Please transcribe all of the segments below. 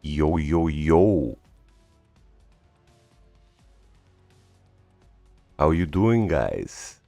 Yo, yo, yo. How you doing, guys?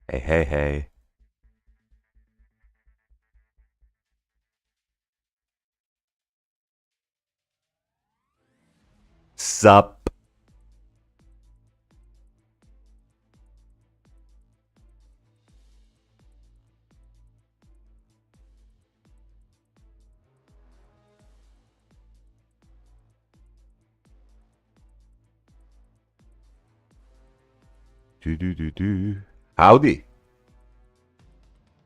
Hey, hey, hey. Sup? Do. Howdy.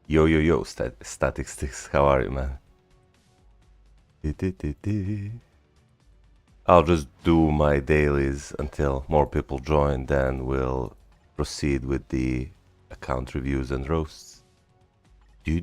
Yo, yo, yo, Static Sticks. How are you, man? I'll just do my dailies until more people join, then we'll proceed with the account reviews and roasts. Do.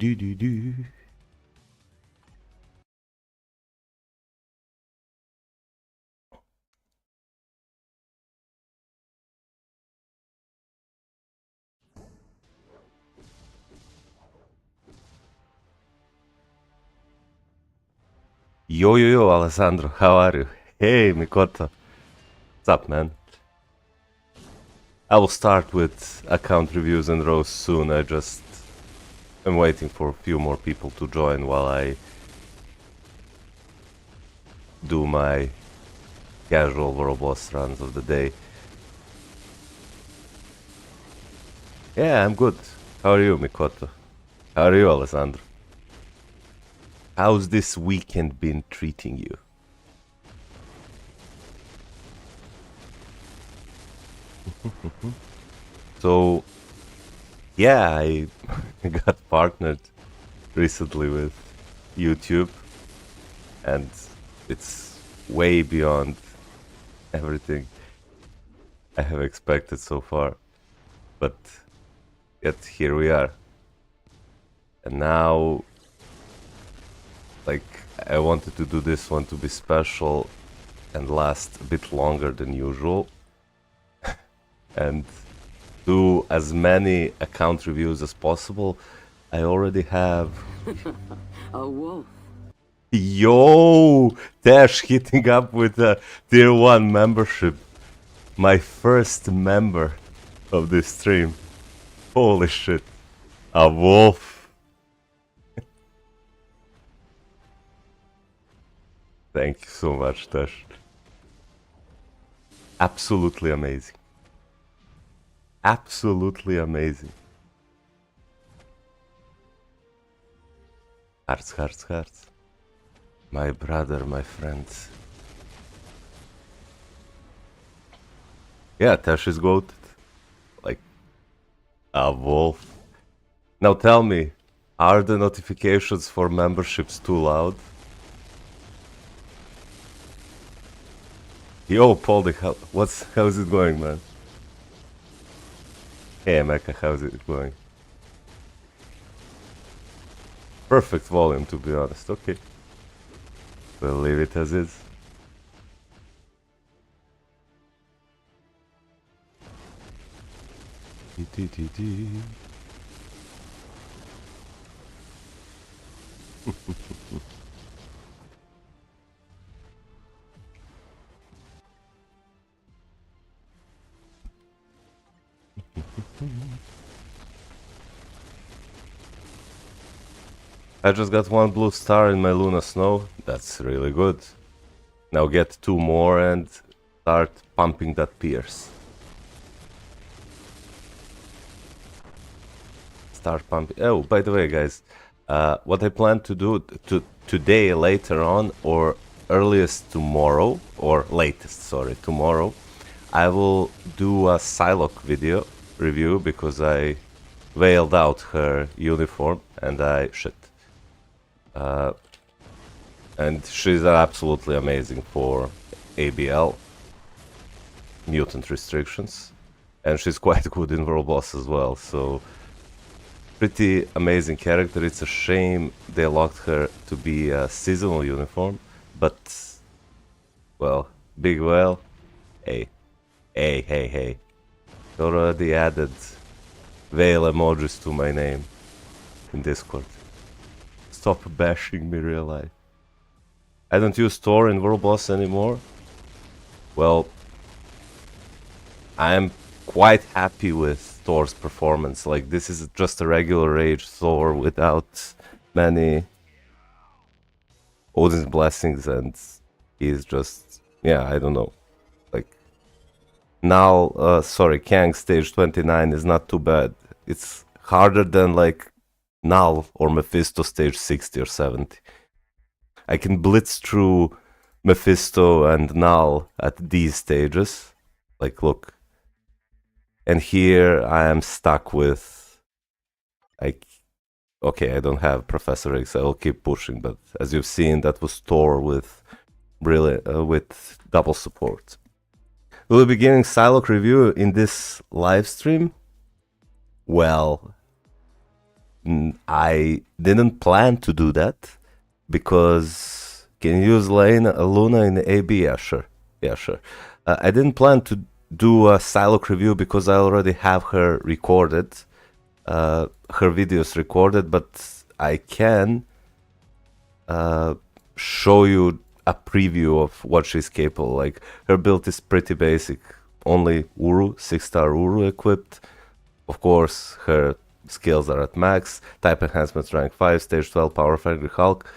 Yo, yo, yo, Alessandro. How are you? Hey, Mikoto. What's up, man? I will start with account reviews and roasts soon. I'm waiting for a few more people to join while I do my casual World Boss runs of the day. Yeah, I'm good. How are you, Mikoto? How are you, Alessandro? How's this weekend been treating you? So, yeah, I got partnered recently with YouTube, and it's way beyond everything I have expected so far. But yet here we are. And now, like, I wanted to do this one to be special and last a bit longer than usual. And do as many account reviews as possible. I already have... A wolf. Yo! Dash hitting up with a tier 1 membership. My first member of this stream. Holy shit. A wolf. Thank you so much, Dash. Absolutely amazing. Absolutely amazing. Hearts, hearts, hearts. My brother, my friend. Yeah, Tash is goated. Like, a wolf. Now tell me, are the notifications for memberships too loud? Yo, Poldy, how's it going, man? Hey, Mecha, how's it going? Perfect volume, to be honest. Okay. We'll leave it as is. I just got 1 blue star in my Luna Snow. That's really good. Now get 2 more and start pumping that Pierce. Start pumping. Oh, by the way, guys, what I plan to do today, later on, or earliest tomorrow, or latest, sorry, tomorrow, I will do a Psylocke video review because I veiled out her uniform and I shit. And she's absolutely amazing for ABL, mutant restrictions, and she's quite good in World Boss as well, so pretty amazing character. It's a shame they locked her to be a seasonal uniform, but, well, Big Whale, hey, hey. Already added Veil emojis to my name in Discord. Stop bashing me, real life. I don't use Thor in World Boss anymore. Well, I'm quite happy with Thor's performance. Like, this is just a regular Rage Thor without many Odin's blessings, and he's just, yeah, I don't know. Like, now, Kang stage 29 is not too bad. It's harder than, like, Null or Mephisto stage 60 or 70. I can blitz through Mephisto and Null at these stages. Like, look. And here I am stuck with, like, okay, I don't have Professor X, I'll keep pushing, but as you've seen, that was Thor with really with double support. We'll be beginning Psylocke review in this live stream. Well, I didn't plan to do that, because can you use Luna in AB? Yeah, sure. I didn't plan to do a Psylocke review because I already have her recorded, her videos recorded, but I can show you a preview of what she's capable. Like, her build is pretty basic, only Uru, 6-star Uru equipped. Of course, her skills are at max, type enhancements rank 5, stage 12 power angry Hulk,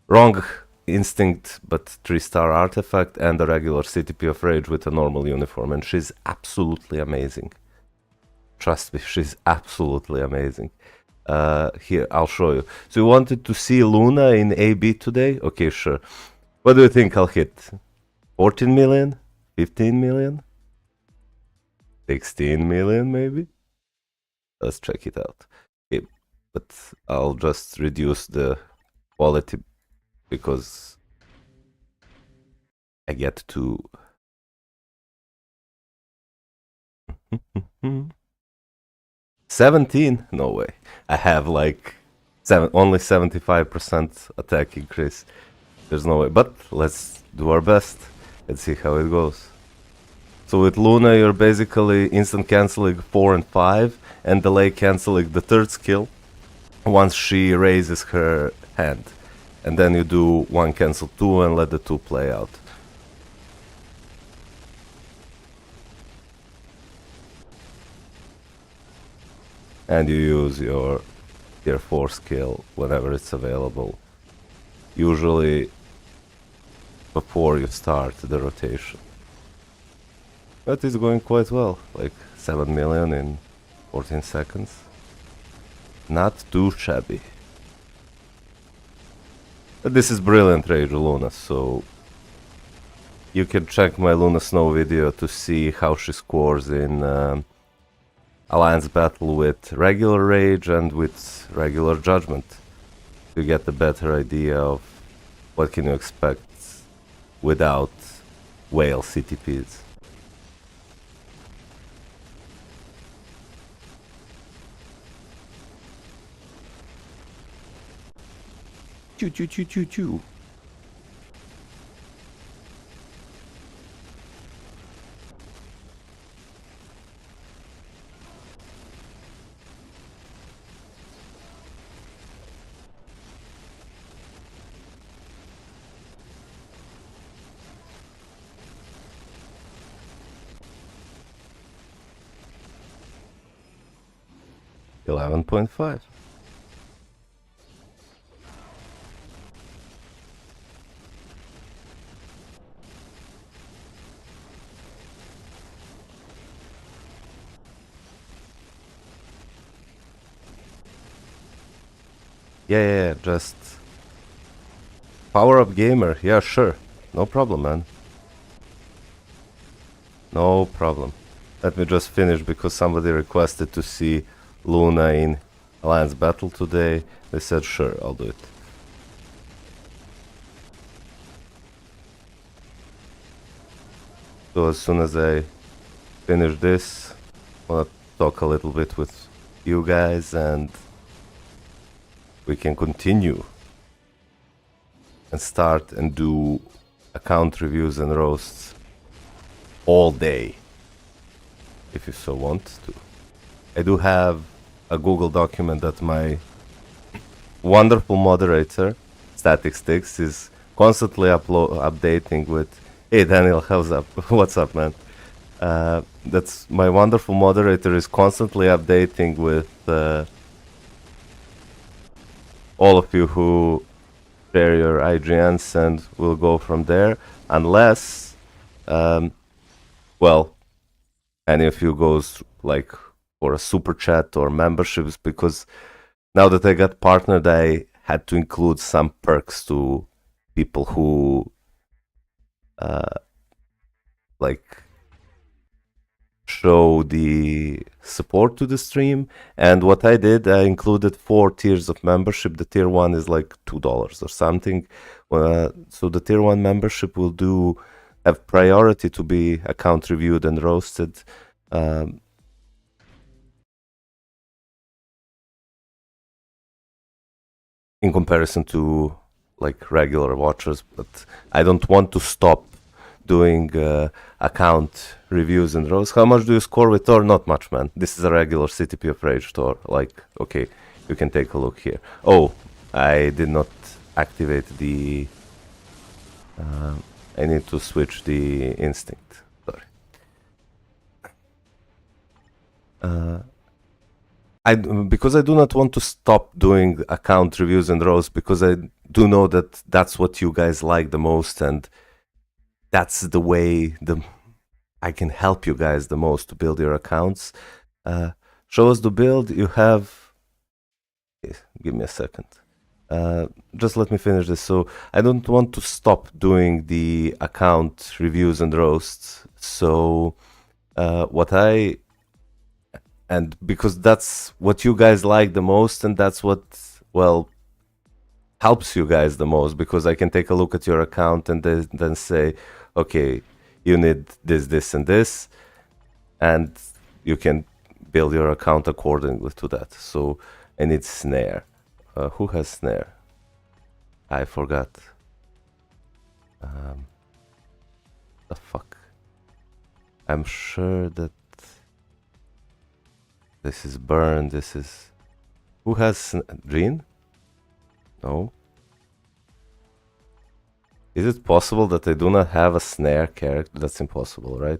wrong instinct but 3-star artifact, and a regular CTP of Rage with a normal uniform, and she's absolutely amazing. Trust me, she's absolutely amazing. Here, I'll show you. So you wanted to see Luna in AB today? Okay, sure. What do you think I'll hit? 14 million? 15 million? 16 million maybe? Let's check it out. Okay, but I'll just reduce the quality because I get to 17? No way. I have like only 75% attack increase. There's no way. But let's do our best. Let's see how it goes. So with Luna, you're basically instant canceling 4 and 5 and delay canceling the third skill once she raises her hand. And then you do 1 cancel 2 and let the 2 play out. And you use your tier 4 skill whenever it's available. Usually before you start the rotation. But it's going quite well, like 7 million in 14 seconds. Not too shabby. But this is brilliant Rage Luna, so you can check my Luna Snow video to see how she scores in Alliance Battle with regular Rage and with regular Judgment. To get a better idea of what can you expect without whale CTPs. Choo choo choo choo choo. $11.5. Yeah, just power up gamer. Yeah, sure. No problem, man. No problem. Let me just finish because somebody requested to see Luna in Alliance Battle today. They said, sure, I'll do it. So as soon as I finish this, I want to talk a little bit with you guys and we can continue and start and do account reviews and roasts all day, if you so want to. I do have a Google document that my wonderful moderator, Static Sticks, is constantly updating with, hey Daniel, how's up? What's up, man? That's my wonderful moderator is constantly updating with all of you who share your IGNs, and we'll go from there. Unless, well, any of you goes like for a super chat or memberships, because now that I got partnered, I had to include some perks to people who like show the support to the stream. And what I did, I included 4 tiers of membership. The tier 1 is like $2 or something. So the tier 1 membership will have priority to be account reviewed and roasted. In comparison to like regular watchers, but I don't want to stop doing account reviews and rows. How much do you score with Tor? Not much, man. This is a regular CTP of Rage Tor. Like, okay, you can take a look here. Oh, I did not activate the... I need to switch the instinct. Sorry. Because I do not want to stop doing account reviews and rows, because I do know that that's what you guys like the most, and that's the way I can help you guys the most to build your accounts. Show us the build. You have... Give me a second. Just let me finish this. So I don't want to stop doing the account reviews and roasts. So and because that's what you guys like the most, and that's what, well, helps you guys the most, because I can take a look at your account and then say, okay, you need this, and this, and you can build your account accordingly to that. So I need snare. Who has snare? I forgot. The fuck? I'm sure that this is Burn, this is... Who has... Green? No. Is it possible that I do not have a snare character? That's impossible, right?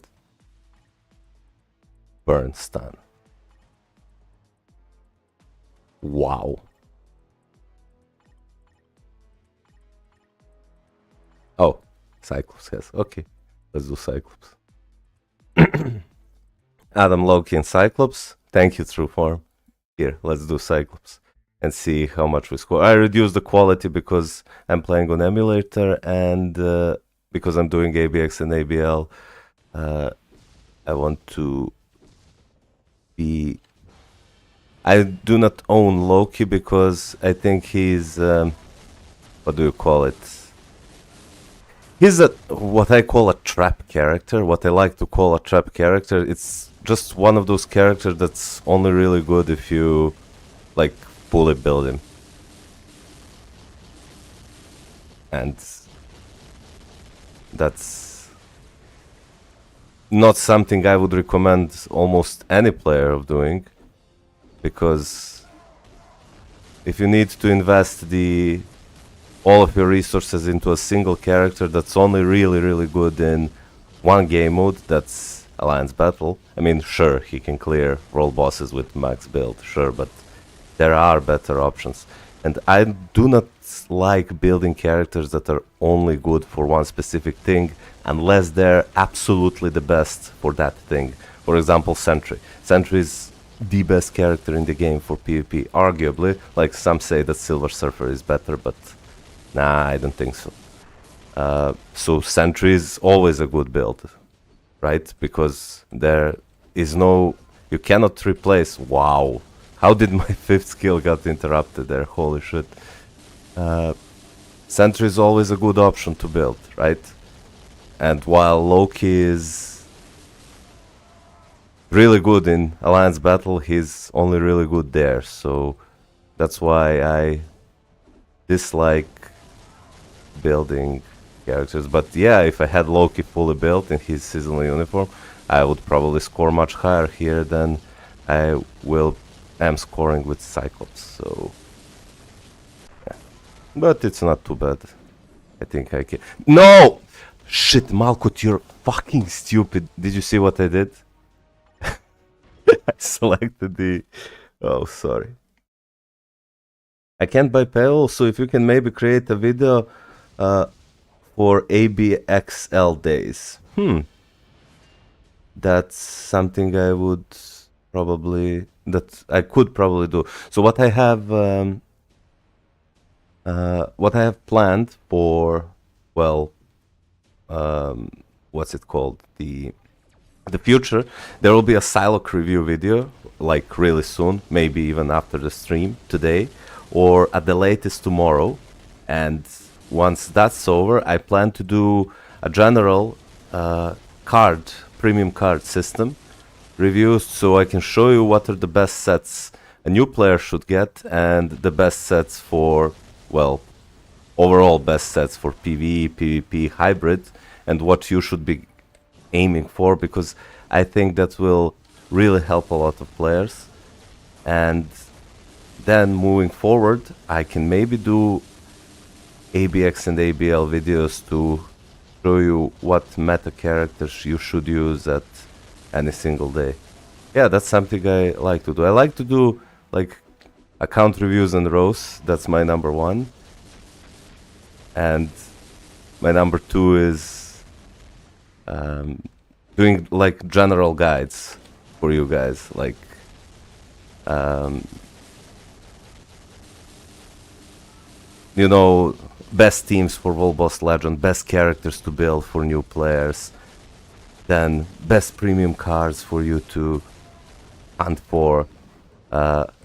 Burn, stun. Wow. Oh, Cyclops has. Okay, let's do Cyclops. Adam, Loki, and Cyclops. Thank you, Trueform. Here, let's do Cyclops and see how much we score. I reduced the quality because I'm playing on emulator, and because I'm doing ABX and ABL, I want to be... I do not own Loki because I think he's... what do you call it? He's what I call a trap character, what I like to call a trap character. It's just one of those characters that's only really good if you, like, fully build him. And that's not something I would recommend almost any player of doing, because if you need to invest all of your resources into a single character that's only really good in one game mode, that's Alliance Battle. I mean, sure, he can clear world bosses with max build, sure, but there are better options. And I do not like building characters that are only good for one specific thing, unless they're absolutely the best for that thing. For example, Sentry. Sentry is the best character in the game for PvP, arguably. Like, some say that Silver Surfer is better, but nah, I don't think so. So Sentry is always a good build. right? Because there is no, you cannot replace. Wow, how did my fifth skill got interrupted there? Holy shit! Sentry is always a good option to build, right? And while Loki is really good in alliance battle, he's only really good there. So that's why I dislike building characters. But yeah, if I had Loki fully built in his seasonal uniform, I would probably score much higher here than I am scoring with Cyclops. So yeah. But it's not too bad. I think I can. No! Shit, Malkut, you're fucking stupid. Did you see what I did? I selected the. Oh, sorry. I can't buy payroll, so if you can maybe create a video for ABXL days. That's something I would probably, that I could probably do. So what I have planned for, well, what's it called? The future, there will be a Psylocke review video, like really soon, maybe even after the stream today, or at the latest tomorrow. And once that's over, I plan to do a general premium card system reviews, so I can show you what are the best sets a new player should get, and the best sets for, well, overall best sets for PvE, PvP, hybrid, and what you should be aiming for, because I think that will really help a lot of players. And then moving forward, I can maybe do ABX and ABL videos to show you what meta characters you should use at any single day. Yeah, that's something I like to do. I like to do like account reviews and roasts. That's my number one. And my number two is doing like general guides for you guys, like you know, best teams for World Boss Legend, best characters to build for new players, then best premium cards for you to hunt for,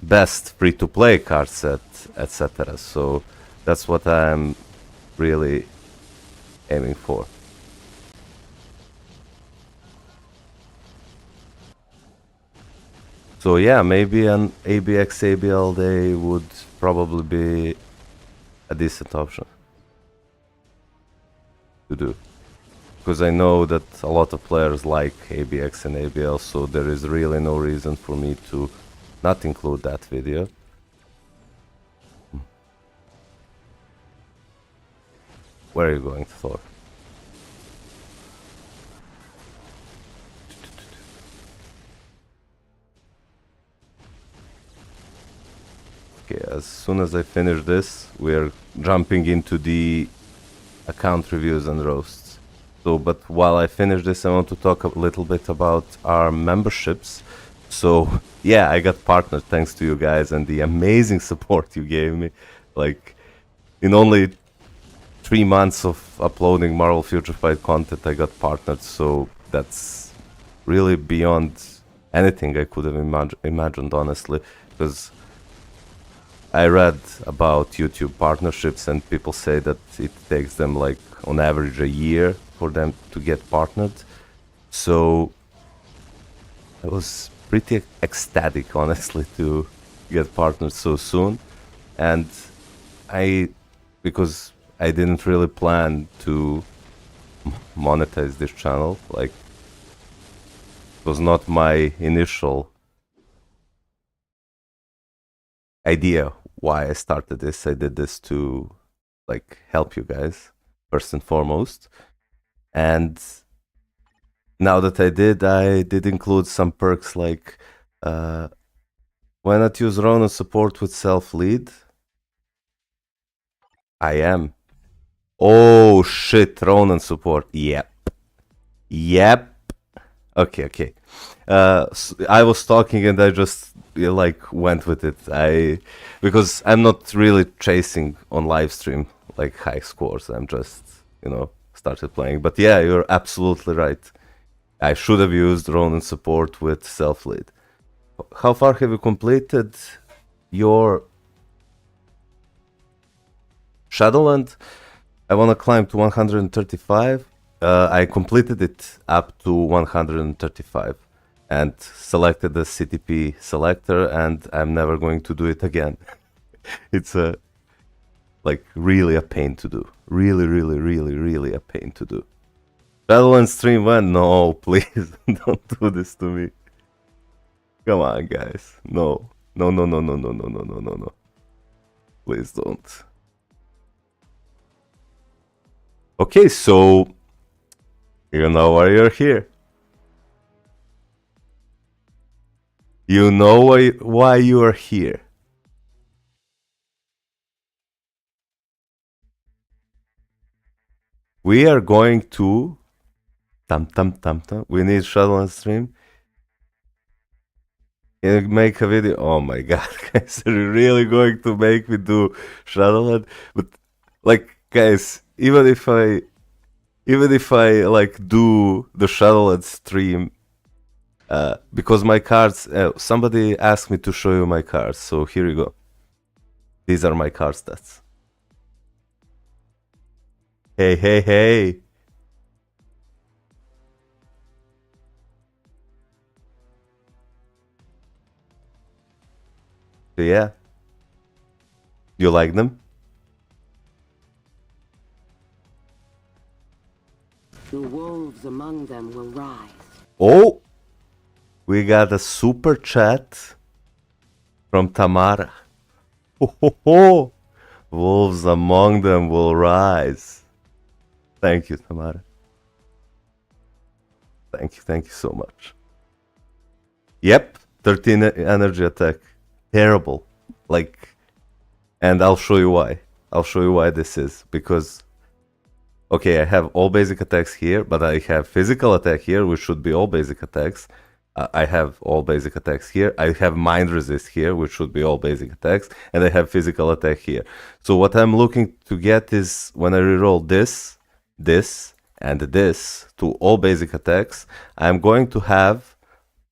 best free-to-play card set, etc. So that's what I'm really aiming for. So yeah, maybe an ABX ABL day would probably be a decent option to do, because I know that a lot of players like ABX and ABL, so there is really no reason for me to not include that video. Where are you going, Thor? Okay, as soon as I finish this, we're jumping into the account reviews and roasts. So, but while I finish this, I want to talk a little bit about our memberships. So, yeah, I got partnered thanks to you guys and the amazing support you gave me. Like, in only 3 months of uploading Marvel Future Fight content, I got partnered. So, that's really beyond anything I could have imagined, honestly. Because I read about YouTube partnerships, and people say that it takes them like on average a year for them to get partnered. So I was pretty ecstatic, honestly, to get partnered so soon. And because I didn't really plan to monetize this channel, like it was not my initial idea why I started this. I did this to like help you guys first and foremost. And now that I did include some perks like why not use Ronin support with self-lead? I am. Oh shit, Ronin support. Yep. Okay. I was talking and I just like went with it. Because I'm not really chasing on live stream like high scores. I'm just started playing. But yeah, you're absolutely right. I should have used Ronin support with self-lead. How far have you completed your Shadowland? I want to climb to 135. I completed it up to 135 and selected the CTP selector, and I'm never going to do it again. It's like really a pain to do. Really a pain to do. Shadowland stream 1? No, please don't do this to me. Come on, guys. No. No. Please don't. Okay, so you know why you're here. You know why you are here. We are going to tam. We need Shadowland stream. Make a video. Oh my god, guys, are you really going to make me do Shadowland? But like, guys, even if I like do the Shadowland stream, because my cards, somebody asked me to show you my cards, so here you go. These are my card stats. Hey. So yeah, you like them? The wolves among them will rise. Oh, we got a super chat from Tamara. Ho. Wolves among them will rise. Thank you, Tamara. Thank you so much. Yep, 13 energy attack. Terrible. Like, and I'll show you why. I'll show you why this is. Because, okay, I have all basic attacks here, but I have physical attack here, which should be all basic attacks. I have all basic attacks here. I have mind resist here, which should be all basic attacks. And I have physical attack here. So what I'm looking to get is, when I reroll this, and this to all basic attacks, I'm going to have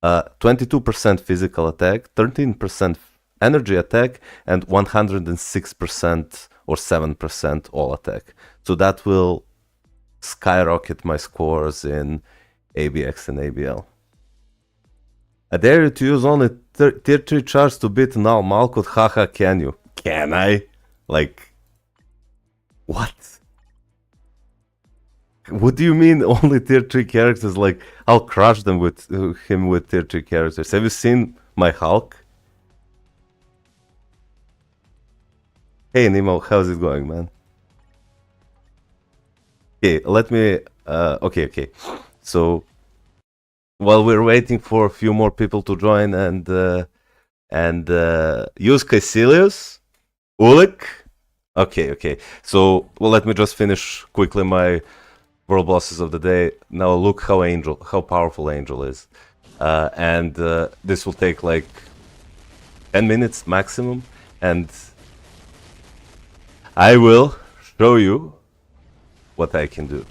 22% physical attack, 13% energy attack, and 106% or 7% all attack. So that will skyrocket my scores in ABX and ABL. I dare you to use only tier 3 charge to beat Null Malkuth. Haha, can you? Can I? Like, what? What do you mean only tier 3 characters? Like, I'll crush them with him with tier 3 characters. Have you seen my Hulk? Hey Nemo, how's it going, man? Okay, let me... okay. So, while we're waiting for a few more people to join and use Caecilius, Ulik. Okay. So, well, let me just finish quickly my world bosses of the day. Now look how powerful Angel is. And this will take like 10 minutes maximum, and I will show you what I can do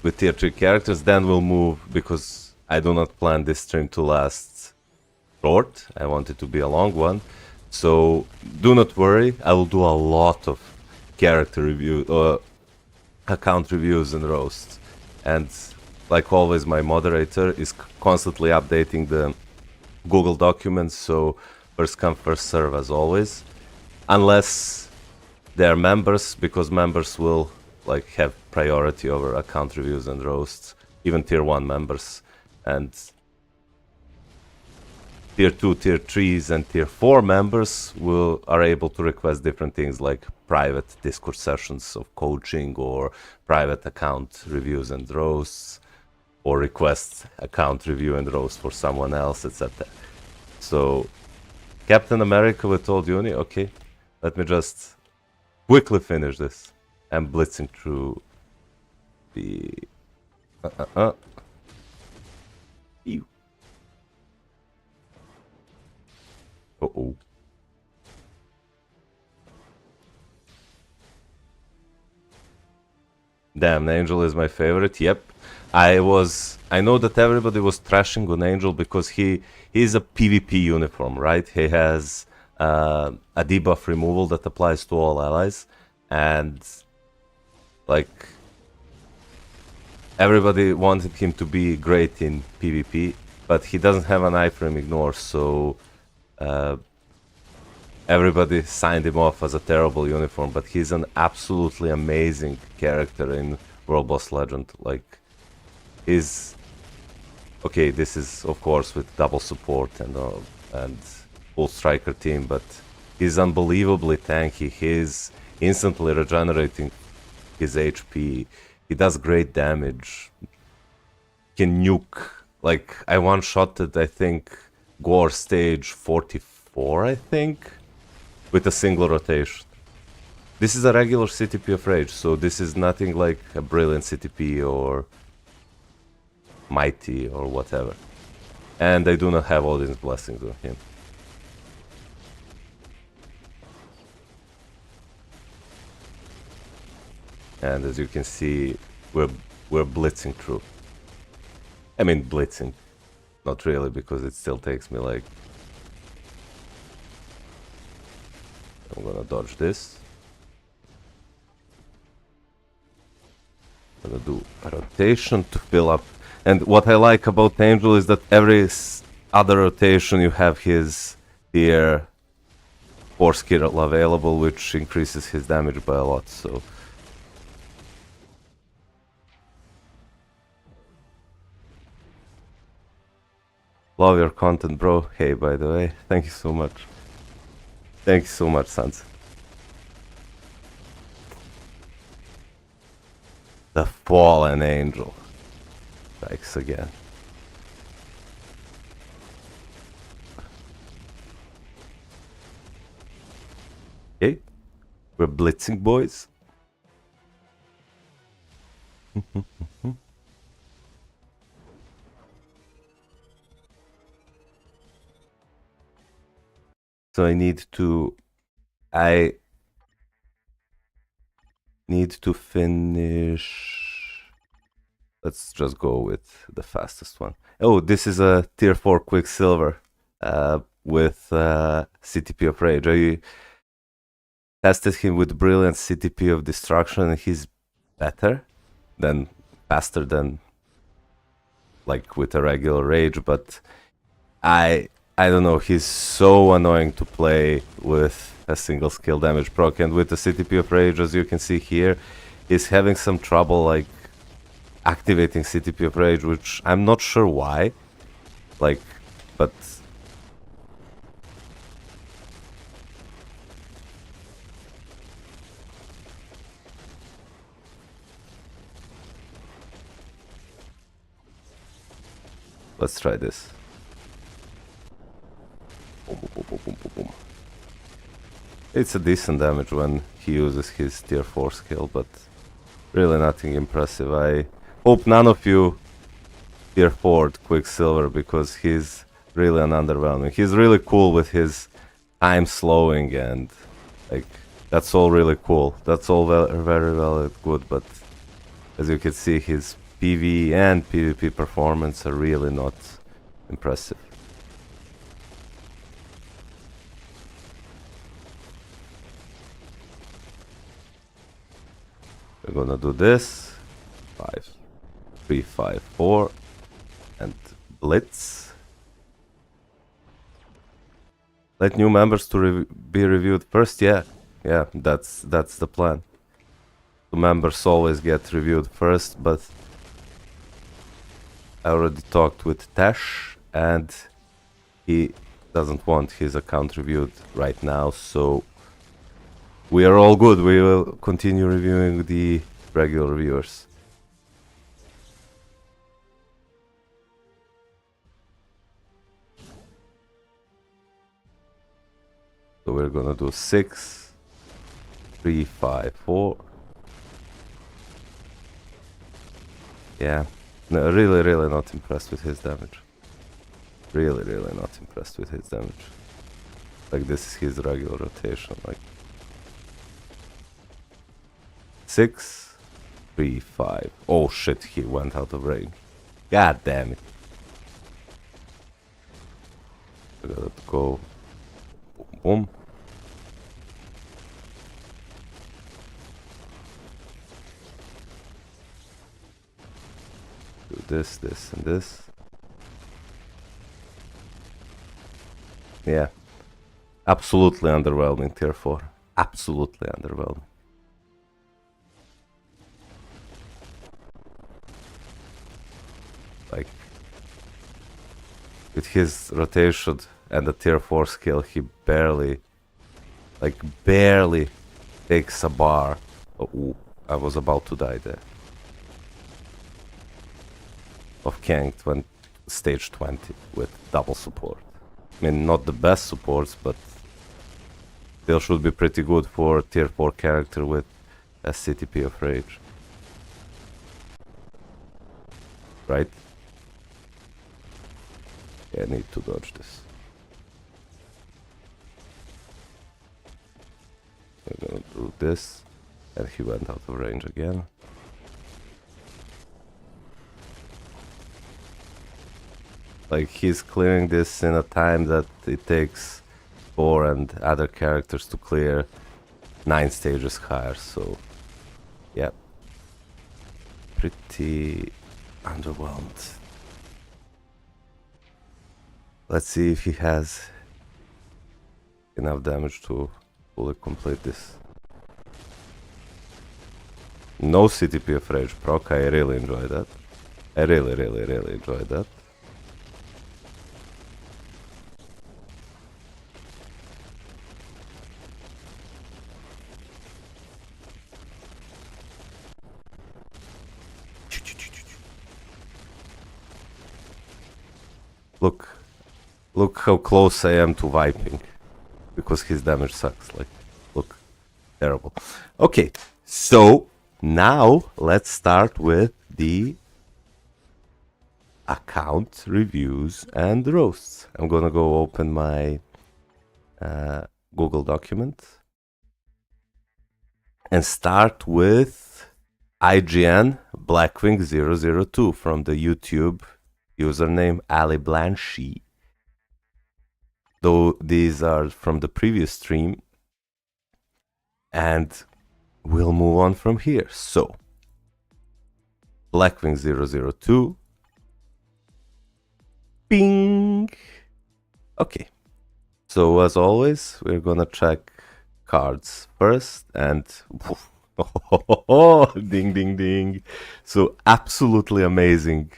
with tier 3 characters. Then we'll move, because I do not plan this stream to last short. I want it to be a long one. So do not worry, I will do a lot of character review, account reviews and roasts. And like always, my moderator is constantly updating the Google documents, so first come first serve as always. Unless they're members, because members will like have priority over account reviews and roasts, even tier 1 members. And tier 2, tier 3s, and tier 4 members are able to request different things like private Discord sessions of coaching, or private account reviews and roasts, or request account review and roast for someone else, etc. So, Captain America with old uni, okay. Let me just quickly finish this. I'm blitzing through the... Ew. Uh-oh. Damn, Fallen Angel is my favorite. Yep. I know that everybody was trashing on Angel because he's a PvP uniform, right? He has a debuff removal that applies to all allies, and like everybody wanted him to be great in PvP, but he doesn't have an iframe ignore, so everybody signed him off as a terrible uniform. But he's an absolutely amazing character in World Boss Legend. Like, he's okay. This is of course with double support and full striker team, but he's unbelievably tanky. He's instantly regenerating his HP. He does great damage. Can nuke. Like, I one-shotted, I think, Gore stage 44, I think, with a single rotation. This is a regular CTP of Rage, so this is nothing like a brilliant CTP or mighty or whatever. And I do not have Odin's blessings on him. And as you can see, we're blitzing through. I mean blitzing, not really, because it still takes me like... I'm gonna dodge this. I'm gonna do a rotation to fill up. And what I like about Angel is that every other rotation you have his tier 4 skill available, which increases his damage by a lot, so... Love your content, bro. Hey, by the way, thank you so much. Thank you so much, Sans. The Fallen Angel strikes again. Okay, we're blitzing, boys. So I need to finish. Let's just go with the fastest one. Oh, this is a tier 4 Quicksilver with CTP of Rage. I tested him with brilliant CTP of Destruction, and he's faster than like with a regular Rage, but I don't know, he's so annoying to play with a single skill damage proc, and with the CTP of Rage, as you can see here, he's having some trouble like activating CTP of Rage, which I'm not sure why, like, but... Let's try this. Boom, boom, boom, boom, boom, boom. It's a decent damage when he uses his tier 4 skill, but really nothing impressive. I hope none of you tier 4 Quicksilver, because he's really an underwhelming. He's really cool with his time slowing, and like, that's all really cool. That's all very well good, but as you can see, his PvE and PvP performance are really not impressive. We're gonna do this. 5, 3, 5, 4, and blitz. Let new members to be reviewed first. Yeah, that's the plan. The members always get reviewed first, but I already talked with Tash, and he doesn't want his account reviewed right now, so we are all good. We will continue reviewing the regular reviewers. So we're gonna do 6, 3, 5, 4. Yeah, no, really not impressed with his damage. Really not impressed with his damage. Like, this is his regular rotation, like 6, 3, 5. Oh shit, he went out of range. God damn it. I gotta go. Boom, boom. Do this, this, and this. Yeah. Absolutely underwhelming tier 4. Absolutely underwhelming. Like, with his rotation and the tier 4 skill, he barely takes a bar. Oh, ooh, I was about to die there. Of Kanked when stage 20 with double support. I mean, not the best supports, but still should be pretty good for tier 4 character with a CTP of Rage. Right? Yeah, I need to dodge this. I'm gonna do this, and he went out of range again. Like, he's clearing this in a time that it takes 4 and other characters to clear 9 stages higher, so yeah, pretty underwhelmed. Let's see if he has enough damage to fully complete this. No CTP of Rage proc, I really enjoy that. I really enjoy that. Look how close I am to wiping, because his damage sucks. Like, look, terrible. Okay, so now let's start with the account reviews and roasts. I'm gonna go open my Google document and start with IGN Blackwing002 from the YouTube username Ali Blanchy. Though these are from the previous stream, and we'll move on from here. So, Blackwing002. Bing! Okay. So, as always, we're gonna check cards first, and ding ding ding. So, absolutely amazing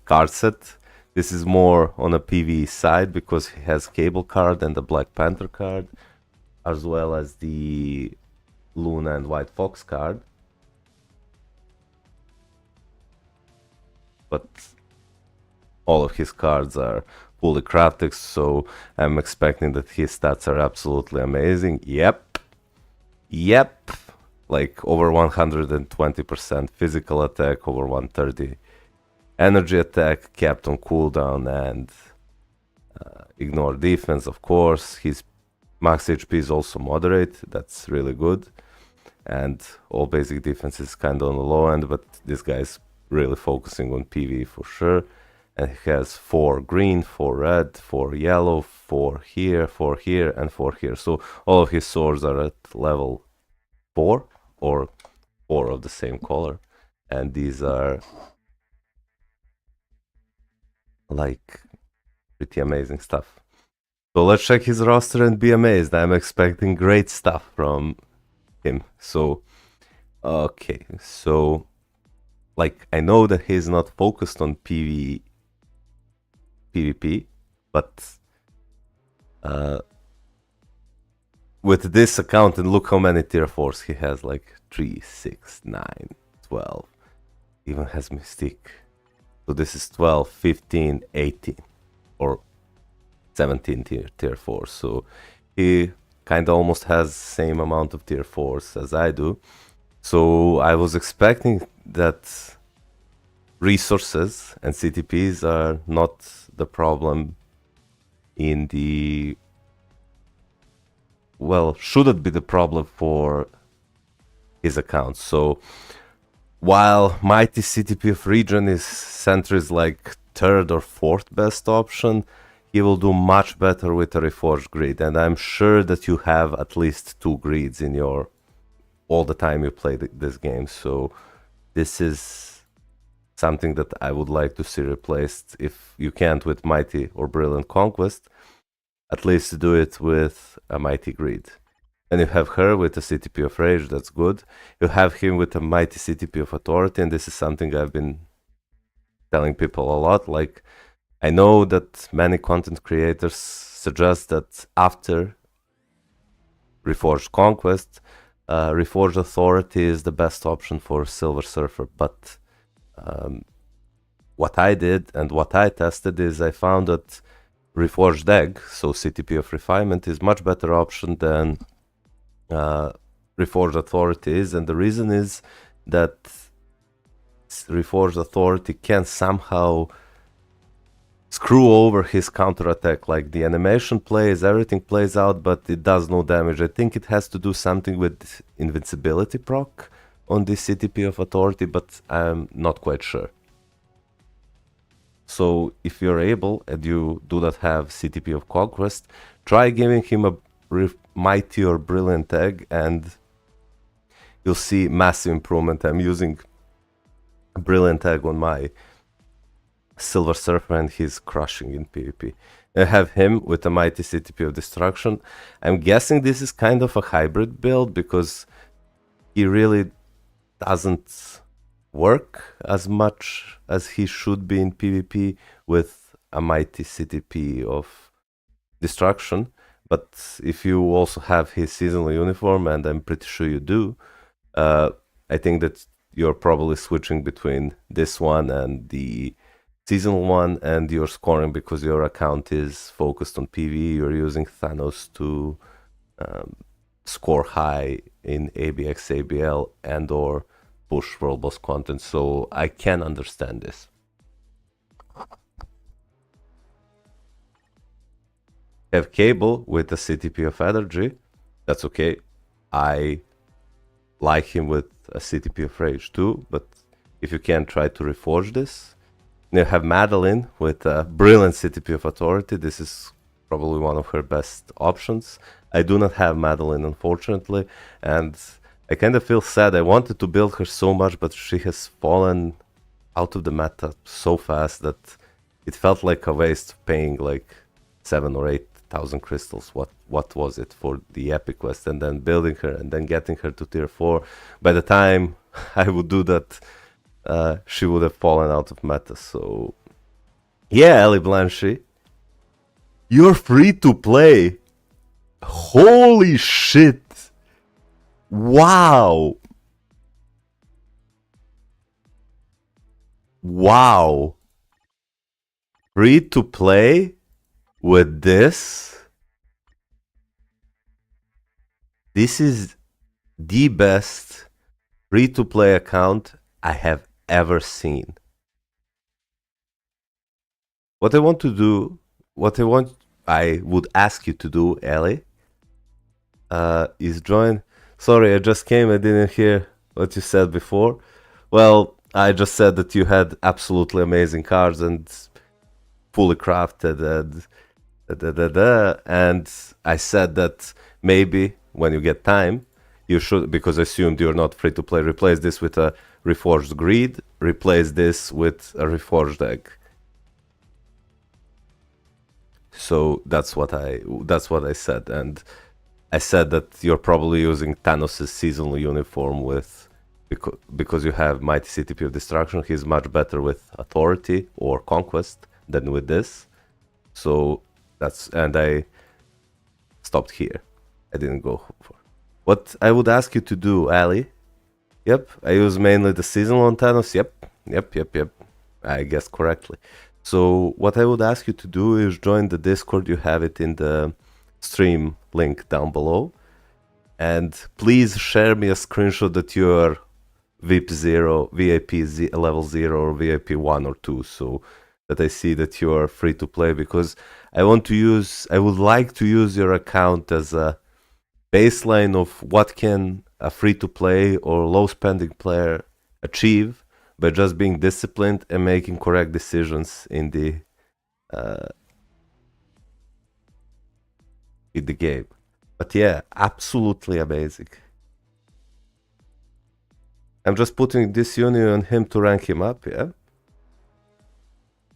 card set. This is more on a PvE side because he has Cable card and the Black Panther card, as well as the Luna and White Fox card. But all of his cards are fully crafted, so I'm expecting that his stats are absolutely amazing. Yep. Like over 120% physical attack, over 130 energy attack, kept on cooldown, and ignore defense, of course. His max HP is also moderate, that's really good. And all basic defense is kind of on the low end, but this guy's really focusing on PvE for sure. And he has 4 green, 4 red, 4 yellow, 4 here, 4 here, and 4 here. So all of his swords are at level 4 or 4 of the same color. And these are like pretty amazing stuff. So let's check his roster and be amazed. I'm expecting great stuff from him. So, okay. So, like, I know that he's not focused on PvP, but with this account, and look how many tier 4s he has, like 3, 6, 9, 12, even has Mystique. So this is 12, 15, 18, or 17 tier 4. So he kind of almost has the same amount of tier 4s as I do. So I was expecting that resources and CTPs are not the problem in the... well, shouldn't be the problem for his account. So while Mighty CTP of Region is Sentry's like third or fourth best option, he will do much better with a Reforged grid, and I'm sure that you have at least 2 grids in your all the time you play this game. So this is something that I would like to see replaced. If you can't with Mighty or Brilliant Conquest, at least do it with a Mighty grid. And you have her with a CTP of Rage, that's good. You have him with a Mighty CTP of Authority, and this is something I've been telling people a lot. Like, I know that many content creators suggest that after Reforged Conquest, Reforged Authority is the best option for Silver Surfer, but what I did and what I tested is I found that Reforged Egg, so CTP of Refinement, is much better option than Reforged Authority is, and the reason is that Reforged Authority can somehow screw over his counterattack. Like, the animation plays, everything plays out, but it does no damage. I think it has to do something with invincibility proc on this CTP of Authority, but I'm not quite sure. So if you're able and you do not have CTP of Conquest, try giving him a Mighty or Brilliant Egg and you'll see massive improvement. I'm using a Brilliant Egg on my Silver Surfer and he's crushing in PvP. I have him with a Mighty CTP of Destruction. I'm guessing this is kind of a hybrid build because he really doesn't work as much as he should be in PvP with a Mighty CTP of Destruction. But if you also have his seasonal uniform, and I'm pretty sure you do, I think that you're probably switching between this one and the seasonal one, and you're scoring because your account is focused on PvE. You're using Thanos to score high in ABX, ABL, and or push World Boss content, so I can understand this. Have Cable with a CTP of Energy, that's okay. I like him with a CTP of Rage too, but if you can, try to reforge this. You have Madeline with a brilliant CTP of Authority. This is probably one of her best options. I do not have Madeline, unfortunately, and I kind of feel sad. I wanted to build her so much, but she has fallen out of the meta so fast that it felt like a waste paying like 7 or 8,000 crystals. What was it for the epic quest, and then building her and then getting her to tier 4. By the time I would do that, she would have fallen out of meta. So yeah, Ellie Blanchy, you're free to play. Holy shit. Wow. Wow. Free to play with this? This is the best free to play account I have ever seen. What I want to do, I would ask you to do, Ellie, is join. Sorry, I just came, I didn't hear what you said before. Well, I just said that you had absolutely amazing cards and fully crafted and I said that maybe when you get time, you should, because I assumed you're not free to play, replace this with a Reforged Greed, replace this with a Reforged Egg. So that's what I said, and I said that you're probably using Thanos' seasonal uniform with because you have Mighty CTP of Destruction. He's much better with Authority or Conquest than with this. So that's, and I stopped here. I didn't go for what I would ask you to do, Ali. Yep, I use mainly the seasonal on Thanos. Yep. I guessed correctly. So what I would ask you to do is join the Discord. You have it in the stream link down below. And please share me a screenshot that you are VIP 0, VIP level 0 or VIP 1 or 2, so that I see that you are free to play, because I would like to use your account as a baseline of what can a free to play or low spending player achieve by just being disciplined and making correct decisions in the game. But yeah, absolutely amazing. I'm just putting this uni on him to rank him up, yeah?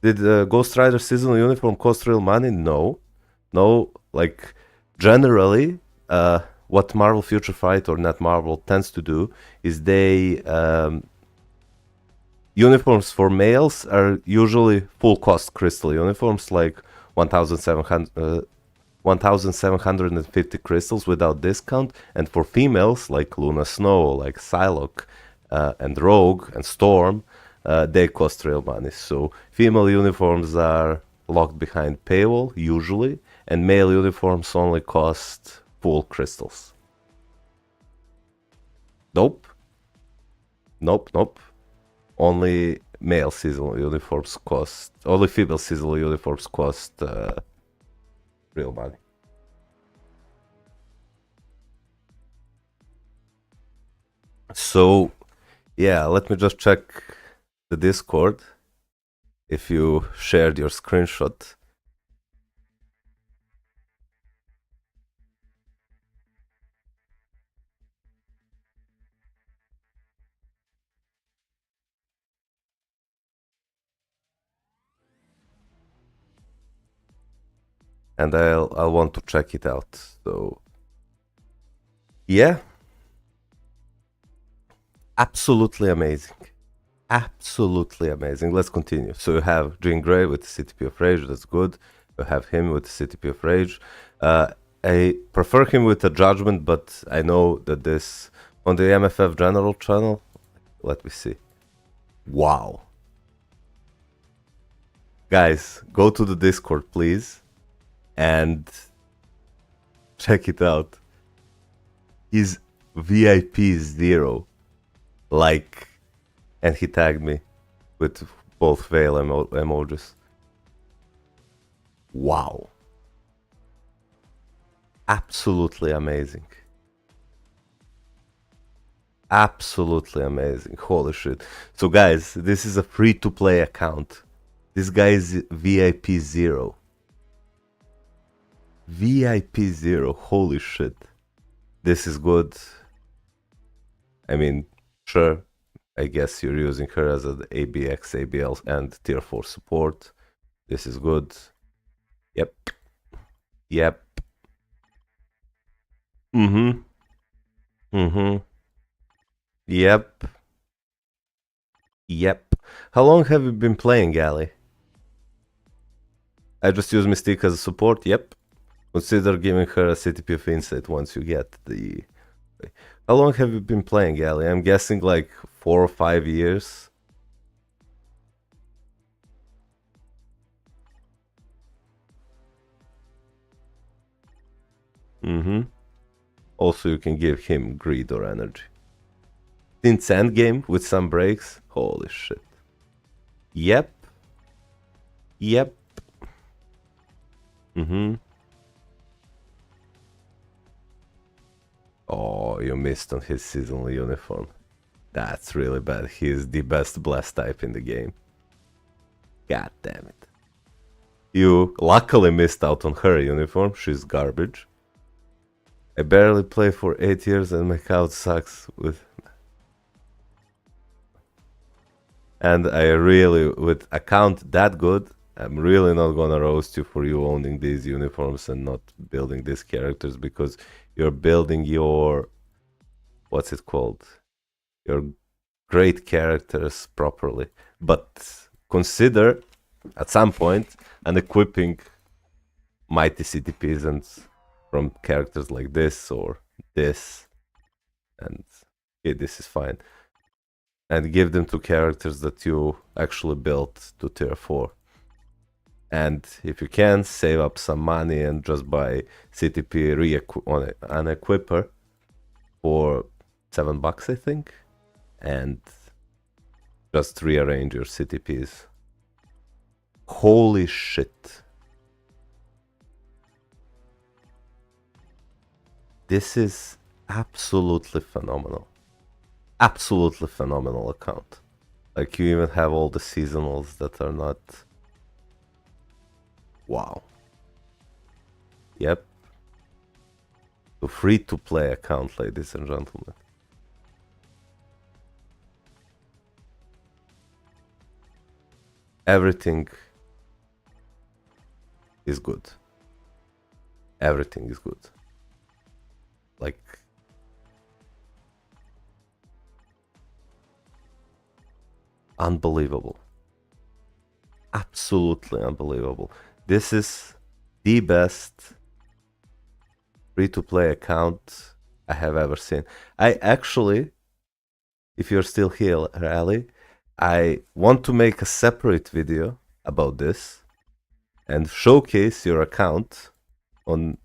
Did Ghost Rider seasonal uniform cost real money? No. No, like, generally, what Marvel Future Fight, or not Marvel, tends to do is they... uniforms for males are usually full cost crystal uniforms, like 1,750 crystals without discount, and for females like Luna Snow, like Psylocke, and Rogue and Storm, they cost real money. So female uniforms are locked behind paywall usually, and male uniforms only cost full crystals. Nope. Only male seasonal uniforms cost, only female seasonal uniforms cost real money. So, yeah, let me just check the Discord if you shared your screenshot. And I'll want to check it out. So, yeah, absolutely amazing. Absolutely amazing. Let's continue. So you have Jean Grey with the CTP of Rage, that's good. You have him with the CTP of Rage. I prefer him with a Judgment, but I know that this, on the MFF General channel, let me see. Wow. Guys, go to the Discord, please, and check it out. He's VIP 0. Like, and he tagged me with both veil emojis. Wow. Absolutely amazing. Absolutely amazing. Holy shit. So guys, this is a free-to-play account. This guy is VIP 0. VIP 0. Holy shit. This is good. I mean, sure, I guess you're using her as an ABX, ABL, and tier 4 support. This is good. Yep. Yep. Mm-hmm. Mm-hmm. Yep. Yep. How long have you been playing, Gally? I just use Mystique as a support. Yep. Consider giving her a CTP of Insight once you get the... How long have you been playing, Gally? I'm guessing like 4 or 5 years. Mm-hmm. Also, you can give him greed or energy. Since endgame with some breaks. Holy shit. Yep. Yep. Mm-hmm. Oh, you missed on his seasonal uniform. That's really bad. He is the best blast type in the game. God damn it. You luckily missed out on her uniform. She's garbage. I barely play for 8 years and my couch sucks with... And I really, with account that good, I'm really not gonna roast you for you owning these uniforms and not building these characters, because you're building your... What's it called? Your great characters properly. But consider, at some point, and equipping mighty CTPs and from characters like this or this, and okay, this is fine, and give them to characters that you actually built to tier 4. And if you can, save up some money and just buy CTP on an equipper for $7, I think, and just rearrange your CTPs. Holy shit. This is absolutely phenomenal. absolutely phenomenal account. Like, you even have all the seasonals that are not... Wow. Yep. A free-to-play account, ladies and gentlemen. Everything is good. Everything is good. Like, unbelievable. Absolutely unbelievable. This is the best free-to-play account I have ever seen. I actually, if you're still here, Ali, I want to make a separate video about this and showcase your account on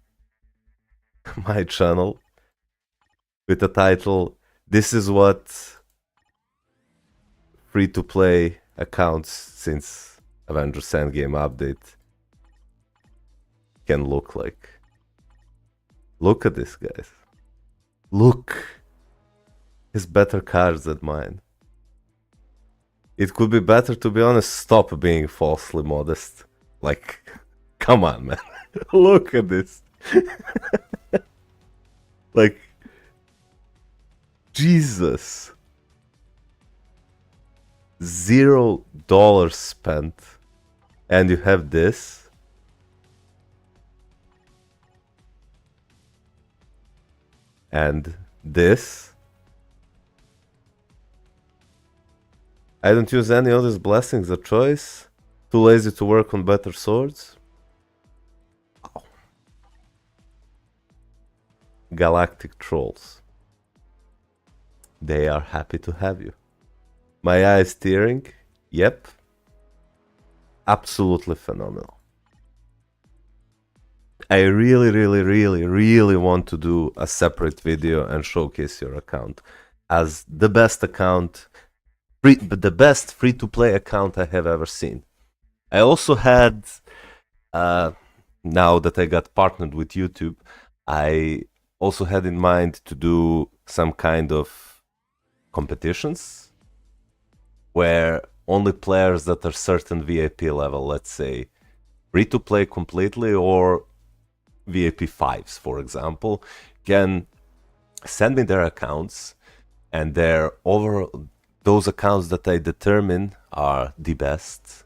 my channel with the title, "This is what free-to-play accounts since Avengers Endgame update can look like." Look at this, guys. Look. His better cards than mine. It could be better, to be honest. Stop being falsely modest. Like, come on, man. Look at this. Like, Jesus. $0 spent. And you have this. And this. I don't use any of these blessings of choice. Too lazy to work on better swords. Wow. Galactic trolls. They are happy to have you. My eye is tearing. Yep. Absolutely phenomenal. I really want to do a separate video and showcase your account as the best account, the best free-to-play account I have ever seen. I also had, now that I got partnered with YouTube, I also had in mind to do some kind of competitions where only players that are certain VIP level, let's say free-to-play completely or VIP 5s, for example, can send me their accounts, and those accounts that I determine are the best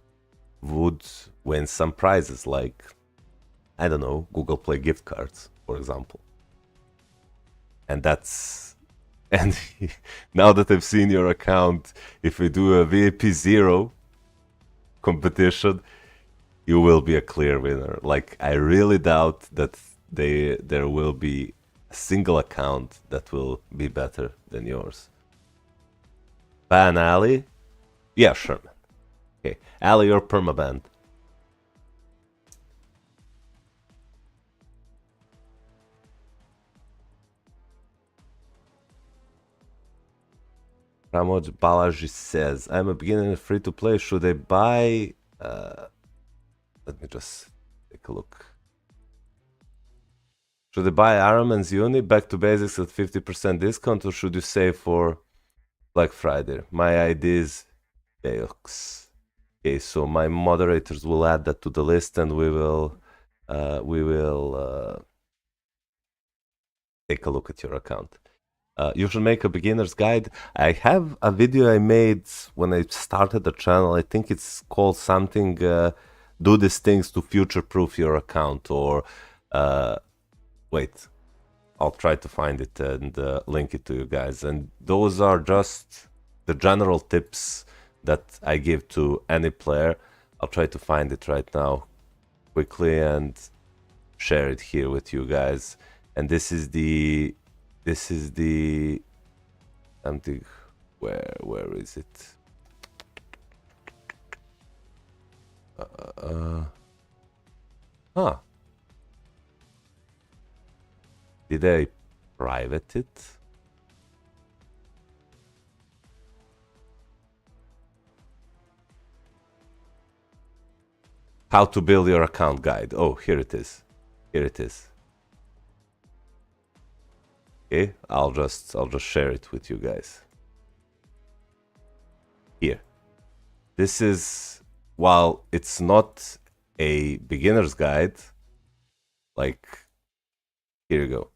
would win some prizes, like, I don't know, Google Play gift cards, for example. And now that I've seen your account, if we do a VIP 0 competition, you will be a clear winner. Like, I really doubt that there will be a single account that will be better than yours. Ban Ali? Yeah, sure, man. Okay, Ali, you're permabanned. Ramoj Balaji says, I'm a beginner in free-to-play. Should I buy... let me just take a look. Should I buy Iron Man's Uni back to basics at 50% discount, or should you save for Black Friday? My ID is Beox. Okay, so my moderators will add that to the list, and we will take a look at your account. You should make a beginner's guide. I have a video I made when I started the channel. I think it's called something, do these things to future-proof your account, or wait, I'll try to find it and link it to you guys. And those are just the general tips that I give to any player. I'll try to find it right now quickly and share it here with you guys. And this is the something, where is it? Did I private it? How to build your account guide. Oh, here it is. Here it is. Okay, I'll just share it with you guys. this is, while it's not a beginner's guide, like, here you go.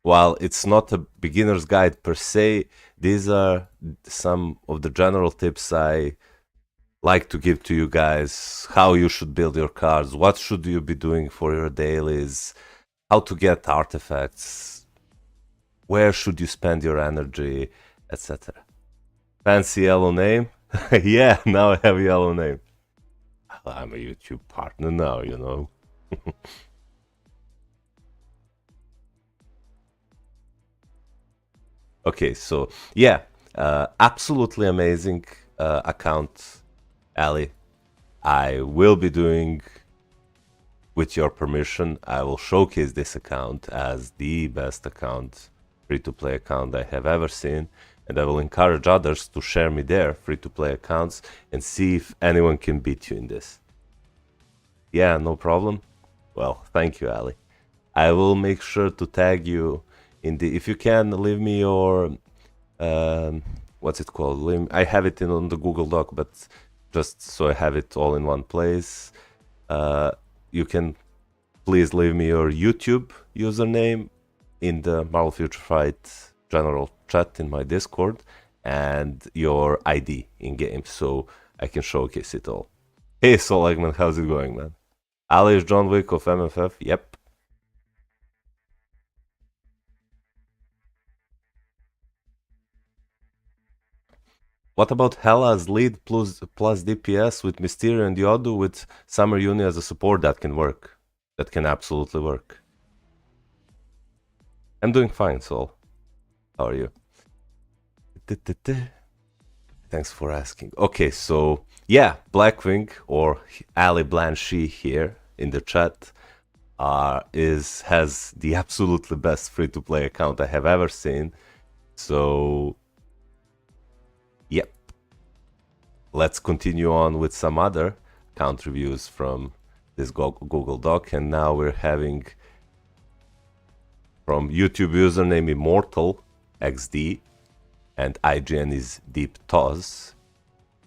While it's not a beginner's guide per se, these are some of the general tips I like to give to you guys. How you should build your cards, what should you be doing for your dailies, how to get artifacts, where should you spend your energy, etc. Fancy yellow name? Yeah, now I have a yellow name. I'm a YouTube partner now, you know. Okay, so yeah, absolutely amazing account, Ali. I will be doing, with your permission, I will showcase this account as the best account, free-to-play account I have ever seen, and I will encourage others to share me their free-to-play accounts and see if anyone can beat you in this. Yeah, no problem. Well, thank you, Ali. I will make sure to tag you in the. If you can, leave me your. What's it called? I have it on the Google Doc, but just so I have it all in one place. You can please leave me your YouTube username in the Marvel Future Fight general chat in my Discord and your ID in game so I can showcase it all. Hey, Soul Eggman, how's it going, man? Ali is John Wick of MFF. Yep. What about Hela's lead plus DPS with Mysterio and Yodu with Summer Uni as a support? That can work. That can absolutely work. I'm doing fine, Soul. How are you? Thanks for asking. Okay, so yeah, Blackwing or Ali Blanchy here in the chat has the absolutely best free-to-play account I have ever seen. So yep, let's continue on with some other account reviews from this Google Doc, and now we're having from YouTube username Immortal XD and IGN is Deep Toz.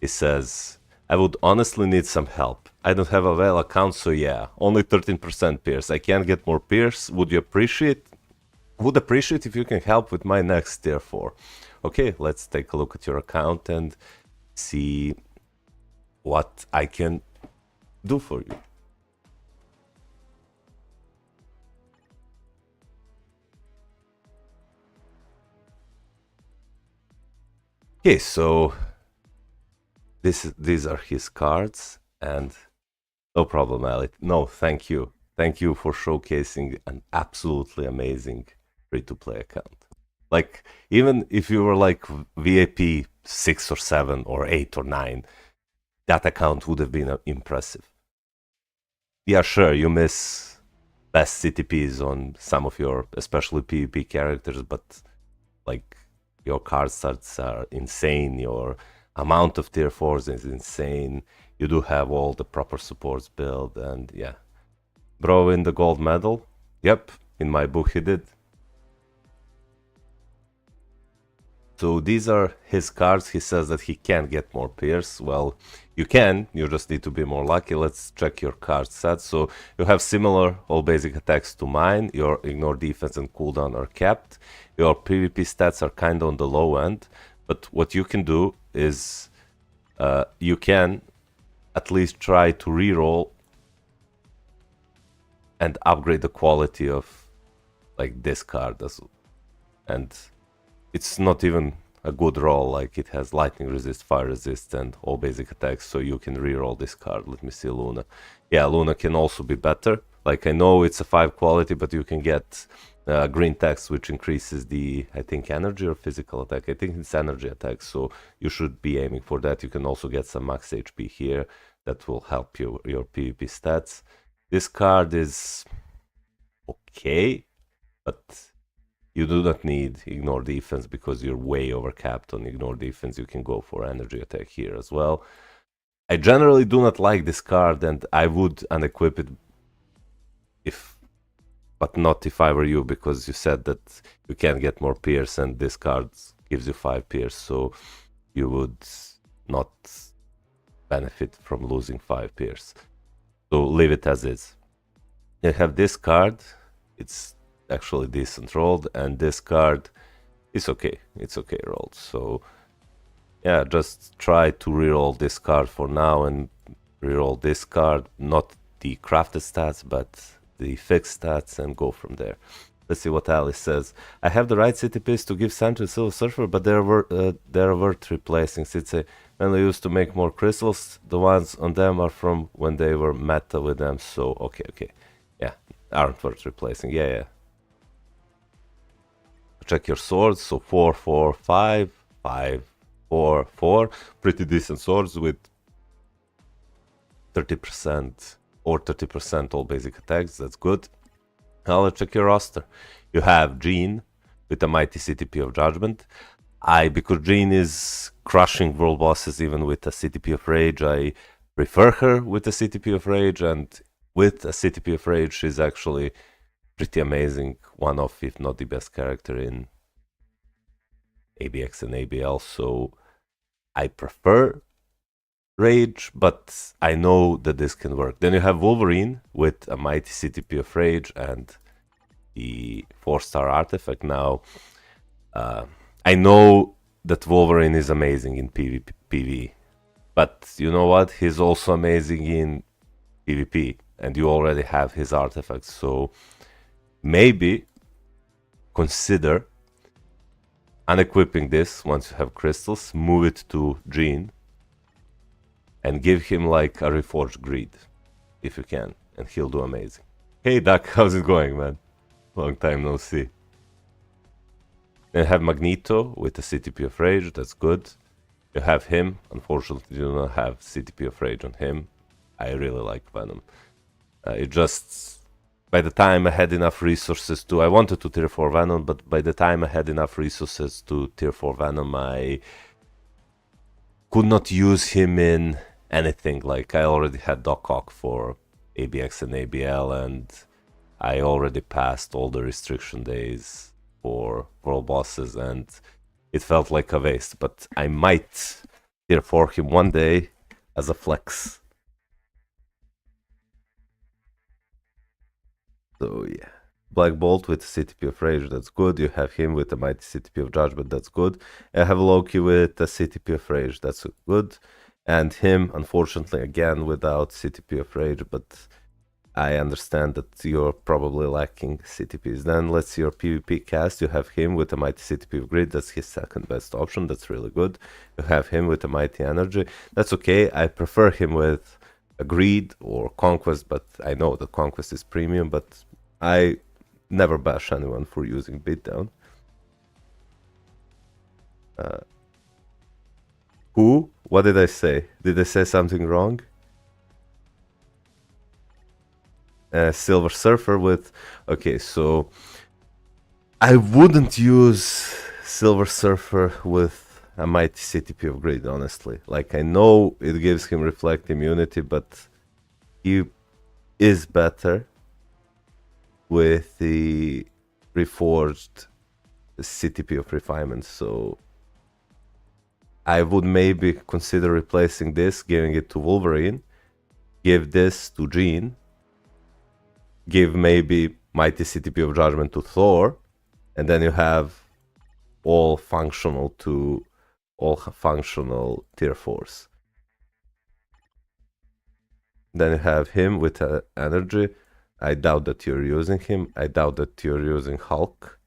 It says, I would honestly need some help. I don't have a well account, so yeah, only 13% Pierce. I can't get more Pierce. Would appreciate if you can help with my next tier 4. Okay, let's take a look at your account and see what I can do for you. Okay, so these are his cards, and no problem, Ali. No, thank you. Thank you for showcasing an absolutely amazing free-to-play account. Like, even if you were like VIP 6 or 7 or 8 or 9, that account would have been impressive. Yeah, sure, you miss best CTPs on some of your, especially PvP characters, but like, your card stats are insane, your amount of tier 4s is insane, you do have all the proper supports built, and yeah. Bro in the gold medal? Yep, in my book he did. So these are his cards. He says that he can't get more Pierce. Well, you can, you just need to be more lucky. Let's check your card set. So you have similar all basic attacks to mine. Your ignore defense and cooldown are capped. Your PvP stats are kind of on the low end. But what you can do is you can at least try to reroll and upgrade the quality of like this card. And it's not even a good roll, like it has lightning resist, fire resist, and all basic attacks, so you can reroll this card. Let me see Luna. Yeah, Luna can also be better. Like, I know it's a 5 quality, but you can get green text, which increases the, I think, energy or physical attack. I think it's energy attack, so you should be aiming for that. You can also get some max HP here that will help your PvP stats. This card is okay, but you do not need ignore defense because you're way overcapped on ignore defense. You can go for energy attack here as well. I generally do not like this card, and I would unequip it but not if I were you, because you said that you can't get more Pierce and this card gives you 5 Pierce. So you would not benefit from losing 5 peers. So leave it as is. You have this card, it's actually decent rolled, and this card is okay, it's okay rolled. So yeah, just try to reroll this card for now and reroll this card, not the crafted stats, but the fixed stats, and go from there. Let's see what Alice says. I have the right city piece to give Sam to Silver Surfer, but they're worth replacing. Since I mainly used to make more crystals, the ones on them are from when they were meta with them. So okay, yeah, aren't worth replacing. Yeah. Check your swords. So 4, 4, 5, 5, 4, 4. Pretty decent swords with 30% or 30% all basic attacks. That's good. Now let's check your roster. You have Jean with a mighty CTP of Judgment. Because Jean is crushing world bosses even with a CTP of Rage, I prefer her with a CTP of Rage, and with a CTP of Rage she's actually pretty amazing. One of, if not the best character in ABX and ABL, so I prefer Rage, but I know that this can work. Then you have Wolverine with a mighty CTP of Rage and the 4-star artifact. Now, I know that Wolverine is amazing in PvP, but you know what? He's also amazing in PvP, and you already have his artifacts, so maybe consider unequipping this once you have crystals, move it to Jean, and give him like a Reforged Greed, if you can, and he'll do amazing. Hey Duck, how's it going, man? Long time no see. Then have Magneto with the CTP of Rage, that's good. You have him, unfortunately you do not have CTP of Rage on him. I really like Venom. It just, by the time I had enough resources to, I wanted to tier 4 Venom, but by the time I had enough resources to tier 4 Venom, I could not use him in anything. Like, I already had Doc Ock for ABX and ABL, and I already passed all the restriction days for world bosses, and it felt like a waste. But I might tier 4 him one day as a flex. So yeah, Black Bolt with CTP of Rage, that's good. You have him with a mighty CTP of Judgment, that's good. I have Loki with a CTP of Rage, that's good. And him, unfortunately, again without CTP of Rage, but I understand that you're probably lacking CTPs. Then let's see your PvP cast. You have him with a mighty CTP of Grid, that's his second best option, that's really good. You have him with a mighty Energy, that's okay. I prefer him with a Greed or Conquest, but I know that Conquest is premium, but I never bash anyone for using Beatdown. Who? What did I say? Did I say something wrong? Silver Surfer with... Okay, so I wouldn't use Silver Surfer with a mighty CTP of Grid, honestly. Like, I know it gives him Reflect Immunity, but he is better with the Reforged CTP of Refinement, so I would maybe consider replacing this, giving it to Wolverine, give this to Jean, give maybe mighty CTP of Judgment to Thor, and then you have all functional tier 4s. Then you have him with energy. I doubt that you're using him. I doubt that you're using Hulk.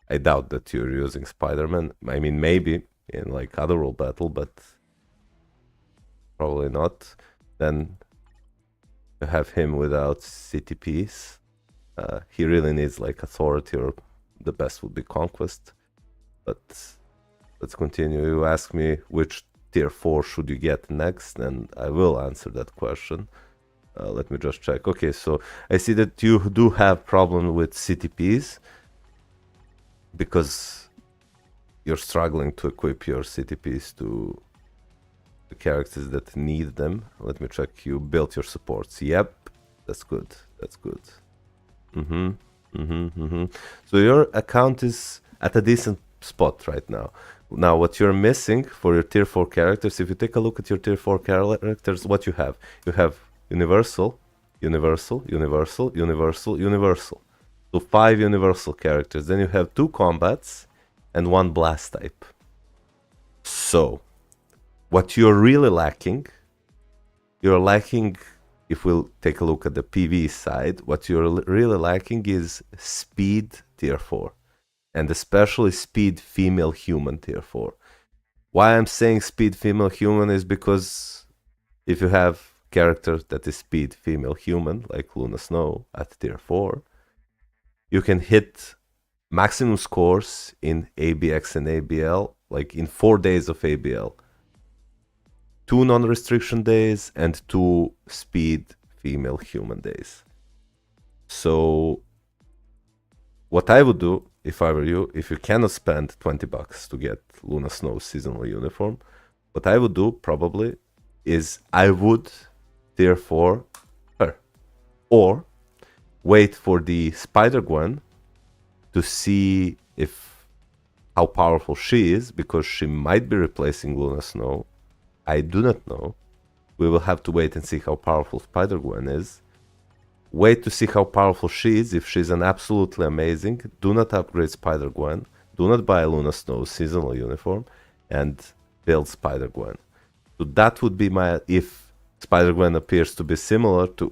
I doubt that you're using Spider-Man. I mean, maybe in like Otherworld battle, but probably not. Then you have him without CTPs. He really needs like authority, or the best would be Conquest. But let's continue. You ask me which tier 4 should you get next, and I will answer that question. Let me just check. Okay, so I see that you do have problem with CTPs because you're struggling to equip your CTPs to the characters that need them. Let me check. You built your supports. Yep, that's good. That's good. So your account is at a decent spot right now. Now, what you're missing for your tier 4 characters, if you take a look at your tier 4 characters, what you have universal, universal, universal, universal, universal. So 5 universal characters. Then you have 2 combats and 1 blast type. So, what you're really lacking, if we'll take a look at the PvE side, what you're really lacking is speed tier 4. And especially speed female human tier 4. Why I'm saying speed female human is because if you have character that is speed female human, like Luna Snow at tier 4, you can hit maximum scores in ABX and ABL, like in 4 days of ABL. 2 non-restriction days and 2 speed female human days. So what I would do if I were you, if you cannot spend $20 to get Luna Snow's seasonal uniform, what I would do probably is I would tier 4 her. Or wait for the Spider-Gwen to see how powerful she is, because she might be replacing Luna Snow. I do not know. We will have to wait and see how powerful Spider-Gwen is. Wait to see how powerful she is. If she's an absolutely amazing, do not upgrade Spider-Gwen. Do not buy Luna Snow's seasonal uniform and build Spider-Gwen. So that would be my, if Spider-Gwen appears to be similar to,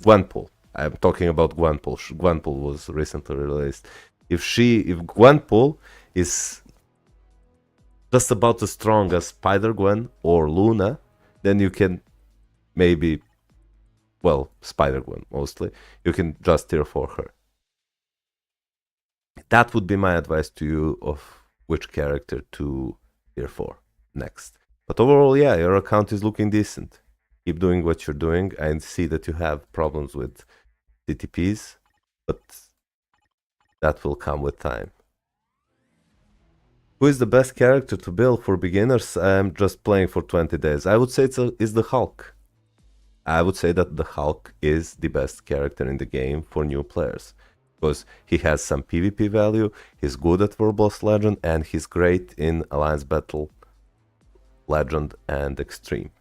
Gwenpool. I'm talking about Gwenpool. Gwenpool was recently released. If Gwenpool is just about as strong as Spider-Gwen or Luna, then you can maybe, well, Spider-Gwen mostly, you can just tier 4 her. That would be my advice to you of which character to tier 4 next. But overall, yeah, your account is looking decent. Keep doing what you're doing. I see that you have problems with CTPs, but that will come with time. Who is the best character to build for beginners? I'm just playing for 20 days. I would say it's the Hulk. I would say that the Hulk is the best character in the game for new players, because he has some PvP value, he's good at World Boss Legend, and he's great in Alliance Battle, Legend, and Extreme.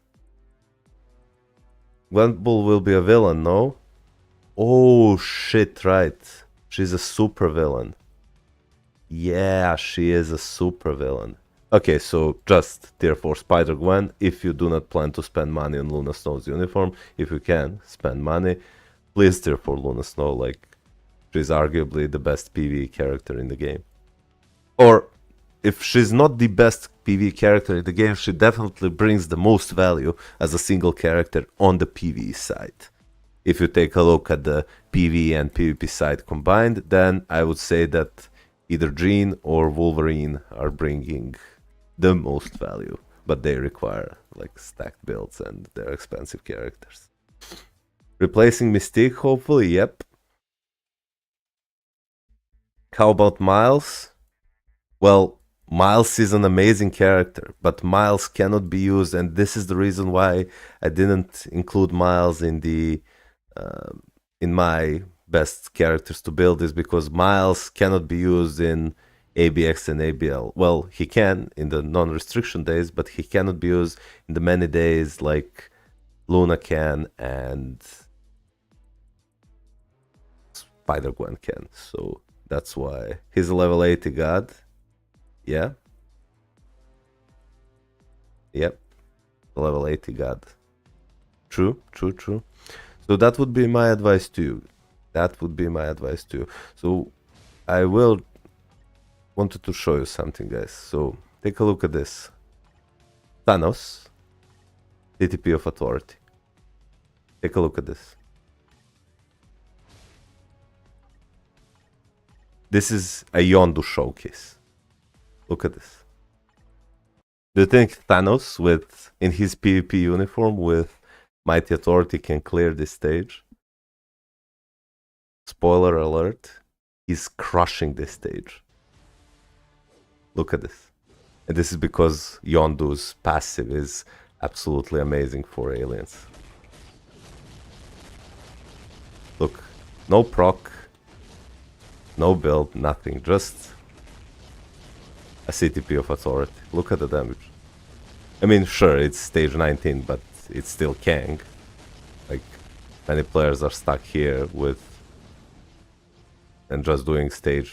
Gwenpool will be a villain, no? Oh shit, right. She's a super villain. Yeah, she is a super villain. Okay, so just tier 4 Spider-Gwen if you do not plan to spend money on Luna Snow's uniform. If you can spend money, please tier 4 Luna Snow, like she's arguably the best PvE character in the game. Or if she's not the best PvE character in the game, she definitely brings the most value as a single character on the PvE side. If you take a look at the PvE and PvP side combined, then I would say that either Jean or Wolverine are bringing the most value, but they require like stacked builds and they're expensive characters. Replacing Mystique, hopefully, yep. How about Miles? Well, Miles is an amazing character, but Miles cannot be used, and this is the reason why I didn't include Miles in the in my best characters to build, is because Miles cannot be used in ABX and ABL. Well, he can in the non-restriction days, but he cannot be used in the many days like Luna can and Spider-Gwen can. So that's why he's a level 80 god. Yeah. Yep. Level 80 god. True, true, true. So that would be my advice to you. That would be my advice to you. So I wanted to show you something, guys. So take a look at this. Thanos, TTP of Authority. Take a look at this. This is a Yondu showcase. Look at this. Do you think Thanos, in his PvP uniform with Mighty Authority, can clear this stage? Spoiler alert, he's crushing this stage. Look at this. And this is because Yondu's passive is absolutely amazing for aliens. Look, no proc, no build, nothing, just a CTP of authority. Look at the damage. I mean, sure, it's stage 19, but it's still Kang. Like, many players are stuck here with and just doing stage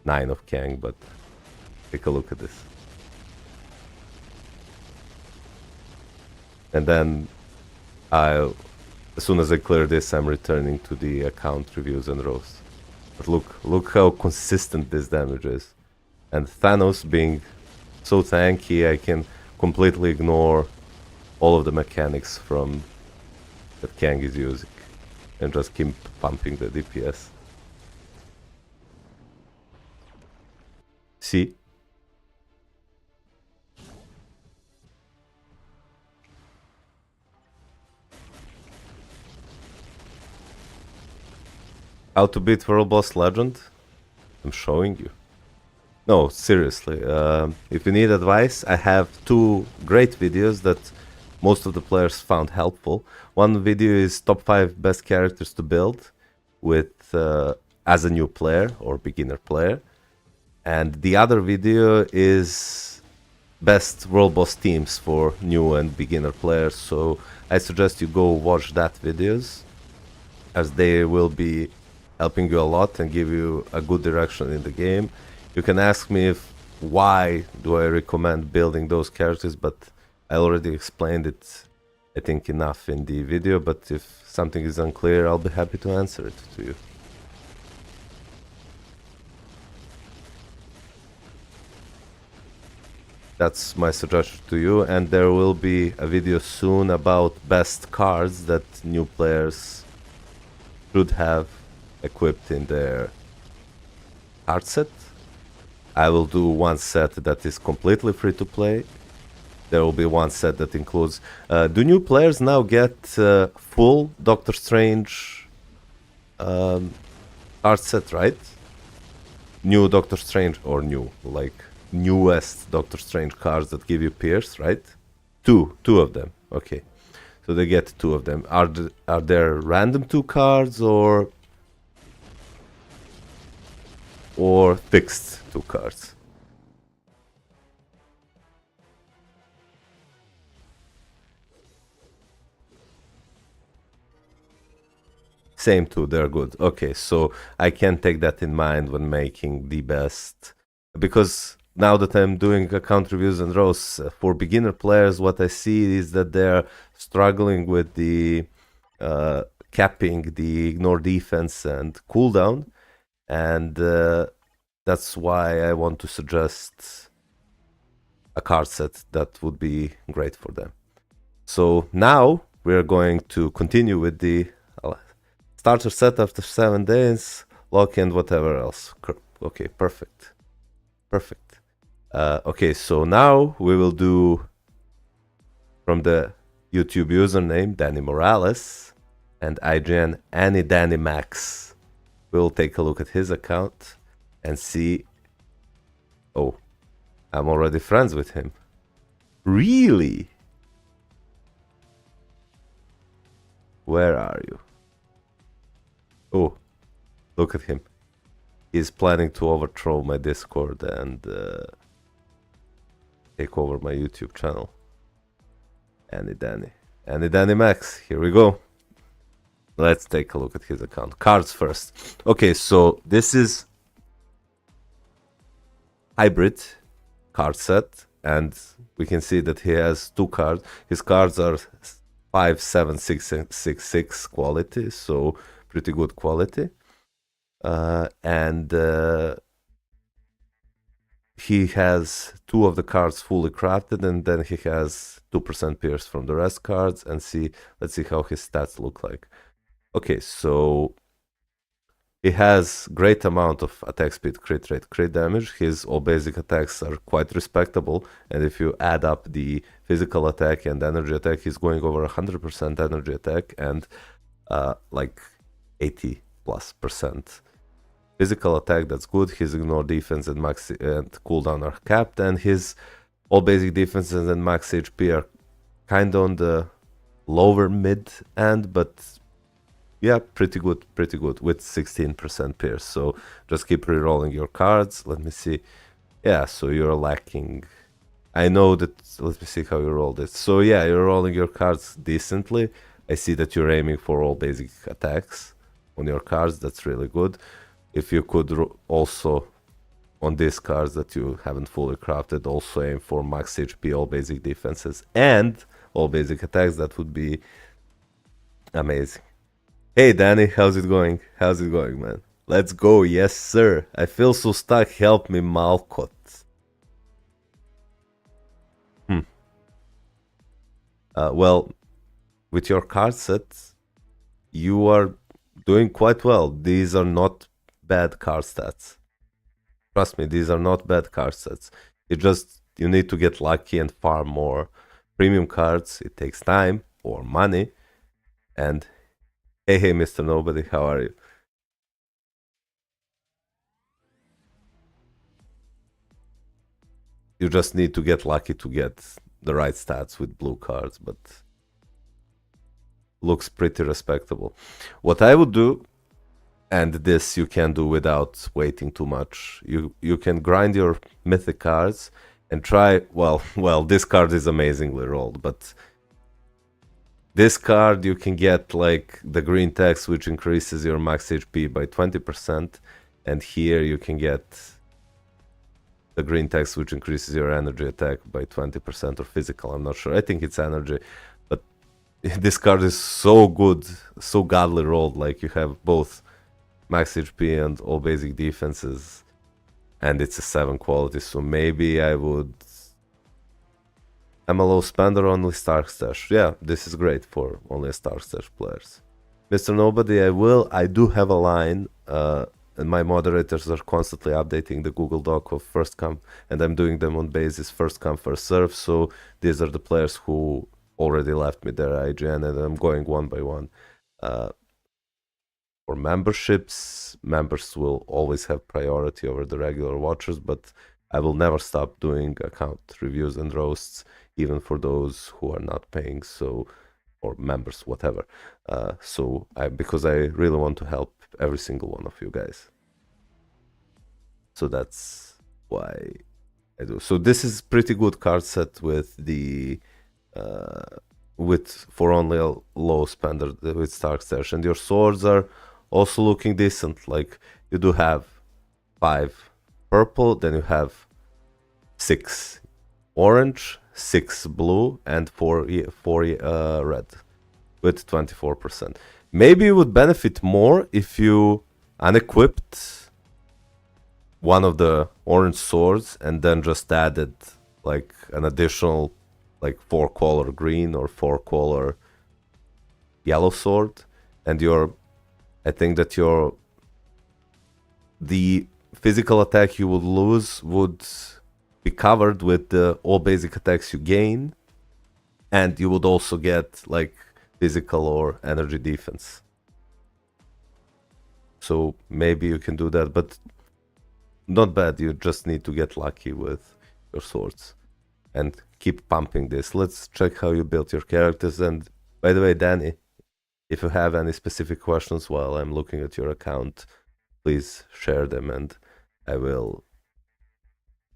9 of Kang, but take a look at this. And then as soon as I clear this, I'm returning to the account reviews and roasts. But look how consistent this damage is. And Thanos being so tanky, I can completely ignore all of the mechanics from that Kang is using and just keep pumping the DPS. See? How to beat World Boss Legend? I'm showing you. No, seriously. If you need advice, I have 2 great videos that most of the players found helpful. One video is top 5 best characters to build with as a new player or beginner player. And the other video is best World Boss teams for new and beginner players. So I suggest you go watch that videos, as they will be helping you a lot and give you a good direction in the game. You can ask me if why do I recommend building those characters, but I already explained it, I think, enough in the video. But if something is unclear, I'll be happy to answer it to you. That's my suggestion to you, and there will be a video soon about best cards that new players should have equipped in their card set. I will do one set that is completely free to play. There will be one set that includes... do new players now get full Doctor Strange card set, right? New Doctor Strange, or new, like newest Doctor Strange cards that give you Pierce, right? Two of them, okay. So they get 2 of them. Are there random 2 cards or fixed 2 cards? Same 2, they're good. Okay, so I can take that in mind when making the best, because now that I'm doing account reviews and roasts for beginner players, what I see is that they're struggling with the capping the ignore defense and cooldown, and that's why I want to suggest a card set that would be great for them. So now we're going to continue with the starter set after 7 days, lock and whatever else. Okay, perfect. Okay, so now we will do from the YouTube username Danny Morales and IGN Any Danny Max. We'll take a look at his account and see. Oh, I'm already friends with him. Really? Where are you? Oh, look at him. He's planning to overthrow my Discord and take over my YouTube channel. Any Danny Max, here we go. Let's take a look at his account. Cards first. Okay, so this is hybrid card set, and we can see that he has 2 cards. His cards are 5, 7, 6, and 6, 6 quality, so pretty good quality. And he has 2 of the cards fully crafted, and then he has 2% pierce from the rest cards. And let's see how his stats look like. Okay, so he has great amount of attack speed, crit rate, crit damage. His all basic attacks are quite respectable, and if you add up the physical attack and energy attack, he's going over 100% energy attack and like 80+%. Physical attack, that's good. His ignore defense and max and cooldown are capped, and his all basic defenses and max HP are kind of on the lower mid end, but yeah, pretty good with 16% pierce. So just keep re-rolling your cards. Let me see. Yeah, so you're lacking. I know that. Let me see how you rolled it. So yeah, you're rolling your cards decently. I see that you're aiming for all basic attacks on your cards. That's really good. If you could also on these cards that you haven't fully crafted, also aim for max HP, all basic defenses, and all basic attacks, that would be amazing. Hey Danny, how's it going? How's it going, man? Let's go, yes sir. I feel so stuck. Help me, Malkot. Hmm. Well, with your card set, you are doing quite well. These are not bad card stats. Trust me, these are not bad card sets. You need to get lucky and farm more premium cards. It takes time or money. And hey, Mr. Nobody, how are you? You just need to get lucky to get the right stats with blue cards, but looks pretty respectable. What I would do, and this you can do without waiting too much, you can grind your mythic cards and try, well, this card is amazingly rolled, but this card you can get like the green text, which increases your max HP by 20%, and here you can get the green text, which increases your energy attack by 20%, or physical, I'm not sure. I think it's energy, but this card is so good, so godly rolled. Like you have both max HP and all basic defenses, and it's a 7 quality, so maybe I'm a low spender, only Stark Stash. Yeah, this is great for only Stark Stash players. Mr. Nobody, I do have a line, and my moderators are constantly updating the Google Doc of first come, and I'm doing them on basis first come, first serve, so these are the players who already left me their IGN, and I'm going one by one. For memberships, members will always have priority over the regular watchers, but I will never stop doing account reviews and roasts, even for those who are not paying, so, or members, whatever. Because I really want to help every single one of you guys. So that's why I do. So this is pretty good card set with the for only a low spender with Stark Stash, and your swords are also looking decent. Like you do have 5 purple, then you have 6 orange, 6 blue, and 4 red with 24%. Maybe it would benefit more if you unequipped one of the orange swords and then just added like an additional like 4 color green or 4 color yellow sword, and I think that the physical attack you would lose would be covered with the all basic attacks you gain, and you would also get like physical or energy defense. So maybe you can do that, but not bad. You just need to get lucky with your swords and keep pumping this. Let's check how you built your characters. And by the way, Danny, if you have any specific questions while I'm looking at your account, please share them and I will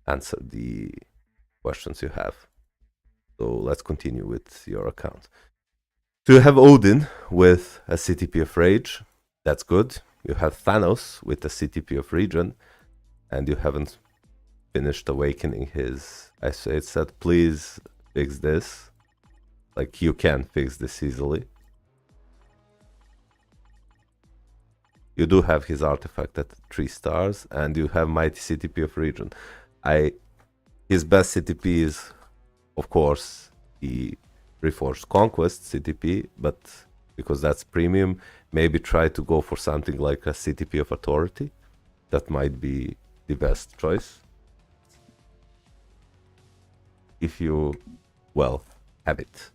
answer the questions you have. So let's continue with your account. So you have Odin with a CTP of Rage. That's good. You have Thanos with a CTP of Regen, and you haven't finished awakening his. I said, please fix this. Like, you can fix this easily. You do have his artifact at 3 stars, and you have Mighty CTP of Regen. His best CTP is, of course, the Reforged Conquest CTP, but because that's premium, maybe try to go for something like a CTP of Authority. That might be the best choice. If you, well, have it.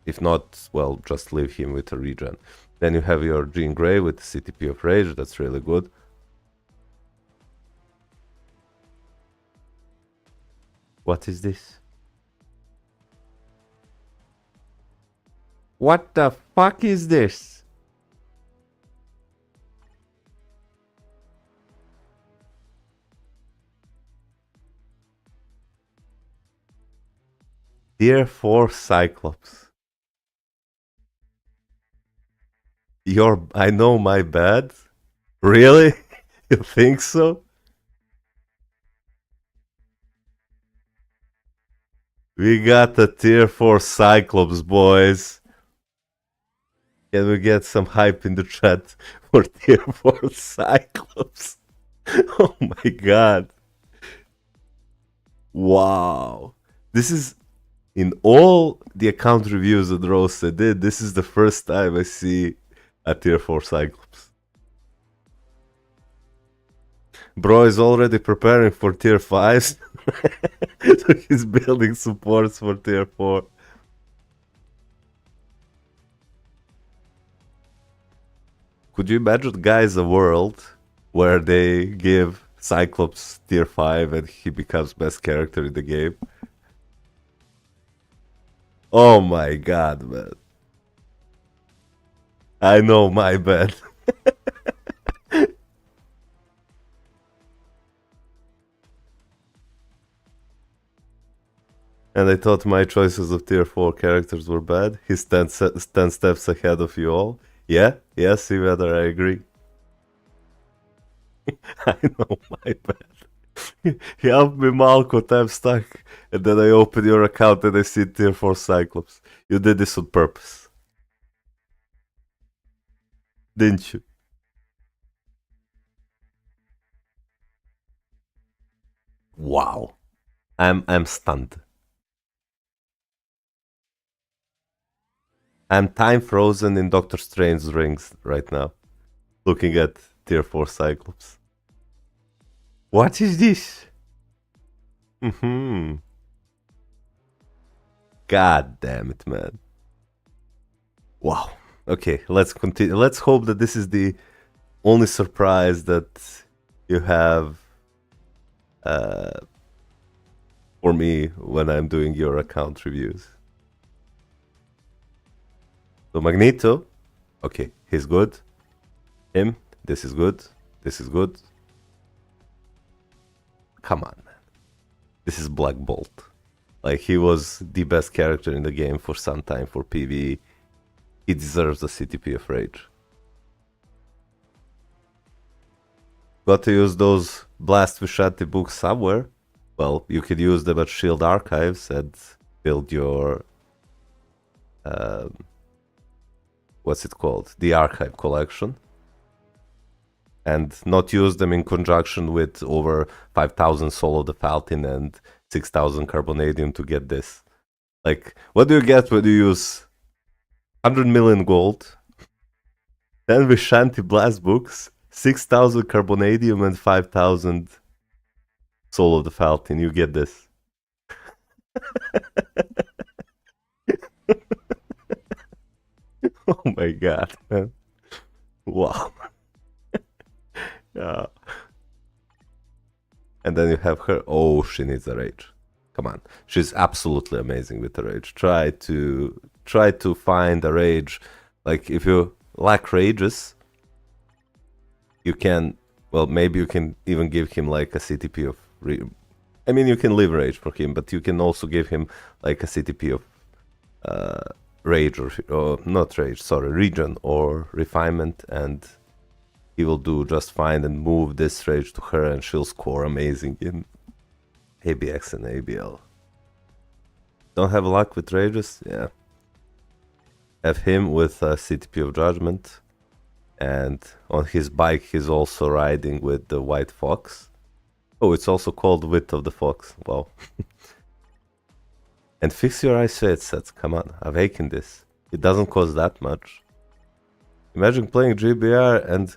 If not, well, just leave him with a regen. Then you have your Jean Grey with the CTP of Rage, that's really good. What is this? What the fuck is this? Tier 4 Cyclops. I know my bad? Really? You think so? We got a tier 4 Cyclops, boys. Can we get some hype in the chat for tier 4 Cyclops? Oh my god. Wow. This is, in all the account reviews that Rose did, this is the first time I see a tier 4 Cyclops. Bro is already preparing for tier 5s. So he's building supports for tier 4. Could you imagine, guys, a world where they give Cyclops tier 5 and he becomes best character in the game? Oh my god, man. I know, my bad. And I thought my choices of tier 4 characters were bad. He's 10 steps ahead of you all. Yeah, see whether I agree. I know, my bad. Help me, Malkot, I'm stuck. And then I open your account and I see tier 4 Cyclops. You did this on purpose. Didn't you? Wow. I'm stunned. I'm time frozen in Doctor Strange's rings right now. Looking at tier 4 Cyclops. What is this? God damn it, man. Wow. Okay, let's continue. Let's hope that this is the only surprise that you have for me when I'm doing your account reviews. So Magneto, okay, he's good. Him, this is good. This is good. Come on, man. This is Black Bolt. Like, he was the best character in the game for some time for PvE. He deserves a CTP of Rage. Got to use those Blast Vishanti books somewhere. Well, you could use them at Shield Archives and build your... what's it called? The Archive Collection. And not use them in conjunction with over 5,000 Soul of the Falcon and 6,000 Carbonadium to get this. Like, what do you get when you use 100 million gold, 10 Vishanti Blast books, 6,000 Carbonadium and 5,000 Soul of the Falcon? You get this. Oh my god, man. Wow. Yeah. And then you have her. Oh, she needs a rage. Come on. She's absolutely amazing with the rage. Try to find a rage. Like, if you lack rages, you can, well, maybe you can even give him like a CTP of I mean, you can leave rage for him, but you can also give him like a CTP of rage or not rage, sorry, regen or refinement, and he will do just fine and move this rage to her and she'll score amazing in ABX and ABL. Don't have luck with rages? Yeah. Have him with a CTP of Judgment, and on his bike he's also riding with the White Fox. Oh, it's also called Wit of the Fox. Wow. And fix your ice sets. Come on, awaken this. It doesn't cost that much. Imagine playing GBR and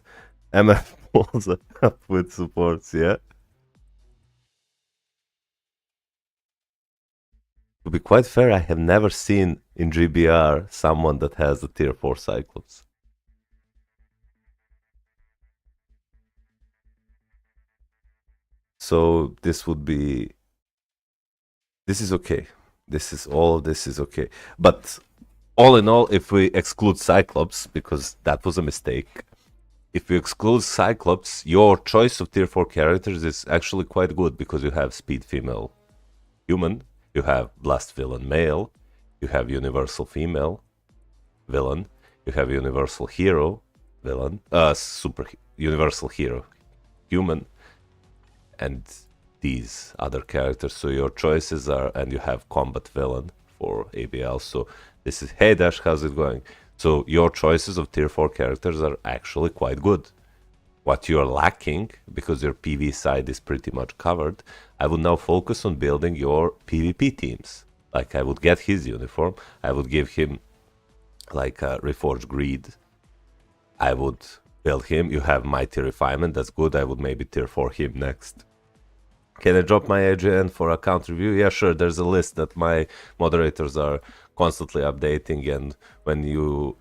MF pulls up with supports, yeah? To be quite fair, I have never seen in GBR someone that has a tier 4 Cyclops. So this would be... This is okay. This is okay. But all in all, if we exclude Cyclops, because that was a mistake, if you exclude Cyclops, your choice of tier 4 characters is actually quite good, because you have speed female human, You have Blast Villain Male, you have Universal Female Villain, you have Universal Hero Villain, Universal Hero Human, and these other characters. So your choices are, and you have Combat Villain for ABL. So this is, hey Dash, how's it going? So your choices of tier 4 characters are actually quite good. What you're lacking, because your PV side is pretty much covered, I would now focus on building your PvP teams. Like, I would get his uniform, I would give him like a Reforged Greed, I would build him. You have Mighty Refinement, that's good. I would maybe tier 4 him next. Can I drop my IGN for account review? Yeah, sure. There's a list that my moderators are constantly updating, and when you,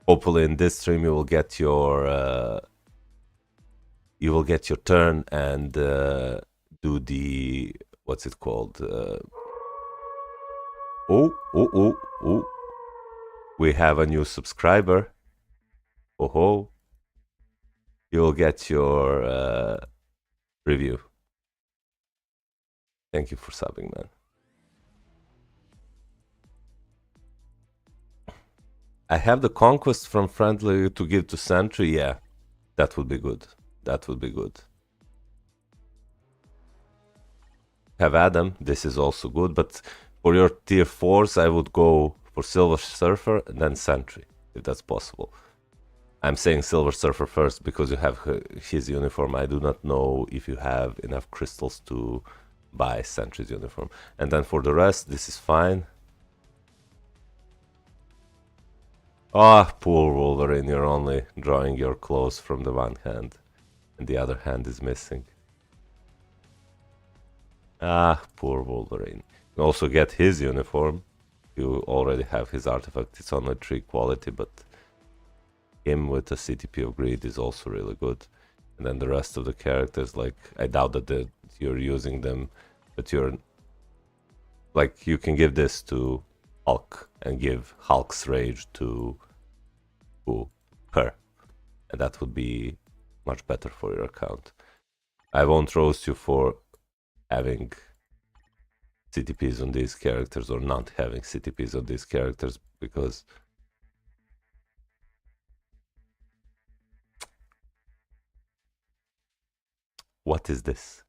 hopefully in this stream, you will get your turn and do the, what's it called? Oh. We have a new subscriber. Oh. You will get your review. Thank you for subbing, man. I have the Conquest from Friendly to give to Sentry. Yeah, that would be good. That would be good. Have Adam. This is also good. But for your tier 4s, I would go for Silver Surfer and then Sentry, if that's possible. I'm saying Silver Surfer first because you have his uniform. I do not know if you have enough crystals to buy Sentry's uniform. And then for the rest, this is fine. Ah, oh, poor Wolverine, you're only drawing your clothes from the one hand, and the other hand is missing. Ah, poor Wolverine. You also get his uniform. You already have his artifact. It's only 3 quality, but him with a CTP of Greed is also really good. And then the rest of the characters, like, I doubt that you're using them, but you're, like, you can give this to Hulk and give Hulk's Rage to her, and that would be much better for your account. I won't roast you for having CTPs on these characters or not having CTPs on these characters, because what is this?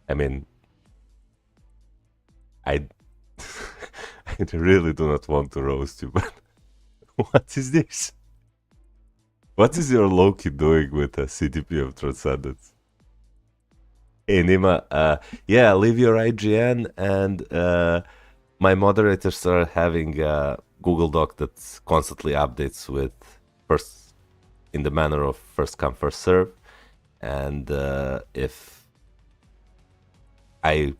I mean, I really do not want to roast you, but what is this? What is your Loki doing with a CTP of Transcendence? Hey Nima, yeah, leave your IGN, and my moderators are having a Google Doc that constantly updates with first, in the manner of first come first serve, and if I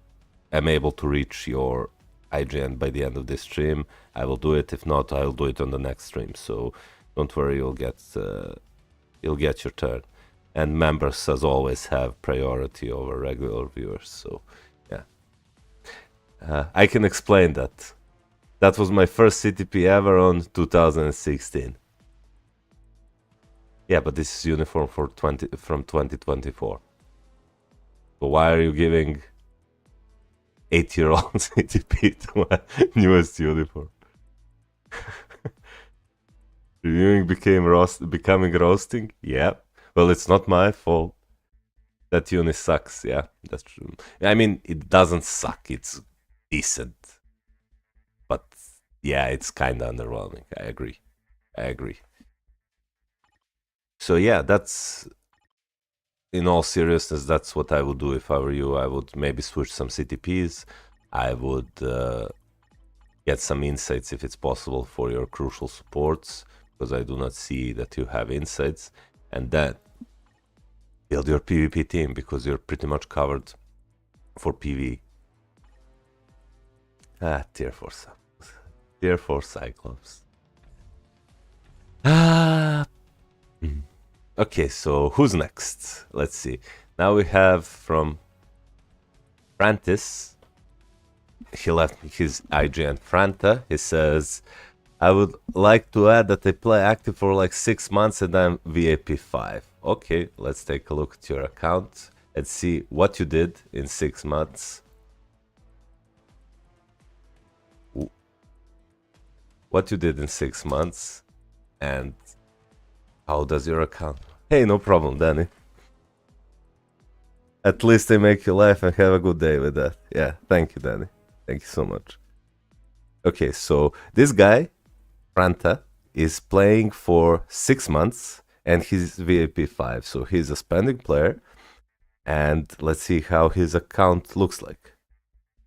am able to reach your IGN by the end of this stream, I will do it. If not, I'll do it on the next stream. So don't worry, you'll get your turn. And members, as always, have priority over regular viewers. So yeah, I can explain that. That was my first CTP ever on 2016. Yeah, but this is uniform for from 2024. So why are you giving 8-year-old CTP to my newest uniform? Reviewing becoming roasting? Yeah. Well, it's not my fault. That uni sucks, yeah, that's true. I mean, it doesn't suck, it's decent. But yeah, it's kinda underwhelming. I agree. So yeah, that's, in all seriousness, that's what I would do if I were you. I would maybe switch some CTPs. I would get some insights if it's possible for your crucial supports, because I do not see that you have insights. And then build your PvP team, because you're pretty much covered for PV. Tier 4 Tier 4 Cyclops. Okay, so who's next? Let's see. Now we have from Frantis. He left me his IGN Franta. He says, I would like to add that I play active for like 6 months and I'm VAP 5. Okay, let's take a look at your account and see what you did in 6 months. what you did in 6 months, and how does your account. Hey, no problem, Danny. At least they make you laugh and have a good day with that. Yeah, thank you, Danny. Thank you so much. Okay, so this guy, Franta, is playing for 6 months and he's VIP 5, so he's a spending player. And let's see how his account looks like.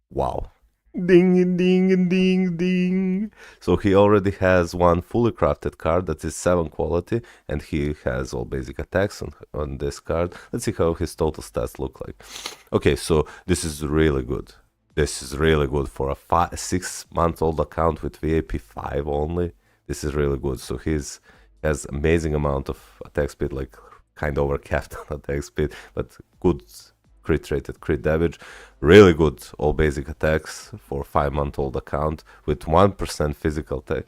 Wow. Ding, ding, ding, ding. So he already has one fully crafted card that is 7 quality, and he has all basic attacks on this card. Let's see how his total stats look like. Okay, so this is really good. This is really good for a 6-month-old account with VIP 5 only. This is really good. So he's has amazing amount of attack speed, like kind of overcapped on attack speed, but good crit rated crit damage. Really good all basic attacks for 5-month-old account with 1% physical attack.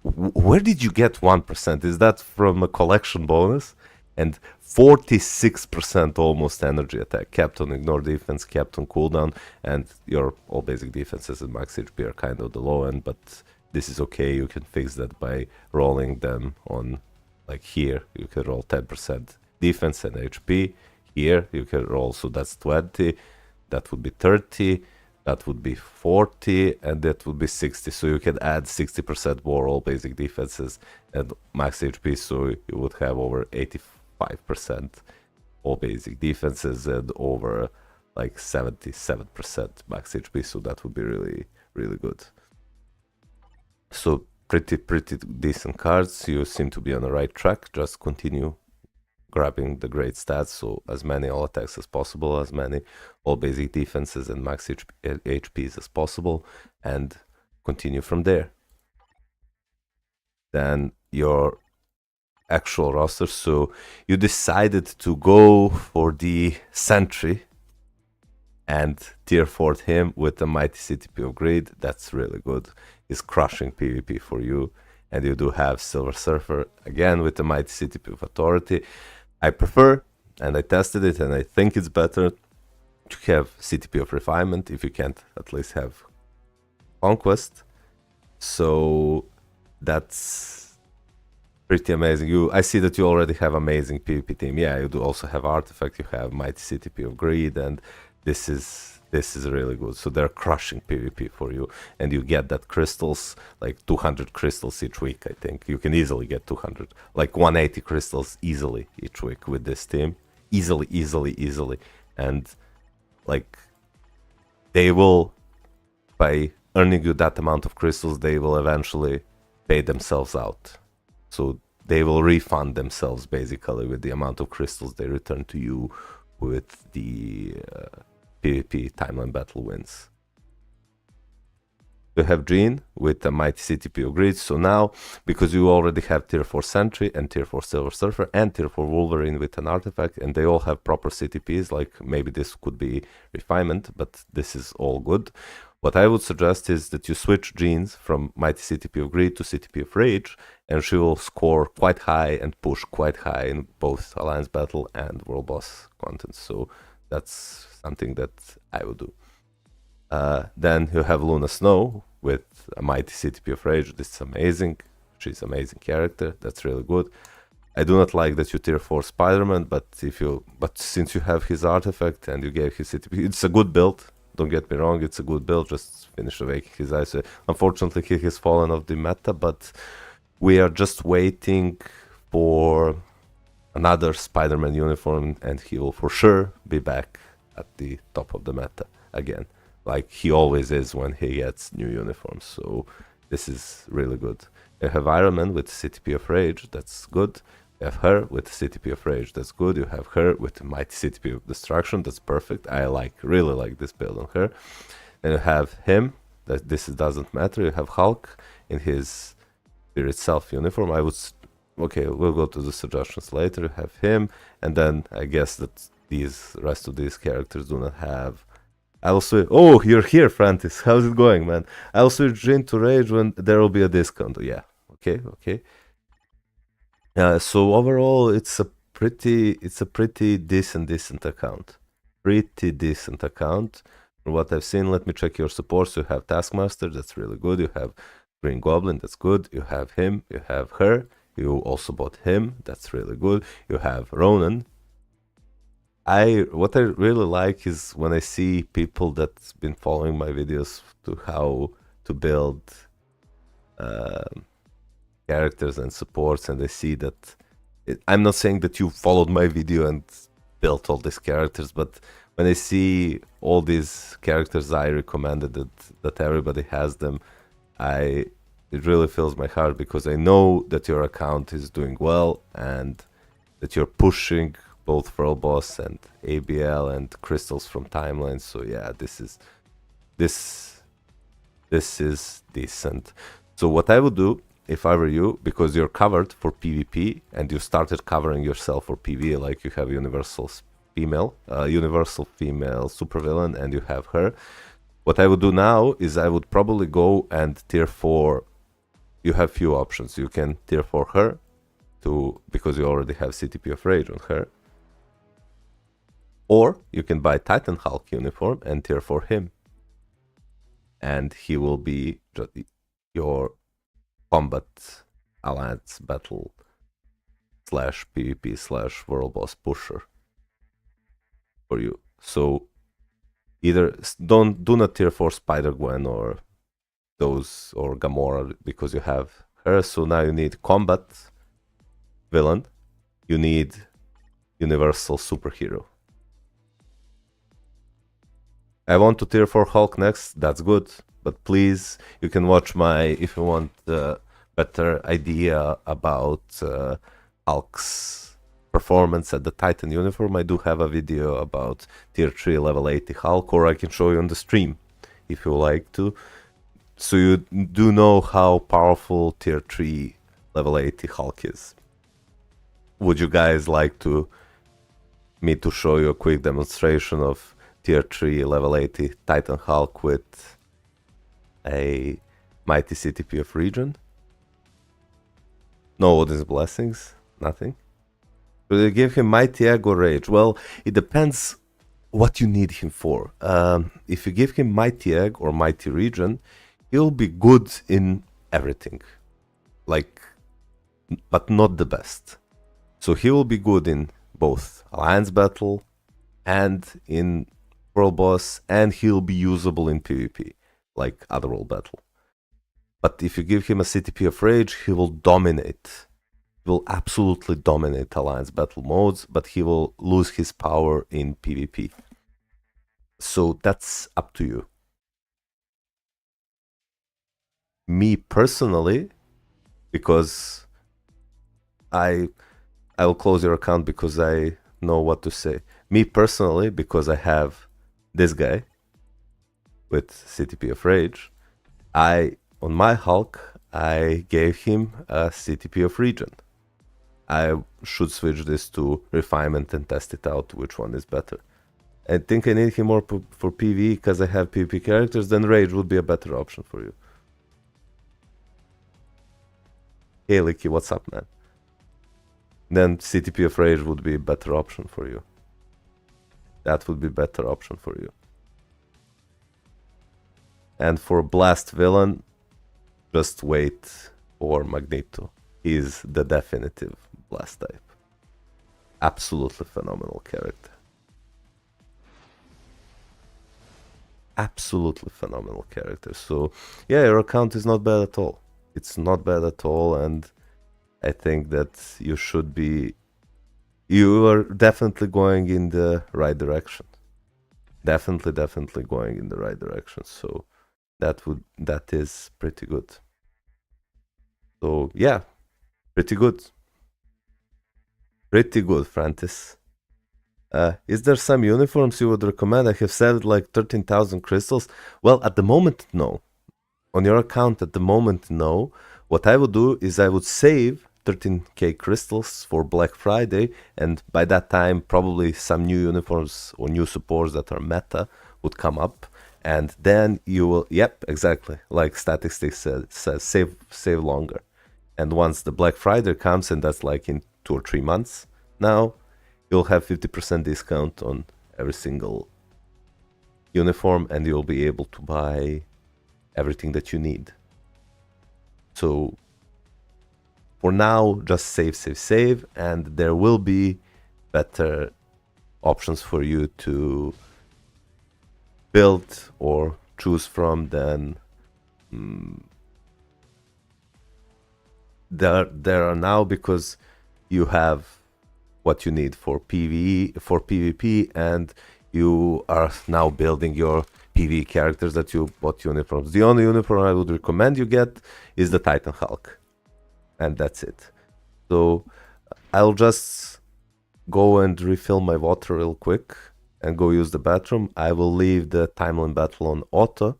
Where did you get 1%? Is that from a collection bonus? And 46% almost energy attack, capped on ignore defense, capped on cooldown, and your all basic defenses and max HP are kind of the low end, but this is okay. You can fix that by rolling them on, like here, you can roll 10% defense and HP. Here you can roll, so that's 20, that would be 30, that would be 40, and that would be 60. So you can add 60% more all basic defenses and max HP, so you would have over 85% all basic defenses and over like 77% max HP, so that would be really, really good. So pretty decent cards. You seem to be on the right track. Just continue grabbing the great stats, so as many all attacks as possible, as many all basic defenses and max HPs as possible, and continue from there. Then your actual roster, so you decided to go for the Sentry and tier 4'd him with the Mighty CTP of Greed. That's really good. He's crushing PvP for you. And you do have Silver Surfer, again with the Mighty CTP of Authority. I prefer, and I tested it, and I think it's better to have CTP of Refinement if you can't at least have Conquest. So that's pretty amazing. I see that you already have amazing PvP team. Yeah, you do also have Artifact, you have Mighty CTP of Greed, and this is really good. So they're crushing PvP for you, and you get that crystals, like 200 crystals each week. I think you can easily get 200, like 180 crystals easily each week with this team. Easily. And like they will, by earning you that amount of crystals, they will eventually pay themselves out. So they will refund themselves basically with the amount of crystals they return to you with the PvP timeline battle wins. You have Jean with the Mighty CTP of Greed. So now, because you already have tier 4 Sentry and tier 4 Silver Surfer and tier 4 Wolverine with an artifact, and they all have proper CTPs, like maybe this could be refinement, but this is all good. What I would suggest is that you switch Jeans from Mighty CTP of Greed to CTP of Rage, and she will score quite high and push quite high in both Alliance Battle and World Boss content. So that's something that I would do. Then you have Luna Snow with a Mighty CTP of Rage. This is amazing. She's an amazing character. That's really good. I do not like that you tier 4 Spider-Man, but since you have his artifact and you gave his CTP, it's a good build. Don't get me wrong, it's a good build. Just finish awakening his eyes. Unfortunately, he has fallen off the meta, but we are just waiting for another Spider-Man uniform, and he will for sure be back at the top of the meta again, like he always is when he gets new uniforms. So this is really good. You have Iron Man with CTP of Rage, that's good. You have her with CTP of Rage, that's good. You have her with the Mighty CTP of Destruction, that's perfect. I really like this build on her. Then you have him, that this doesn't matter. You have Hulk in his Spirit Self uniform. Okay, we'll go to the suggestions later. You have him, and then I guess that these rest of these characters do not have. I will switch. Oh, you're here, Francis. How's it going, man? I will switch Jin to Rage when there will be a discount. Yeah. Okay. So overall, it's a pretty decent account. Pretty decent account. From what I've seen, let me check your supports. You have Taskmaster. That's really good. You have Green Goblin, that's good. You have him, you have her. You also bought him, that's really good. You have Ronan. What I really like is when I see people that's been following my videos to how to build characters and supports, and I see that I'm not saying that you followed my video and built all these characters, but when I see all these characters I recommended that everybody has them, it really fills my heart because I know that your account is doing well and that you're pushing both Pearl Boss and ABL and crystals from timelines. So yeah, this is decent. So what I would do if I were you, because you're covered for PvP and you started covering yourself for PvE, like you have universal female supervillain and you have her. What I would do now is I would probably go and tier 4. You have few options. You can tier 4 her because you already have CTP of Rage on her. Or you can buy Titan Hulk uniform and tier 4 him. And he will be your combat alliance battle / PvP / world boss pusher for you. So either do not tier 4 Spider-Gwen or Gamora because you have her. So now you need combat villain, you need universal superhero. I want to tier 4 Hulk next, that's good, but please, you can watch if you want a better idea about Hulk's performance at the Titan uniform, I do have a video about tier 3 level 80 Hulk, or I can show you on the stream if you like to. So you do know how powerful tier 3 level 80 Hulk is. Would you guys like me to show you a quick demonstration of tier 3 level 80 Titan Hulk with a mighty CTP of Region? No Odin's Blessings, nothing. Will you give him Mighty Egg or Rage? Well, it depends what you need him for. If you give him Mighty Egg or Mighty Region, he'll be good in everything, but not the best. So he will be good in both Alliance Battle and in World Boss, and he'll be usable in PvP, like Otherworld Battle. But if you give him a CTP of Rage, he will dominate. He will absolutely dominate Alliance Battle modes, but he will lose his power in PvP. So that's up to you. Me personally, because I will close your account because I know what to say. Me personally, because I have this guy with CTP of Rage, on my Hulk, I gave him a CTP of Region. I should switch this to Refinement and test it out, which one is better. I think I need him more for PvE because I have PvP characters, then Rage would be a better option for you. Hey Licky, what's up, man? Then CTP of Rage would be a better option for you. That would be a better option for you. And for Blast Villain, just wait for Magneto. He's the definitive Blast type. Absolutely phenomenal character. Absolutely phenomenal character. So yeah, your account is not bad at all. It's not bad at all, and I think that you are definitely going in the right direction. Definitely going in the right direction. So that is pretty good. So yeah, pretty good. Pretty good, Francis. Is there some uniforms you would recommend? I have said like 13,000 crystals. Well, at the moment, no. On your account at the moment, no. What I would do is I would save 13k crystals for Black Friday, and by that time probably some new uniforms or new supports that are meta would come up, and then you will, yep, exactly, like Statistics says, save longer. And once the Black Friday comes, and that's like in 2 or 3 months now, you'll have 50% discount on every single uniform, and you'll be able to buy everything that you need. So for now, just save, and there will be better options for you to build or choose from than there are now, because you have what you need for PvP, and you are now building your PvE characters that you bought uniforms. The only uniform I would recommend you get is the Titan Hulk, and that's it. So I'll just go and refill my water real quick and go use the bathroom. I will leave the timeline battle on auto.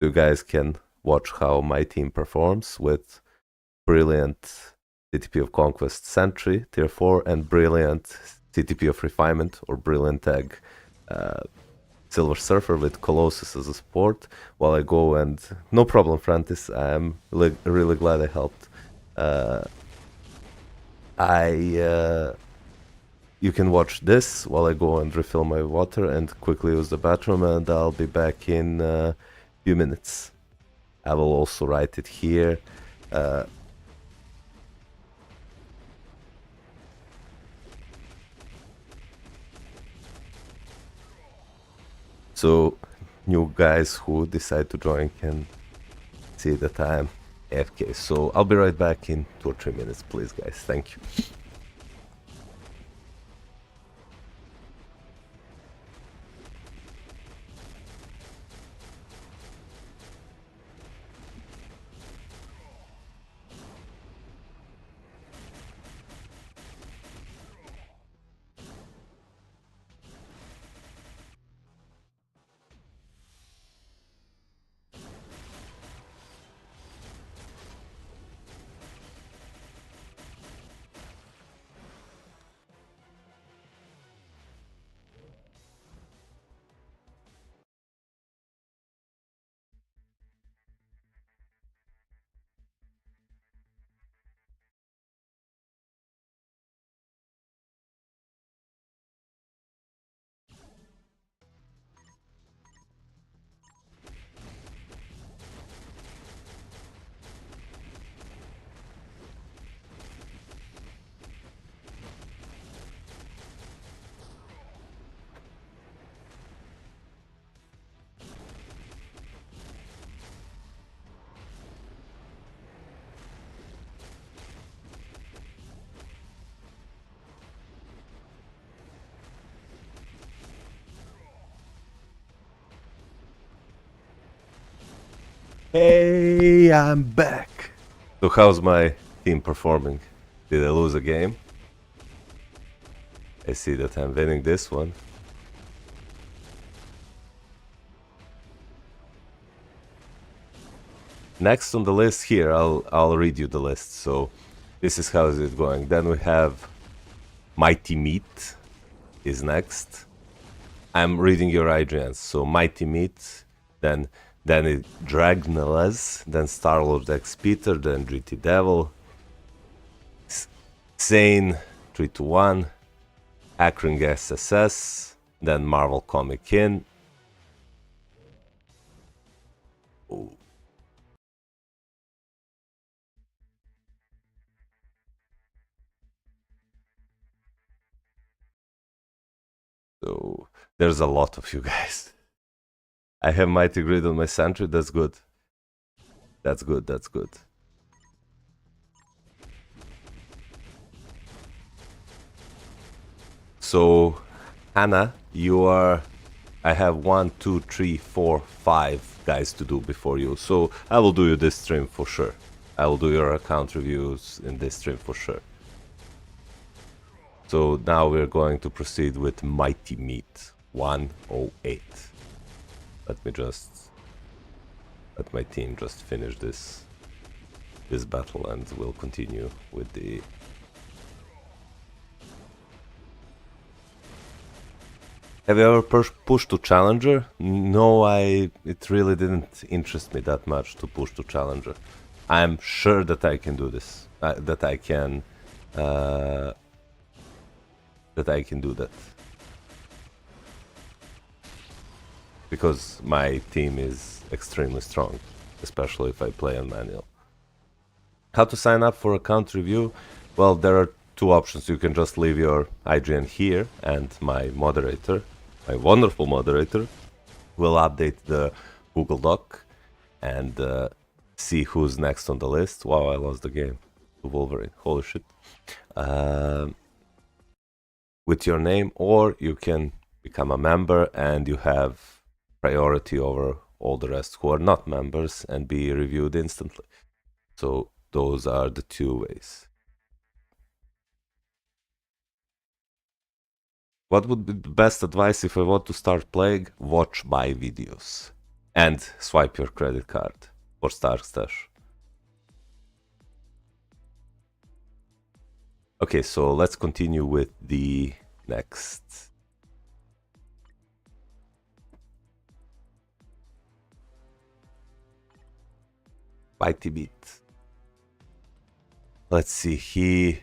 You guys can watch how my team performs with brilliant CTP of Conquest Sentry, tier 4, and brilliant CTP of Refinement or Brilliant Egg Silver Surfer with Colossus as a support, while I go and... No problem, Francis, I'm really glad I helped. You can watch this while I go and refill my water and quickly use the bathroom, and I'll be back in a few minutes. I will also write it here. So new guys who decide to join can see that I'm AFK. So I'll be right back in 2 or 3 minutes, please guys. Thank you. Hey, I'm back. So how's my team performing? Did I lose a game? I see that I'm winning this one. Next on the list here, I'll read you the list. So this is how is it going. Then we have Mighty Meat is next. I'm reading your IGNs. So Mighty Meat, then it Dragnelez, then Starlord X Peter, then GT Devil, Sane 321, Hackering SSS, then Marvel Comic In. Oh. So there's a lot of you guys. I have Mighty Grid on my Sentry, that's good. That's good, that's good. So, Hannah, you are... I have 1, 2, 3, 4, 5 guys to do before you. So, I will do you this stream for sure. I will do your account reviews in this stream for sure. So, now we're going to proceed with Mighty Meat 108. Let my team just finish this battle, and we'll continue with the... Have you ever pushed to Challenger? No, it really didn't interest me that much to push to Challenger. I'm sure that I can do this, that I can do that. Because my team is extremely strong, especially if I play on manual. How to sign up for account review? Well, there are two options. You can just leave your IGN here, and my moderator, my wonderful moderator, will update the Google Doc and see who's next on the list. Wow, I lost the game to Wolverine. Holy shit. With your name, or you can become a member and you have priority over all the rest who are not members and be reviewed instantly. So those are the two ways. What would be the best advice if I want to start playing? Watch my videos and swipe your credit card for Stark Stash. Okay, so let's continue with the next. Bitey Beat. Let's see, he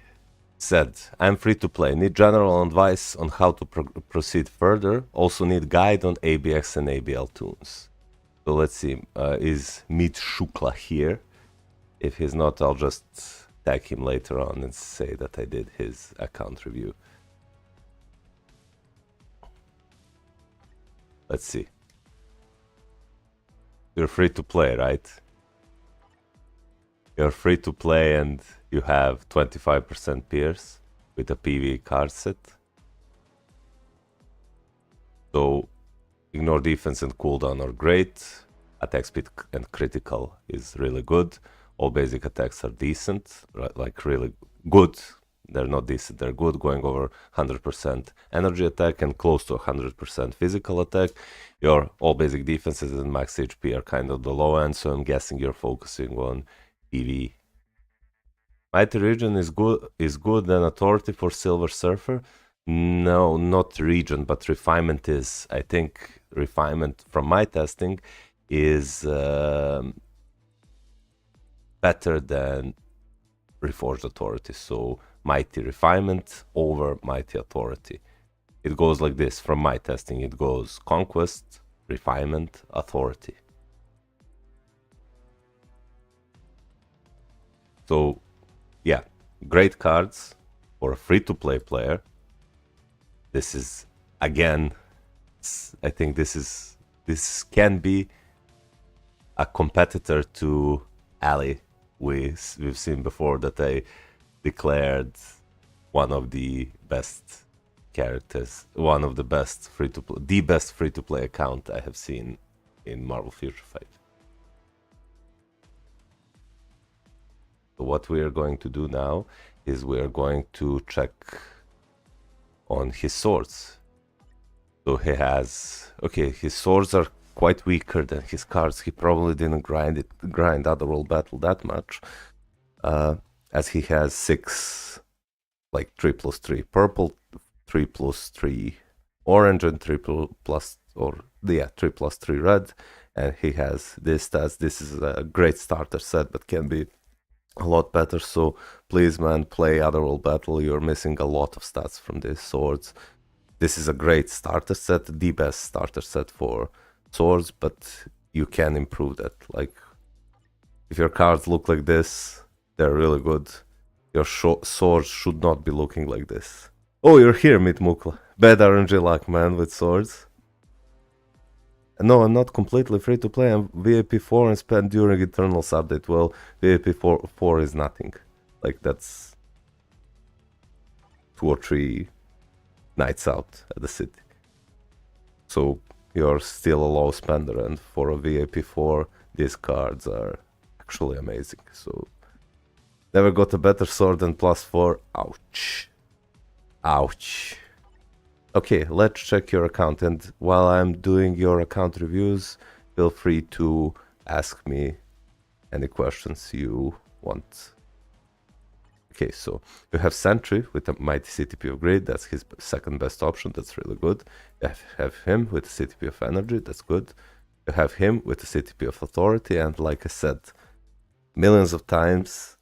said, I'm free to play. Need general advice on how to proceed further. Also need guide on ABX and ABL tunes. So let's see, is Meet Shukla here? If he's not, I'll just tag him later on and say that I did his account review. Let's see. You're free to play, right? You're free to play and you have 25% pierce with a PvE card set. So ignore defense and cooldown are great. Attack speed and critical is really good. All basic attacks are decent, right? Like really good. They're not decent, they're good, going over 100% energy attack and close to 100% physical attack. Your all basic defenses and max HP are kind of the low end, so I'm guessing you're focusing on PvE. Mighty Region is good and Authority for Silver Surfer. No, not Region, but Refinement is. I think Refinement, from my testing, is better than Reforged Authority. So Mighty Refinement over Mighty Authority. It goes like this. From my testing, it goes Conquest, Refinement, Authority. So yeah, great cards for a free-to-play player. This is, again, I think this can be a competitor to Ali. We've seen before that I declared one of the best characters, one of the best free-to-play, the best free-to-play account I have seen in Marvel Future Fight. So what we are going to do now is we are going to check on his swords. So he has, okay, his swords are quite weaker than his cards. He probably didn't grind Otherworld Battle that much, as he has 6, like 3+3 purple, 3+3 orange, and 3+3 red, and he has this stats. This is a great starter set, but can be a lot better. So please, man, play Otherworld Battle. You're missing a lot of stats from these swords. This is a great starter set, the best starter set for swords, but you can improve that. Like, if your cards look like this, they're really good. Your swords should not be looking like this. Oh, you're here, Mitmukla. Bad RNG luck, man, with swords. No, I'm not completely free to play. I'm VIP 4 and spent during Eternals update. Well, VIP 4 is nothing. Like, that's 2 or 3 nights out at the city. So you're still a low spender, and for a VIP 4, these cards are actually amazing. So never got a better sword than +4. Ouch. Ouch. Okay, let's check your account, and while I'm doing your account reviews, feel free to ask me any questions you want. Okay, so you have Sentry with a mighty CTP of Grid. That's his second best option. That's really good. You have him with a CTP of Energy. That's good. You have him with a CTP of Authority, and like I said millions of times,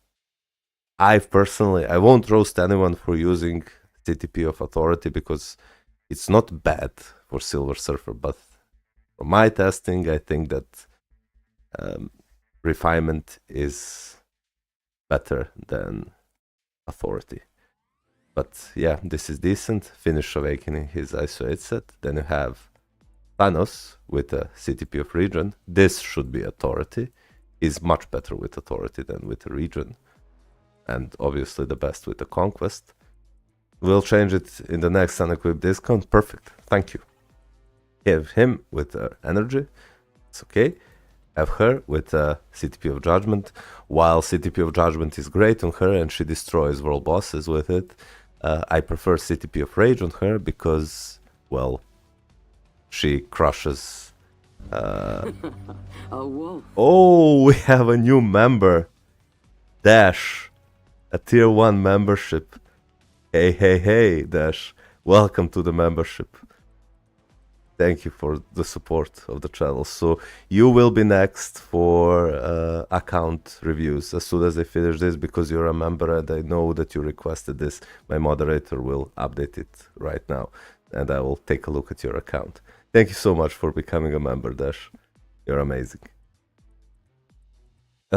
I won't roast anyone for using CTP of Authority, because it's not bad for Silver Surfer, but from my testing, I think that Refinement is better than Authority. But yeah, this is decent. Finish Awakening his ISO 8 set. Then you have Thanos with a CTP of Region. This should be Authority. He's much better with Authority than with a Region. And obviously the best with the Conquest. We'll change it in the next unequipped discount. Perfect. Thank you. Have him with Energy. It's okay. Have her with CTP of Judgment. While CTP of Judgment is great on her and she destroys world bosses with it, I prefer CTP of Rage on her because, well, she crushes. A wolf. Oh, we have a new member. Dash. A tier 1 membership. Hey, Dash. Welcome to the membership. Thank you for the support of the channel. So you will be next for account reviews as soon as I finish this, because you're a member and I know that you requested this. My moderator will update it right now and I will take a look at your account. Thank you so much for becoming a member, Dash. You're amazing.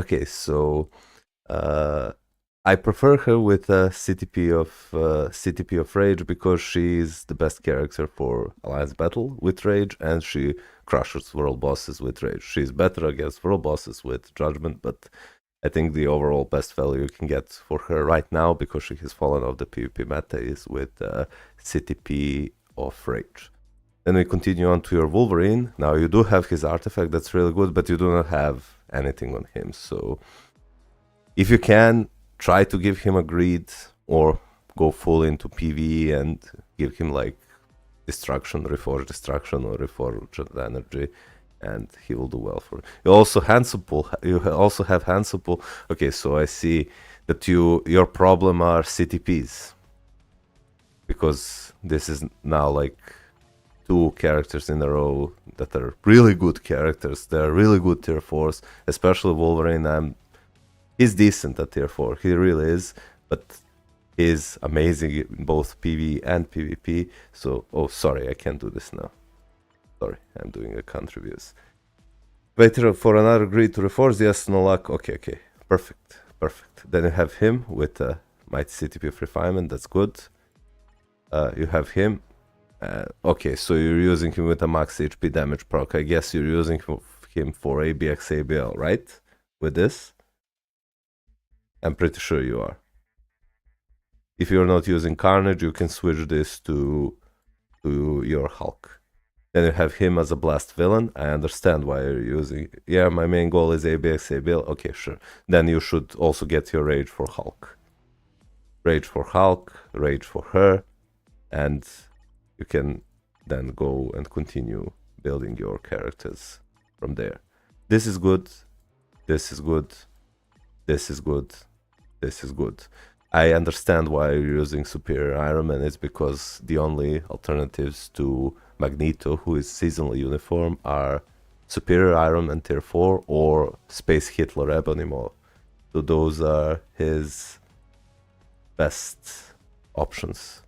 Okay, so I prefer her with CTP of Rage because she's the best character for Alliance Battle with Rage, and she crushes world bosses with Rage. She's better against world bosses with Judgment, but I think the overall best value you can get for her right now, because she has fallen off the PvP meta, is with CTP of Rage. Then we continue on to your Wolverine. Now you do have his artifact, that's really good, but you do not have anything on him. So if you can, try to give him a greed or go full into PvE and give him like Destruction, Reforged Destruction or Reforged Energy, and he will do well for it. You also have Hand Supple. Okay, so I see that your problem are CTPs, because this is now like 2 characters in a row that are really good characters. They're really good tier 4s, especially Wolverine. He's decent at tier 4, he really is, but he's amazing in both PvE and PvP. So, oh sorry, I can't do this now. Sorry, I'm doing account reviews. Wait for another greed to reforce, yes, no luck, okay, perfect. Then you have him with Mighty CTP of Refinement, that's good. You have him, okay, so you're using him with a max HP damage proc. I guess you're using him for ABX ABL, right? With this? I'm pretty sure you are. If you're not using Carnage, you can switch this to your Hulk. Then you have him as a blast villain. I understand why you're using... Yeah, my main goal is ABX ABL. Okay, sure. Then you should also get your Rage for Hulk. Rage for Hulk, Rage for her, and you can then go and continue building your characters from there. This is good. This is good. This is good. This is good. I understand why you're using Superior Iron Man. It's because the only alternatives to Magneto, who is seasonally uniform, are Superior Iron Man tier 4 or Space Hitler Ebony Maw. So those are his best options.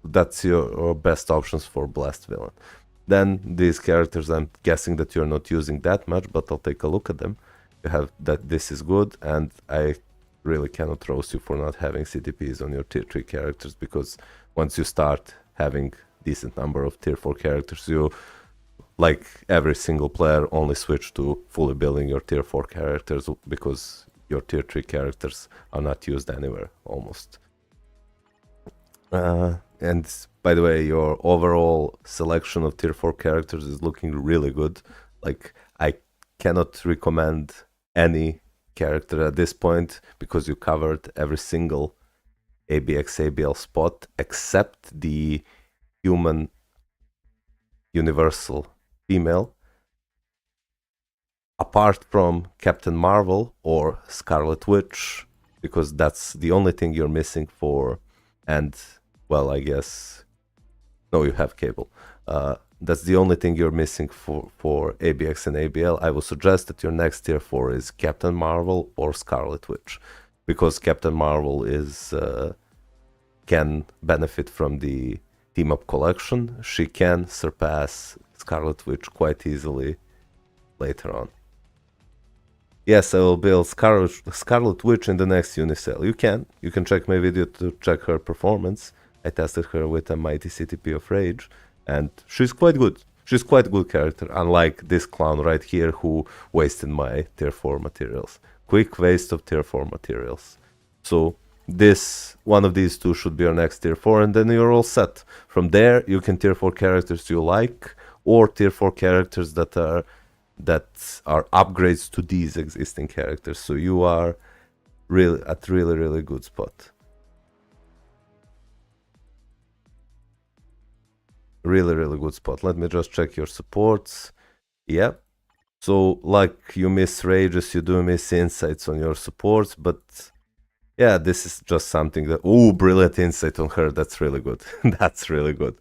That's your best options for Blast Villain. Then these characters, I'm guessing that you're not using that much, but I'll take a look at them. You have that this is good, and I really cannot roast you for not having CTPs on your tier 3 characters, because once you start having decent number of tier 4 characters, you, like every single player, only switch to fully building your tier 4 characters, because your tier 3 characters are not used anywhere almost. And by the way, your overall selection of tier 4 characters is looking really good. Like, I cannot recommend any character at this point, because you covered every single ABX ABL spot except the human universal female, apart from Captain Marvel or Scarlet Witch, because that's the only thing you're missing for. And well, I guess no, you have Cable. That's the only thing you're missing for ABX and ABL. I would suggest that your next tier 4 is Captain Marvel or Scarlet Witch, because Captain Marvel is can benefit from the team up collection. She can surpass Scarlet Witch quite easily later on. Yes, I will build Scarlet Witch in the next Unicell. You can check my video to check her performance. I tested her with a mighty CTP of Rage, and she's quite good. She's quite a good character, unlike this clown right here who wasted my tier 4 materials. Quick waste of tier 4 materials. So this one of these two should be our next tier 4, and then you're all set. From there you can tier 4 characters you like, or tier 4 characters that are upgrades to these existing characters. So you are really at really good spot. Really good spot. Let me just check your supports. Yep. So like you miss rages, you do miss insights on your supports, but yeah, this is just something that, oh, brilliant insight on her. That's really good. That's really good.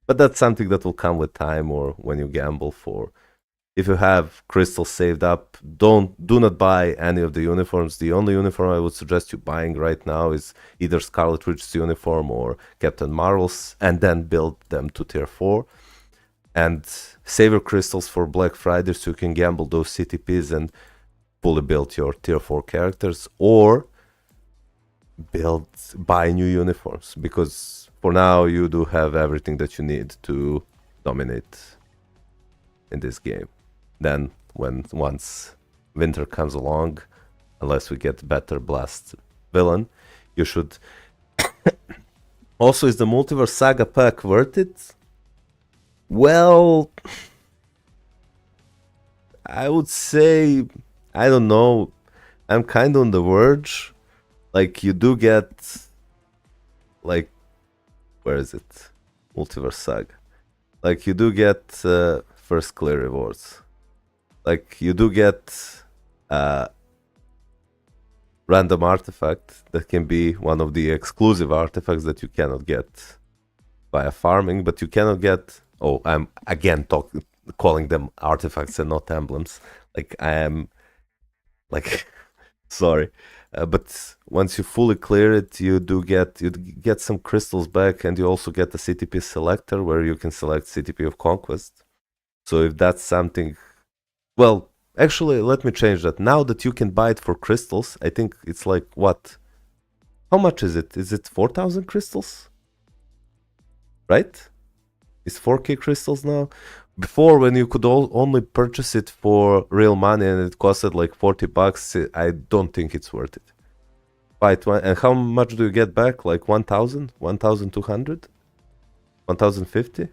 But that's something that will come with time or when you gamble for. If you have crystals saved up, do not buy any of the uniforms. The only uniform I would suggest you buying right now is either Scarlet Witch's uniform or Captain Marvel's, and then build them to tier 4. And save your crystals for Black Friday so you can gamble those CTPs and fully build your tier 4 characters, or buy new uniforms, because for now you do have everything that you need to dominate in this game. Then once winter comes along, unless we get better blast villain, you should also, is the Multiverse Saga pack worth it? Well, I would say, I don't know, I'm kind of on the verge. Like, you do get, like, where is it? Multiverse Saga. Like, you do get first clear rewards. Like, you do get random artifact that can be one of the exclusive artifacts that you cannot get via farming, but you cannot get, oh, I'm again calling them artifacts and not emblems. Like, I am, like, sorry. But once you fully clear it, you get some crystals back, and you also get the CTP selector where you can select CTP of Conquest. So if that's something, well, actually, let me change that. Now that you can buy it for crystals, I think it's like, what? How much is it? Is it 4,000 crystals? Right? It's 4k crystals now? Before, when you could only purchase it for real money and it costed like 40 bucks, I don't think it's worth it. Right, and how much do you get back? Like 1,000? 1,200? 1,050?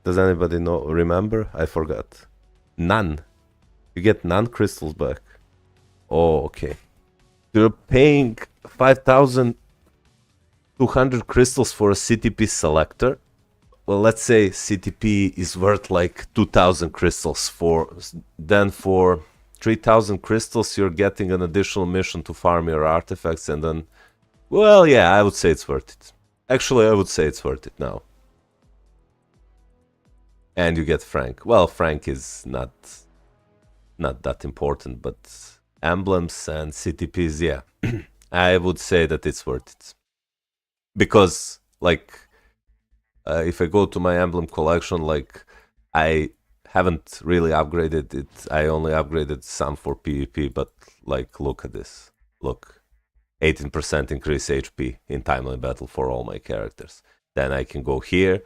Does anybody remember? I forgot. None. You get none crystals back. Oh, okay. You're paying 5,200 crystals for a CTP selector. Well, let's say CTP is worth like 2,000 crystals. Then for 3,000 crystals, you're getting an additional mission to farm your artifacts, and then, well, yeah, I would say it's worth it. Actually, I would say it's worth it now. And you get Frank. Well, Frank is not that important, but emblems and CTPs, yeah. I would say that it's worth it. Because, like, if I go to my emblem collection, like, I haven't really upgraded it. I only upgraded some for PvP, but, like, look at this. Look. 18% increase HP in timely battle for all my characters. Then I can go here,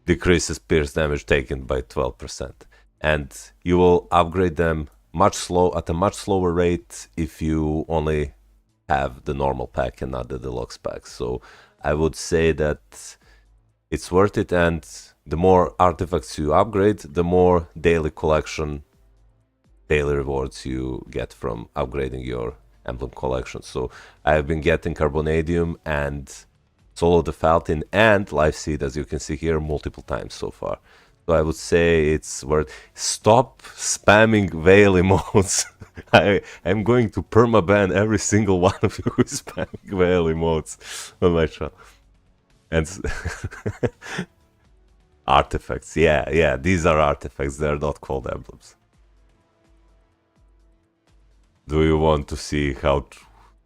decreases pierce damage taken by 12%. And you will upgrade them at a much slower rate if you only have the normal pack and not the deluxe pack. So I would say that it's worth it, and the more artifacts you upgrade, the more daily rewards you get from upgrading your emblem collection. So I've been getting Carbonadium and Solo the Falcon and Life Seed, as you can see here, multiple times so far. So I would say it's worth. Stop spamming Veil emotes. I'm going to permaban every single one of you who is spamming Veil emotes on my channel. And artifacts, yeah, these are artifacts. They're not called emblems. Do you want to see how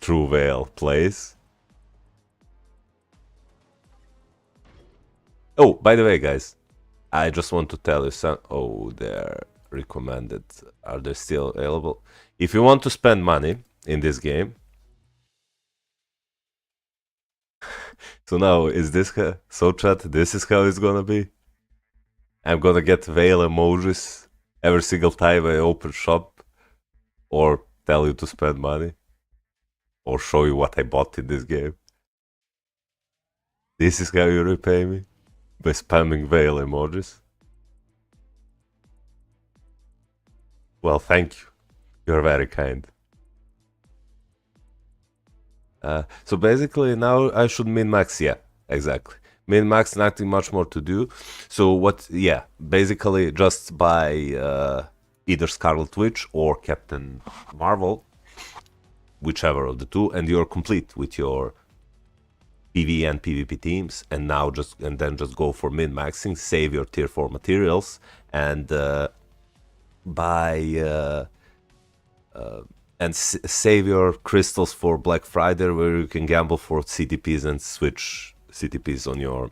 True Veil plays? Oh, by the way, guys, I just want to tell you some. Oh, they're recommended. Are they still available? If you want to spend money in this game, so now is this so chat? This is how it's gonna be. I'm gonna get whale emojis every single time I open shop, or tell you to spend money, or show you what I bought in this game. This is how you repay me by spamming whale emojis. Well, thank you. You're very kind. So basically now I should min-max, yeah, exactly. Min-max, nothing much more to do. So what, yeah, basically just buy either Scarlet Witch or Captain Marvel, whichever of the two, and you're complete with your PvE and PvP teams, and now then just go for min-maxing, save your tier 4 materials, and buy save your crystals for Black Friday, where you can gamble for CTPs and switch CTPs on your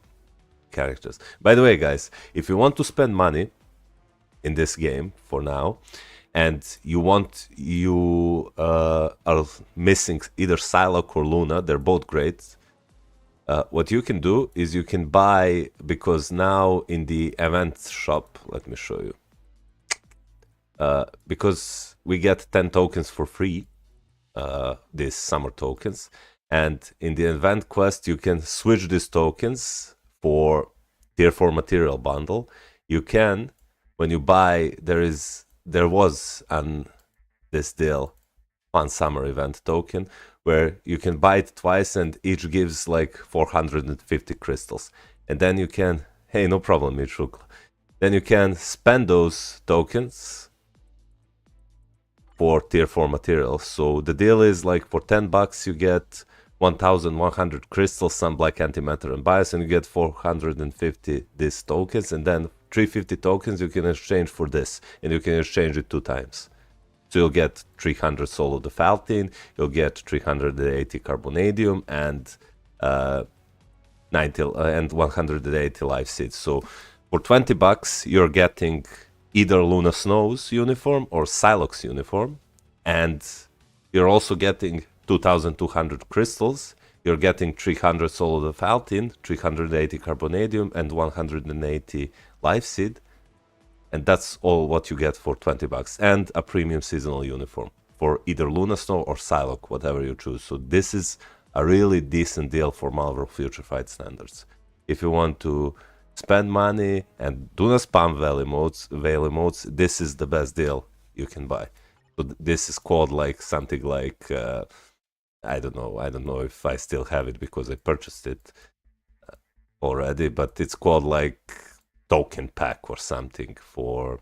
characters. By the way, guys, if you want to spend money in this game for now, and you are missing either Psylocke or Luna, they're both great. What you can do is you can buy, because now in the event shop, let me show you. Because we get 10 tokens for free, these summer tokens, and in the event quest you can switch these tokens for tier 4 material bundle. You can, when you buy, there was this deal, fun summer event token, where you can buy it twice and each gives like 450 crystals, and then you can, hey, no problem, Michuk, then you can spend those tokens for tier 4 materials. So the deal is like for 10 bucks you get 1100 crystals, some black antimatter and bias, and you get 450 these tokens, and then 350 tokens you can exchange for this, and you can exchange it 2 times. So you'll get 300 soul of the Faltine, you'll get 380 carbonadium, and 180 life seeds. So for 20 bucks you're getting either Luna Snow's uniform or Psylocke's uniform, and you're also getting 2200 crystals, you're getting 300 soul of the Faltine, 380 carbonadium, and 180 life seed, and that's all what you get for 20 bucks, and a premium seasonal uniform for either Luna Snow or Psylocke, whatever you choose. So this is a really decent deal for Marvel Future Fight standards. If you want to spend money and do not spam whale emotes, this is the best deal you can buy. So this is called like something like I don't know if I still have it because I purchased it already, but it's called like token pack or something for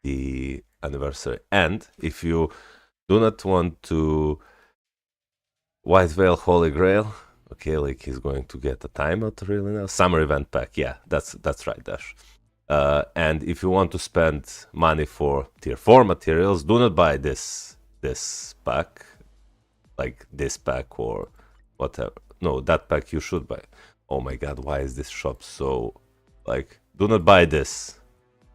the anniversary. And if you do not want to White Whale Holy Grail, okay, like he's going to get a timeout really now. Summer event pack, yeah, that's right, Dash. And if you want to spend money for tier 4 materials, do not buy this pack, like this pack or whatever. No, that pack you should buy. Oh my god, why is this shop so, like, do not buy this.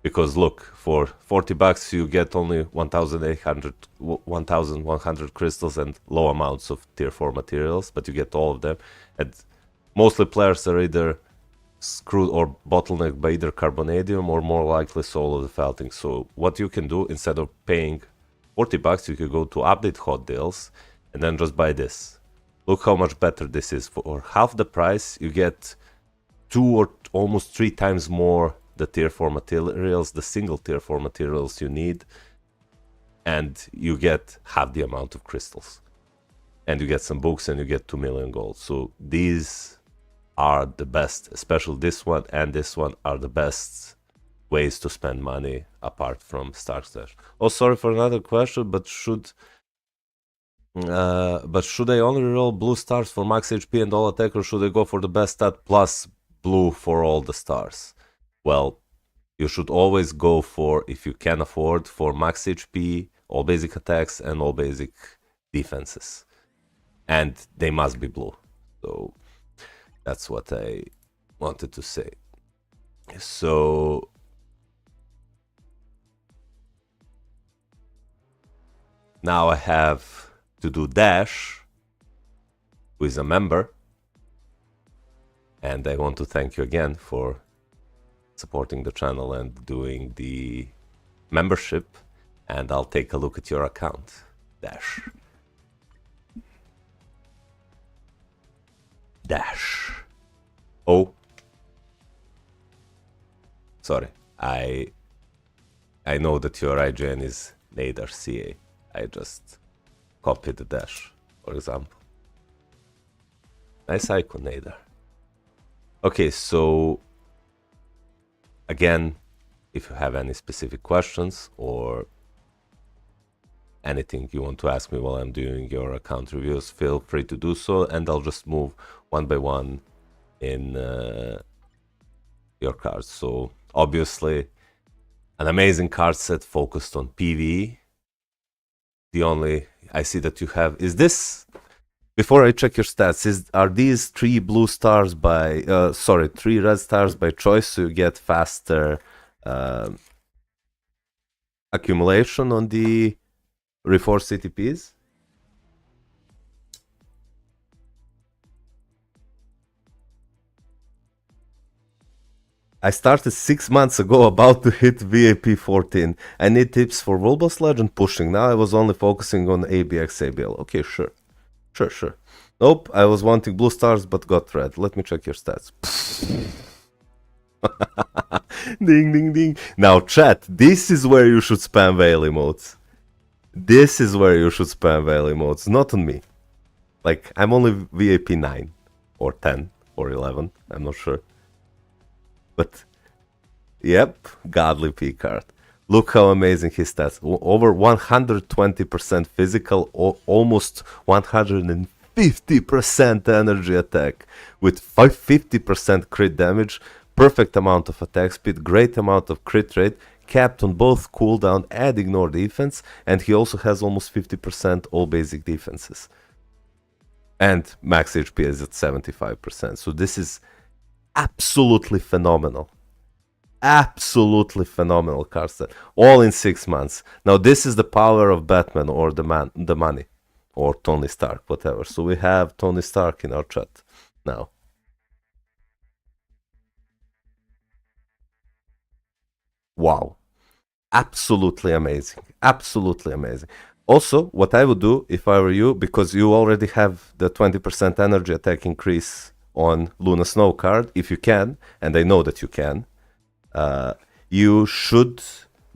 Because look, for 40 bucks you get only 1100 crystals and low amounts of tier 4 materials, but you get all of them. And mostly players are either screwed or bottlenecked by either carbonadium or more likely soul of the Falting. So what you can do, instead of paying 40 bucks, you can go to update hot deals and then just buy this. Look how much better this is. For half the price you get 2 or almost 3 times more the tier 4 materials, the single tier 4 materials you need, and you get half the amount of crystals. And you get some books and you get 2 million gold. So these are the best, especially this one and this one are the best ways to spend money apart from Stark Stash. Oh, sorry for another question, but should I only roll blue stars for max HP and all attack, or should I go for the best stat plus blue for all the stars? Well, you should always go for, if you can afford, for max HP, all basic attacks, and all basic defenses. And they must be blue. So that's what I wanted to say. So now I have to do Dash, who is a member. And I want to thank you again for supporting the channel and doing the membership. And I'll take a look at your account. Dash. Oh. Sorry. I know that your IGN is Nadar CA. I just copied the dash, for example. Nice icon, Nadar. Okay, so again, if you have any specific questions or anything you want to ask me while I'm doing your account reviews, feel free to do so, and I'll just move one by one in your cards. So obviously an amazing card set focused on PvE. The only I see that you have is this. Before I check your stats, are these 3 blue stars by 3 red stars by choice, so you get faster accumulation on the Reforce CTPs? I started 6 months ago, about to hit VAP 14. I need tips for World Boss Legend pushing. Now I was only focusing on ABX ABL. Okay, sure. Sure. Nope, I was wanting blue stars but got red. Let me check your stats. Ding. Now chat, this is where you should spam veil emotes. This is where you should spam veil emotes, not on me. Like, I'm only VAP 9 or 10 or 11, I'm not sure. But, yep, godly P card. Look how amazing his stats. Over 120% physical, almost 150% energy attack, with 50% crit damage, perfect amount of attack speed, great amount of crit rate, capped on both cooldown and ignore defense, and he also has almost 50% all basic defenses. And max HP is at 75%. So this is absolutely phenomenal. Absolutely phenomenal card set, all in 6 months. Now this is the power of Batman or the money, or Tony Stark, whatever. So we have Tony Stark in our chat now. Wow, absolutely amazing, absolutely amazing. Also, what I would do if I were you, because you already have the 20% energy attack increase on Luna Snow card, if you can, and I know that you can, you should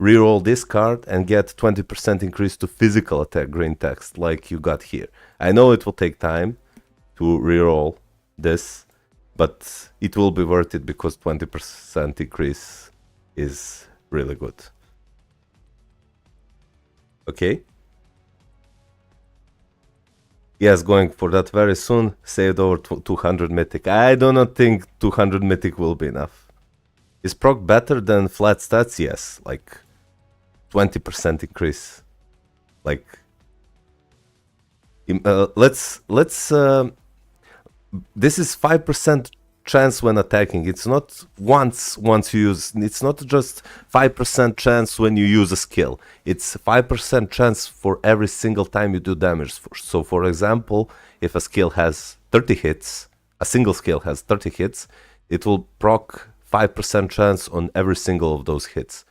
reroll this card and get 20% increase to physical attack green text like you got here. I know it will take time to reroll this, but it will be worth it because 20% increase is really good. Okay. Yes, going for that very soon. Saved over 200 mythic. I do not think 200 mythic will be enough. Is proc better than flat stats? Yes, like 20% increase. Like, let's this is 5% chance when attacking. It's not once you use. It's not just 5% chance when you use a skill. It's 5% chance for every single time you do damage. So, for example, if a skill has 30 hits, a single skill has 30 hits, it will proc 5% chance on every single of those hits.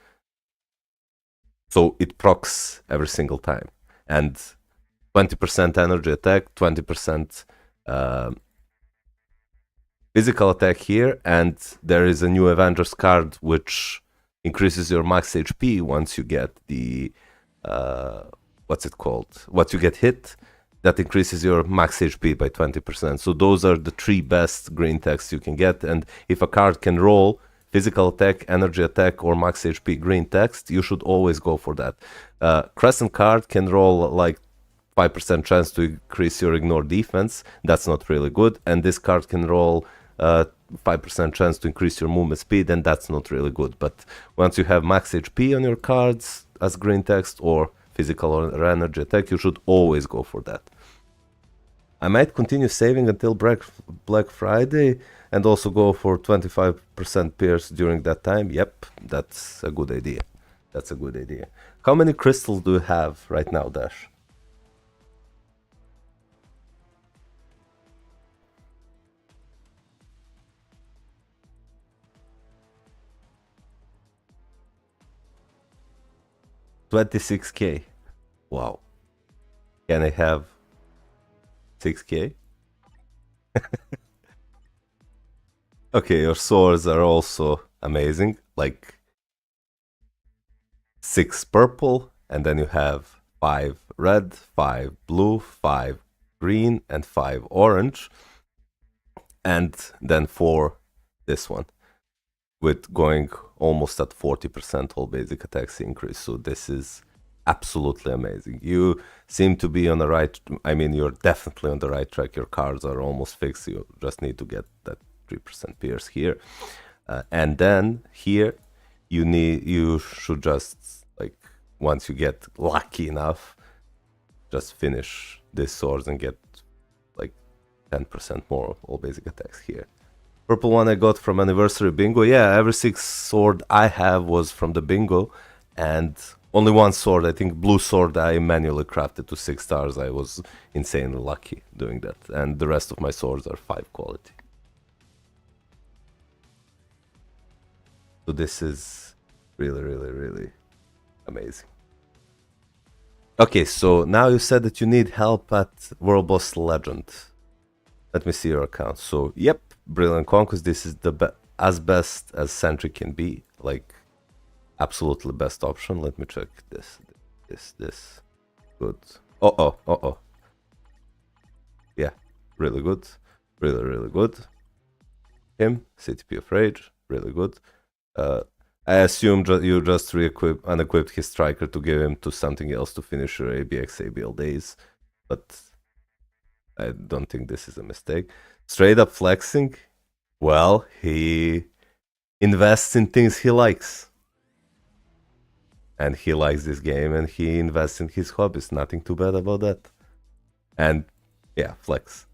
So it procs every single time. And 20% energy attack, 20% physical attack here, and there is a new Avengers card which increases your max HP once you get the what's it called? What you get hit, that increases your max HP by 20%. So those are the 3 best green texts you can get, and if a card can roll physical attack, energy attack, or max HP green text, you should always go for that. Crescent card can roll like 5% chance to increase your ignore defense. That's not really good. And this card can roll 5% chance to increase your movement speed, and that's not really good. But once you have max HP on your cards as green text or physical or energy attack, you should always go for that. I might continue saving until Black Friday and also go for 25% pierce during that time. Yep, that's a good idea. That's a good idea. How many crystals do you have right now, Dash? $26K. Wow. Can I have 6K? Okay, your swords are also amazing. Like 6 purple, and then you have 5 red, 5 blue, 5 green, and 5 orange. And then 4 this one, with going almost at 40% all basic attacks increase. So this is absolutely amazing. You seem to be on the right, I mean, you're definitely on the right track. Your cards are almost fixed. You just need to get that 3% pierce here. And then here, you should just, like, once you get lucky enough, just finish this swords and get like 10% more all basic attacks here. Purple one I got from anniversary bingo. Yeah, every 6 sword I have was from the bingo, and only one sword, I think blue sword, I manually crafted to 6 stars. I was insanely lucky doing that, and the rest of my swords are 5 quality. So this is really, really, really amazing. Okay, so now you said that you need help at World Boss Legend. Let me see your account. So, yep, Brilliant Conquest. This is the as best as Sentry can be. Like, absolutely best option. Let me check this. Good. Oh. Yeah, really good. Really, really good. Him, CTP of Rage, really good. I assume you just unequipped his striker to give him to something else to finish your ABX ABL days, but I don't think this is a mistake. Straight up flexing, well, he invests in things he likes. And he likes this game and he invests in his hobbies. Nothing too bad about that. And yeah, flex.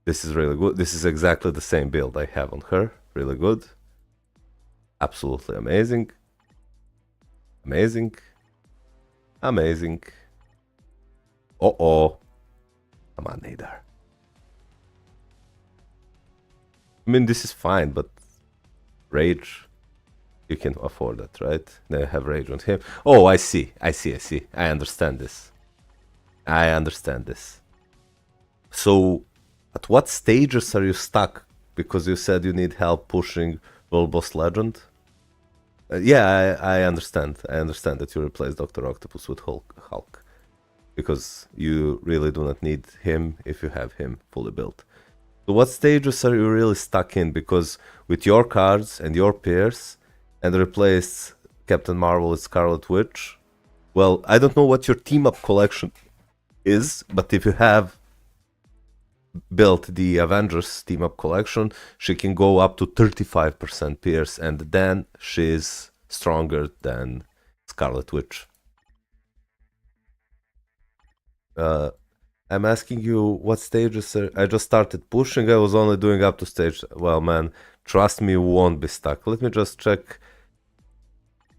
This is really good. This is exactly the same build I have on her. Really good. Absolutely amazing. Amazing. Amazing. Uh-oh. Come on, Nadar. I mean, this is fine, but Rage, you can afford that, right? Now I have Rage on him. Oh, I see. I understand this. So, at what stages are you stuck? Because you said you need help pushing World Boss Legend. Yeah, I understand. I understand that you replace Dr. Octopus with Hulk. Because you really do not need him if you have him fully built. So what stages are you really stuck in? Because with your cards and your pairs, and replace Captain Marvel with Scarlet Witch, well, I don't know what your team-up collection is, but if you have built the Avengers team-up collection, she can go up to 35% pierce, and then she's stronger than Scarlet Witch. I'm asking you what stages I just started pushing. I was only doing up to stage. Well, man, trust me, you won't be stuck. Let me just check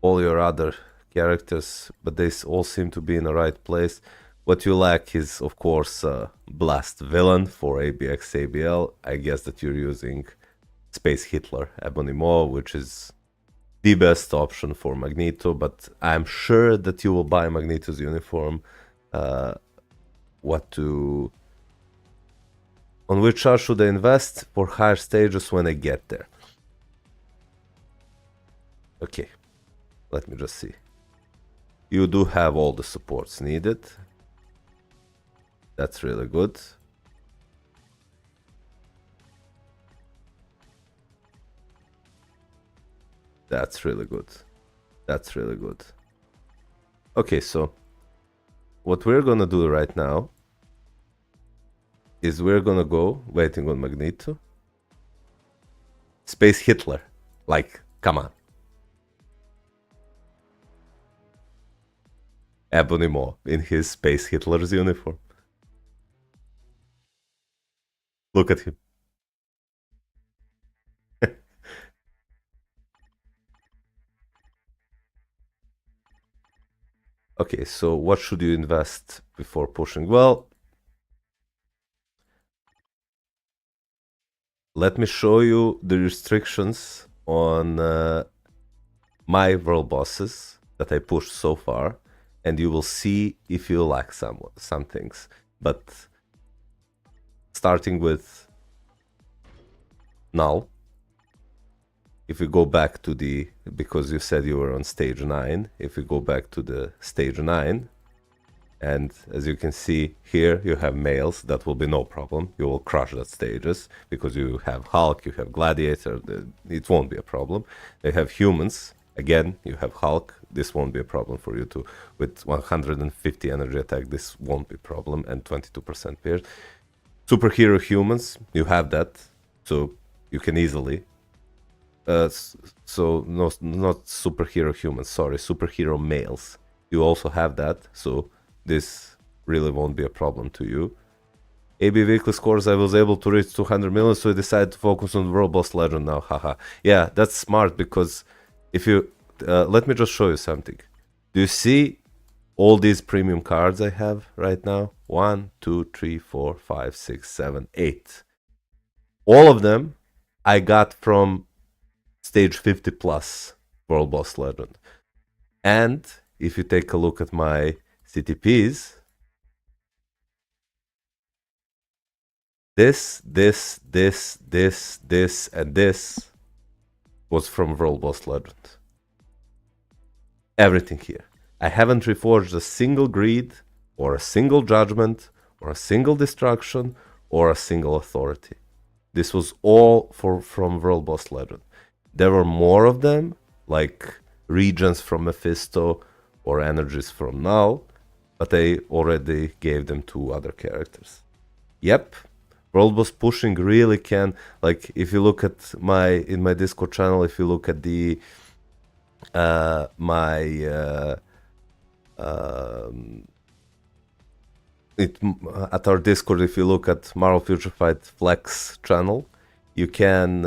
all your other characters, but they all seem to be in the right place. What you lack is, of course, Blast Villain for ABX ABL. I guess that you're using Space Hitler Ebony Maw, which is the best option for Magneto, but I'm sure that you will buy Magneto's uniform. On which chart should I invest for higher stages when I get there? Okay, let me just see. You do have all the supports needed. That's really good. That's really good. That's really good. Okay, so what we're gonna do right now is we're gonna go waiting on Magneto. Space Hitler. Like, come on. Ebony Maw in his Space Hitler's uniform. Look at him. Okay, so what should you invest before pushing? Well, let me show you the restrictions on my world bosses that I pushed so far, and you will see if you lack some things. But starting with null, if we go back to the, because you said you were on stage 9, if we go back to the stage 9, and as you can see here, you have males, that will be no problem. You will crush that stages because you have Hulk, you have Gladiator, it won't be a problem. They have humans, again, you have Hulk, this won't be a problem for you to, with 150 energy attack, this won't be a problem, and 22% pierce. Superhero humans, you have that, so you can easily. So not superhero humans, sorry, superhero males. You also have that, so this really won't be a problem to you. AB weekly scores, I was able to reach 200 million, so I decided to focus on World Boss Legend now, haha. Yeah, that's smart, because if you... let me just show you something. Do you see all these premium cards I have right now? 1, 2, 3, 4, 5, 6, 7, 8. All of them I got from stage 50 plus World Boss Legend. And if you take a look at my CTPs, this, and this was from World Boss Legend. Everything here. I haven't reforged a single greed, or a single judgment, or a single destruction, or a single authority. This was all from World Boss Legend. There were more of them, like regions from Mephisto or energies from Null, but I already gave them to other characters. Yep, World Boss pushing really can, like if you look at in my Discord channel, if you look at the at our Discord, if you look at Marvel Future Fight Flex channel, you can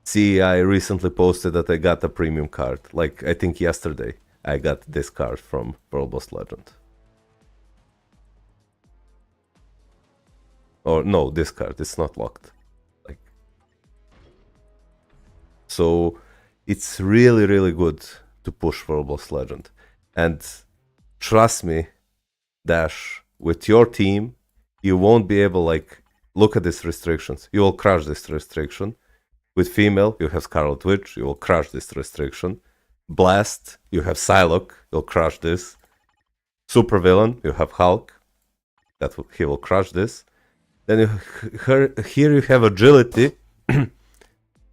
see I recently posted that I got a premium card. Like, I think yesterday I got this card from World Boss Legend. Or no, this card, it's not locked. Like, so it's really, really good to push World Boss Legend. And trust me, Dash, with your team, you won't be able, like, look at these restrictions. You will crush this restriction. With female, you have Scarlet Witch, you will crush this restriction. Blast, you have Psylocke, you'll crush this. Super villain, you have Hulk, he will crush this. Then here you have agility.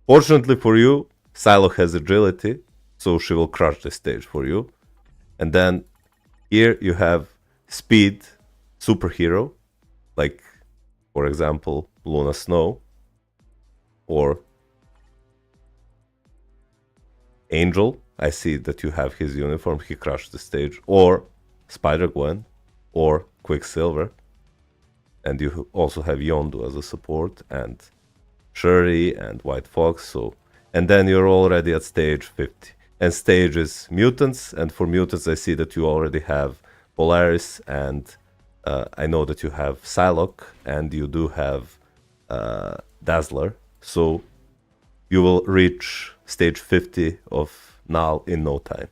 Fortunately for you, Psylocke has agility, so she will crush this stage for you. And then here you have speed, superhero, like for example Luna Snow, or Angel. I see that you have his uniform, he crushed the stage, or Spider-Gwen, or Quicksilver. And you also have Yondu as a support, and Shuri and White Fox. So, and then you're already at stage 50. And stage is mutants, and for mutants I see that you already have Polaris, and I know that you have Psylocke, and you do have Dazzler. So you will reach stage 50 of Null in no time.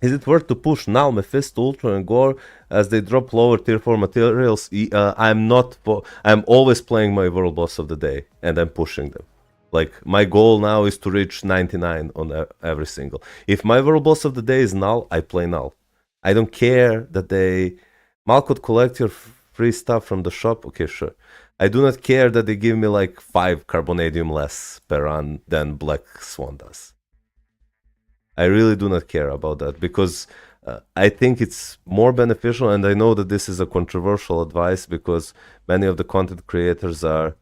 Is it worth to push Null, Mephisto, Ultra, and Gore as they drop lower tier 4 materials? I'm always playing my World Boss of the Day, and I'm pushing them. Like, my goal now is to reach 99 on every single. If my World Boss of the Day is Null, I play Null. I don't care that they... Malkut, collect your free stuff from the shop? Okay, sure. I do not care that they give me like 5 Carbonadium less per run than Black Swan does. I really do not care about that, because I think it's more beneficial, and I know that this is a controversial advice, because many of the content creators are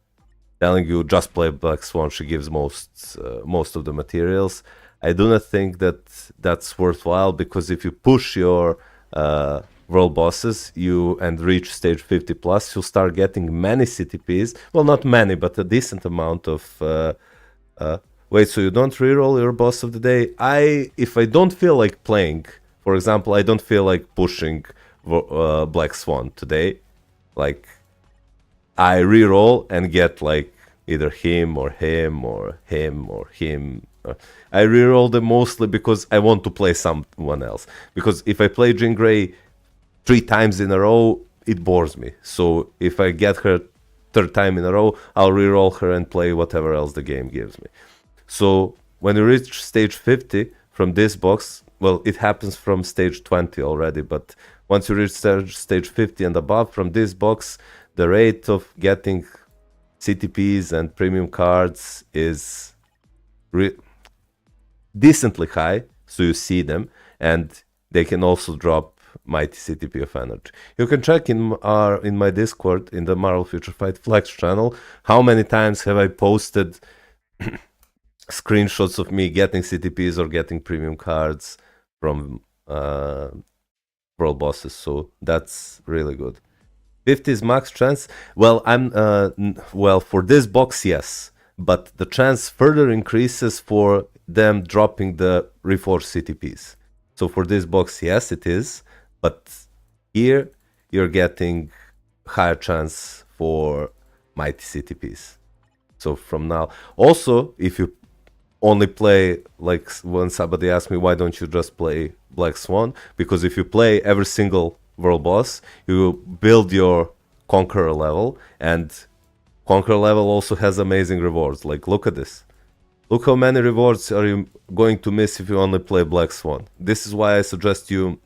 telling you just play Black Swan, she gives most of the materials. I do not think that that's worthwhile, because if you push your world bosses and reach stage 50 plus, you'll start getting many CTPs. Well, not many, but a decent amount of... wait, so you don't reroll your boss of the day? If I don't feel like playing, for example, I don't feel like pushing Black Swan today, like, I reroll and get like either him or him or him or him. I reroll them mostly because I want to play someone else. Because if I play Jean Grey 3 times in a row, it bores me. So if I get her 3rd time in a row, I'll reroll her and play whatever else the game gives me. So when you reach stage 50 from this box, well, it happens from stage 20 already, but once you reach stage 50 and above from this box, the rate of getting CTPs and premium cards is decently high, so you see them, and they can also drop mighty CTP of energy. You can check in my Discord, in the Marvel Future Fight Flex channel, how many times have I posted screenshots of me getting CTPs or getting premium cards from world bosses, so that's really good. 50 is max chance. Well, for this box, yes, but the chance further increases for them dropping the reforged CTPs. So for this box, yes, it is, but here you're getting higher chance for mighty CTPs. So from now, also, if you only play, like when somebody asked me, why don't you just play Black Swan? Because if you play every single world boss, you build your Conqueror level, and Conqueror level also has amazing rewards. Like, look at this. Look how many rewards are you going to miss if you only play Black Swan. This is why I suggest you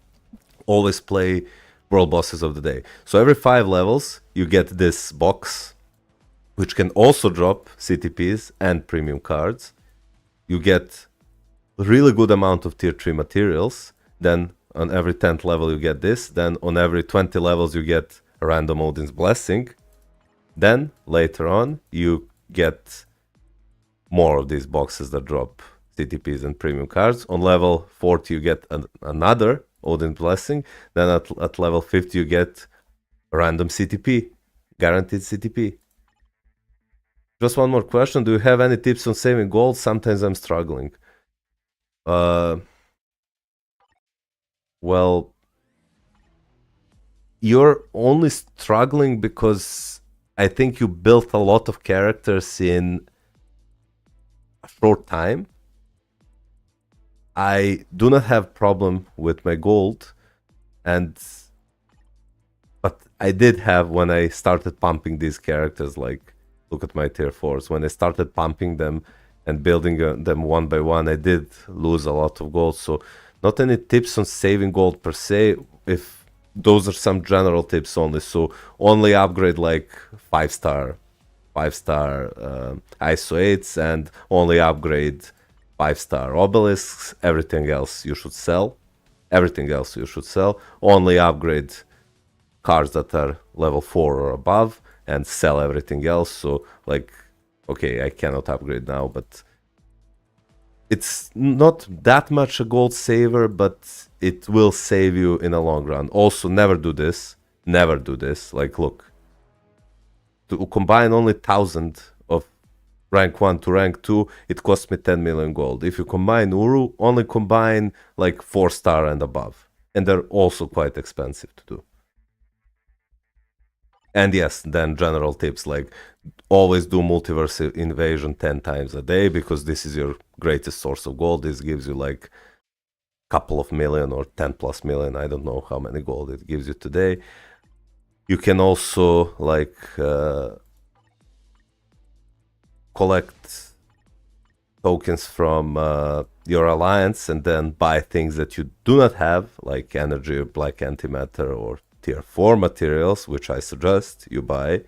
always play world bosses of the day. So every 5 levels, you get this box, which can also drop CTPs and premium cards. You get a really good amount of tier 3 materials. Then on every 10th level you get this. Then on every 20 levels you get a random Odin's Blessing. Then later on you get more of these boxes that drop CTPs and premium cards. On level 40 you get another Odin's Blessing. Then at level 50 you get a random CTP, guaranteed CTP. Just one more question. Do you have any tips on saving gold? Sometimes I'm struggling. Well, you're only struggling because I think you built a lot of characters in a short time. I do not have problem with my gold, but I did have when I started pumping these characters, like, look at my tier 4s. When I started pumping them and building them one by one, I did lose a lot of gold. So not any tips on saving gold per se, if those are some general tips only. So only upgrade like 5-star ISO 8s and only upgrade 5-star obelisks. Everything else you should sell. Only upgrade cards that are level 4 or above and sell everything else. So, like, okay, I cannot upgrade now, but it's not that much a gold saver, but it will save you in a long run. Also, never do this. Like, look, to combine only 1,000 of rank 1 to rank 2, it costs me 10 million gold. If you combine Uru, only combine like 4-star and above. And they're also quite expensive to do. And yes, then general tips like always do multiverse invasion 10 times a day, because this is your greatest source of gold. This gives you like a couple of million or 10 plus million. I don't know how many gold it gives you today. You can also like collect tokens from your alliance and then buy things that you do not have, like energy or black antimatter or tier 4 materials, which I suggest you buy,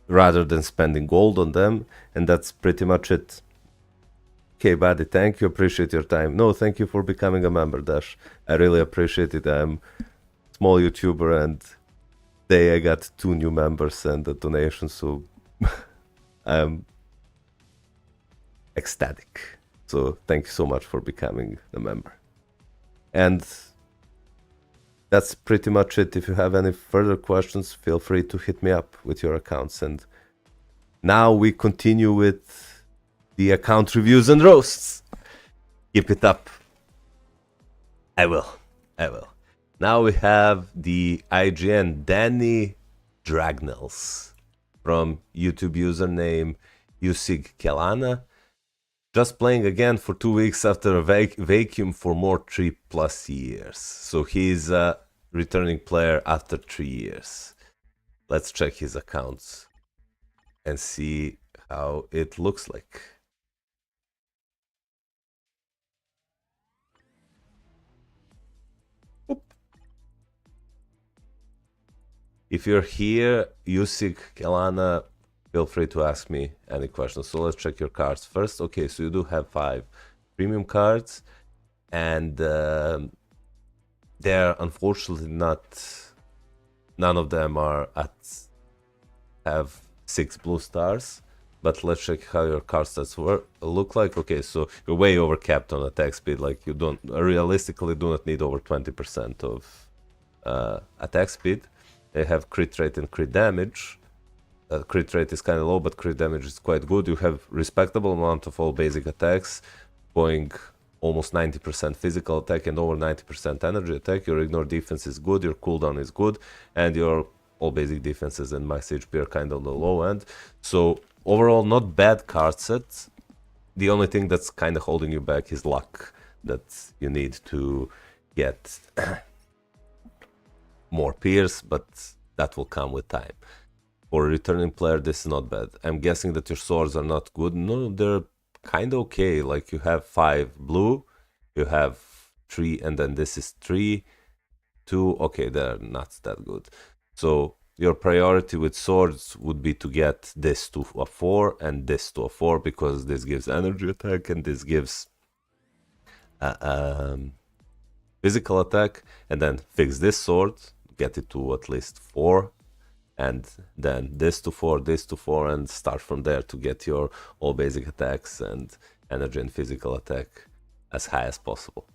rather than spending gold on them. And that's pretty much it. Okay, buddy, thank you, appreciate your time. No, thank you for becoming a member, Dash. I really appreciate it. I'm a small YouTuber, and today I got 2 new members and a donation, so I'm ecstatic. So thank you so much for becoming a member. And that's pretty much it. If you have any further questions, feel free to hit me up with your accounts. And now we continue with the account reviews and roasts. Keep it up. I will. Now we have the IGN Danny Dragnels from YouTube username Usig Kelana. Just playing again for 2 weeks after a vacuum for more 3+ years. So he's a returning player after 3 years. Let's check his accounts and see how it looks like. If you're here, Usik, Kelana, feel free to ask me any questions. So let's check your cards first. Okay, so you do have 5 premium cards, and they're unfortunately not. None of them are have 6 blue stars. But let's check how your card stats look like. Okay, so you're way overcapped on attack speed. Like you don't realistically do not need over 20% of attack speed. They have crit rate and crit damage. Crit rate is kind of low, but crit damage is quite good. You have respectable amount of all basic attacks, going almost 90% physical attack and over 90% energy attack. Your ignore defense is good, your cooldown is good, and your all basic defenses and max HP are kind of on the low end. So overall, not bad card sets. The only thing that's kind of holding you back is luck that you need to get more peers, but that will come with time. For a returning player, this is not bad. I'm guessing that your swords are not good. No, they're kind of okay. Like you have 5 blue, you have 3, and then this is 3, 2. Okay, they're not that good. So your priority with swords would be to get this to a 4 and this to a 4, because this gives energy attack and this gives physical attack, and then fix this sword, get it to at least 4, and then this to 4, this to 4, and start from there to get your all basic attacks and energy and physical attack as high as possible.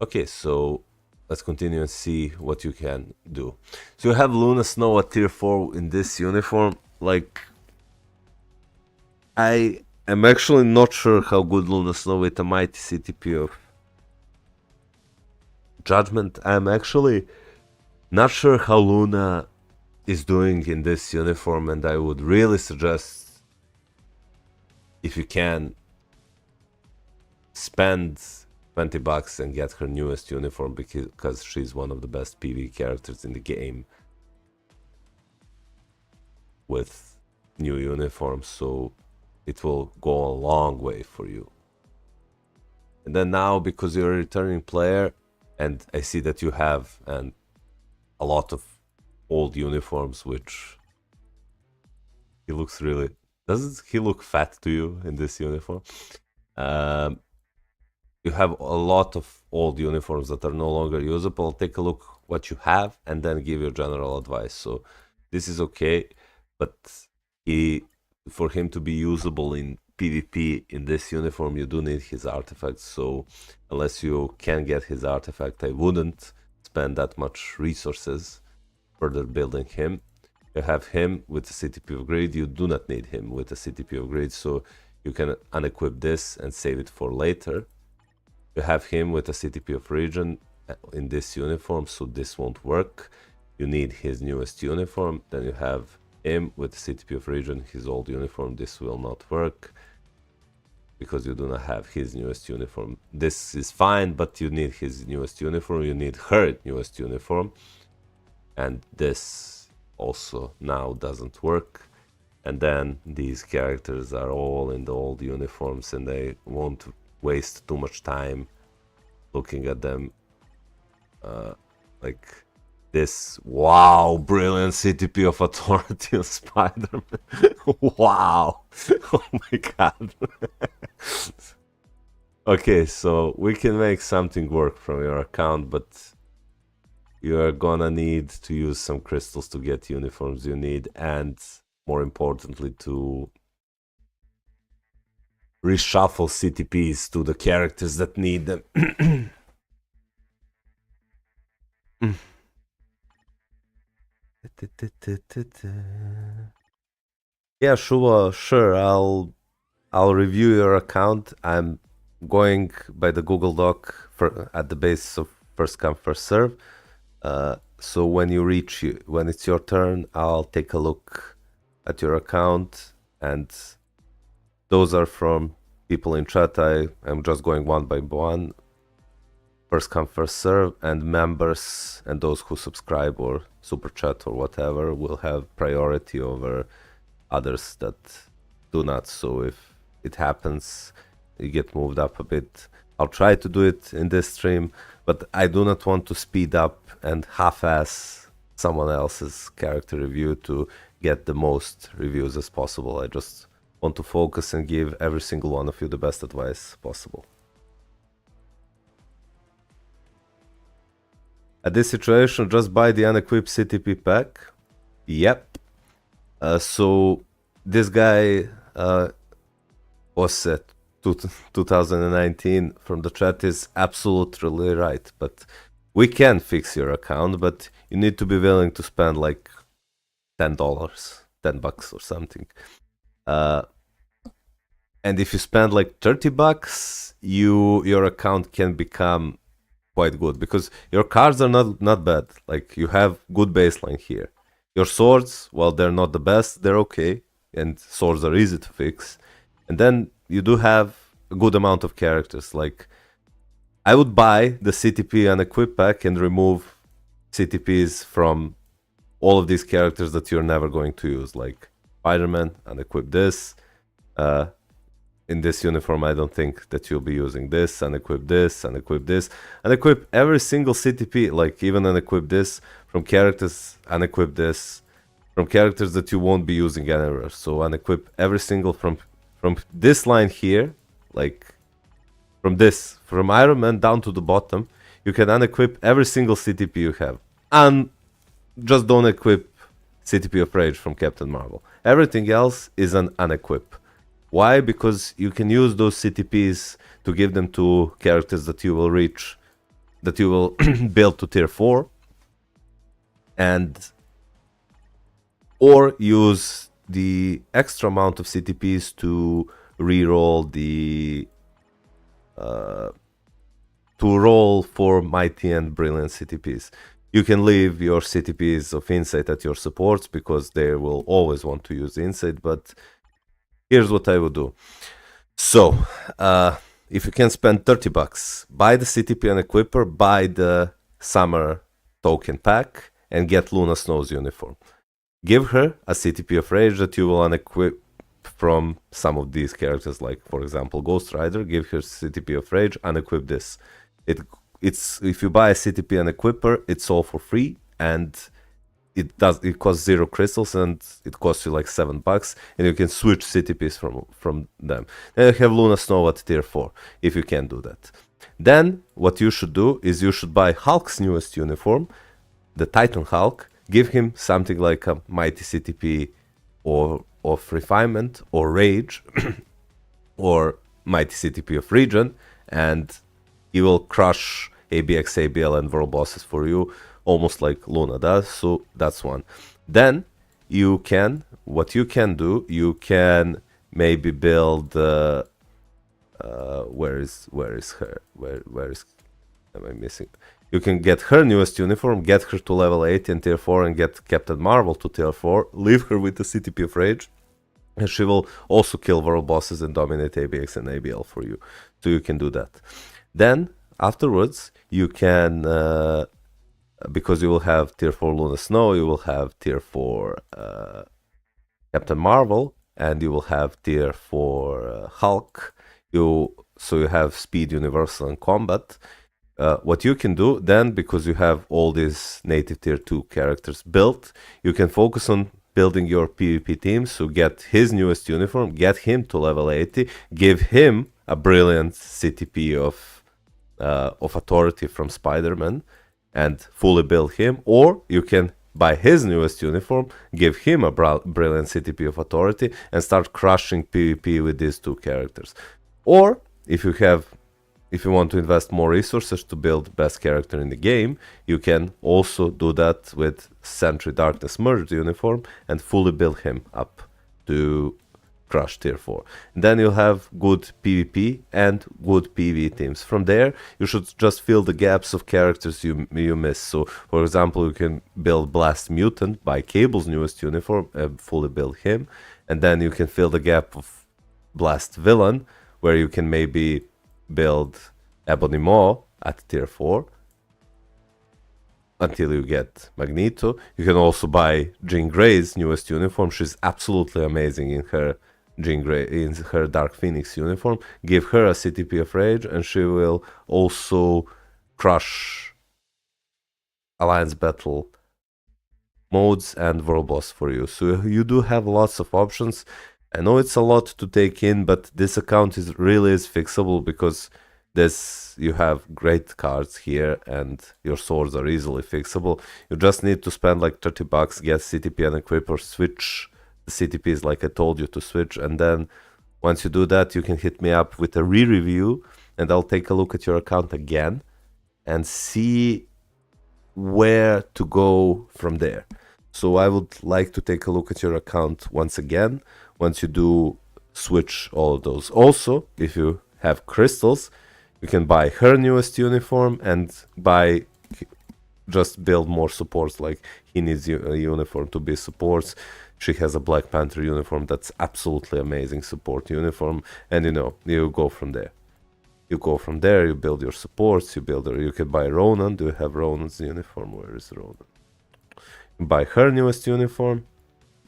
Okay, so let's continue and see what you can do. So you have Luna Snow at tier 4 in this uniform. Like, I am actually not sure how good Luna Snow with a mighty CTP of Judgment. I'm actually not sure how Luna is doing in this uniform, and I would really suggest, if you can, spend $20 and get her newest uniform, because she's one of the best PvE characters in the game with new uniforms, so it will go a long way for you. And then now, because you're a returning player, and I see that you have a lot of old uniforms, which he looks really... Doesn't he look fat to you in this uniform? You have a lot of old uniforms that are no longer usable. Take a look what you have and then give your general advice. So this is okay, but for him to be usable in PvP in this uniform, you do need his artifacts. So unless you can get his artifact, I wouldn't spend that much resources further building him. You have him with a CTP of Greed. You do not need him with a CTP of Greed, so you can unequip this and save it for later. You have him with a CTP of Region in this uniform, so this won't work. You need his newest uniform. Then you have him with the CTP of Region, his old uniform. This will not work because you do not have his newest uniform. This is fine, but you need his newest uniform. You need her newest uniform. And this also now doesn't work. And then these characters are all in the old uniforms, and I won't waste too much time looking at them. Like this, wow, brilliant CTP of Authority of Spider-Man. Wow. Oh my god. Okay, so we can make something work from your account, but you're gonna need to use some crystals to get uniforms you need, and more importantly, to reshuffle CTPs to the characters that need them. Yeah, sure. I'll review your account. I'm going by the Google Doc for at the basis of first come first serve. So when it's your turn, I'll take a look at your account, and those are from people in chat. I am just going one by one. First come first serve, and members and those who subscribe or super chat or whatever will have priority over others that do not. So if it happens, you get moved up a bit. I'll try to do it in this stream, but I do not want to speed up and half-ass someone else's character review to get the most reviews as possible. I just want to focus and give every single one of you the best advice possible. At this situation, just buy the unequipped CTP pack. Yep. So this guy was at 2019 from the chat is absolutely right, but we can fix your account, but you need to be willing to spend like $10, $10 or something. And if you spend like $30, your account can become quite good, because your cards are not bad. Like, you have good baseline here. Your swords, well, they're not the best, they're okay, and swords are easy to fix. And then you do have a good amount of characters. Like, I would buy the CTP unequip pack and remove CTPs from all of these characters that you're never going to use, like Spider-Man, unequip this. In this uniform, I don't think that you'll be using this, unequip this, unequip this. Unequip every single CTP, like even unequip this from characters, unequip this from characters that you won't be using anywhere. So unequip every single from this line here, like from Iron Man down to the bottom, you can unequip every single CTP you have. And just don't equip CTP of Rage from Captain Marvel. Everything else is an unequip. Why? Because you can use those CTPs to give them to characters that you will reach, that you will build to tier 4, and or use the extra amount of CTPs to reroll the to roll for mighty and brilliant CTPs. You can leave your CTPs of insight at your supports because they will always want to use insight, but here's what I would do. So, if you can spend $30, buy the CTP and Equipper, buy the Summer token pack, and get Luna Snow's uniform. Give her a CTP of Rage that you will unequip from some of these characters, like, for example, Ghost Rider. Give her CTP of Rage, unequip this. It's if you buy a CTP and Equipper, it's all for free, and it costs 0 crystals, and it costs you like $7, and you can switch CTPs from them. Then you have Luna Snow at tier 4, if you can do that. Then what you should do is you should buy Hulk's newest uniform, the Titan Hulk. Give him something like a mighty CTP or of refinement or rage or mighty CTP of regen, and he will crush ABX, ABL, and world bosses for you, almost like Luna does. So that's one. Then you can, what you can do, you can maybe build where is her, where is, am I missing? You can get her newest uniform, get her to level 80 and tier 4, and get Captain Marvel to tier 4, leave her with the CTP of Rage, and she will also kill world bosses and dominate ABX and ABL for you. So you can do that. Then afterwards you can, because you will have tier 4 Luna Snow, you will have tier 4 Captain Marvel, and you will have tier 4 Hulk. So you have speed, universal, and combat. What you can do then, because you have all these native tier 2 characters built, you can focus on building your PvP team. So get his newest uniform, get him to level 80, give him a brilliant CTP of authority from Spider-Man, and fully build him. Or you can buy his newest uniform, give him a brilliant CTP of authority, and start crushing PvP with these two characters. Or if you have if you want to invest more resources to build best character in the game, you can also do that with Sentry Darkness Merged uniform and fully build him up to crush tier 4. And then you'll have good PvP and good PvE teams. From there, you should just fill the gaps of characters you miss. So, for example, you can build Blast Mutant by Cable's newest uniform and fully build him. And then you can fill the gap of Blast Villain, where you can maybe build Ebony Maw at tier 4 until you get Magneto. You can also buy Jean Grey's newest uniform. She's absolutely amazing in her Jean Grey, in her Dark Phoenix uniform. Give her a CTP of Rage and she will also crush Alliance Battle modes and World Boss for you. So you do have lots of options. I know it's a lot to take in, but this account really is fixable because you have great cards here and your swords are easily fixable. You just need to spend like $30, get CTP and equip, or switch the CTPs like I told you to switch, and then once you do that you can hit me up with a re-review and I'll take a look at your account again and see where to go from there. So I would like to take a look at your account once again once you do switch all of those. Also, if you have crystals, you can buy her newest uniform and just build more supports. Like he needs a uniform to be supports. She has a Black Panther uniform that's absolutely amazing support uniform, and you go from there. You build your supports, you can buy Ronan. Do you have Ronan's uniform? Where is Ronan? Buy her newest uniform.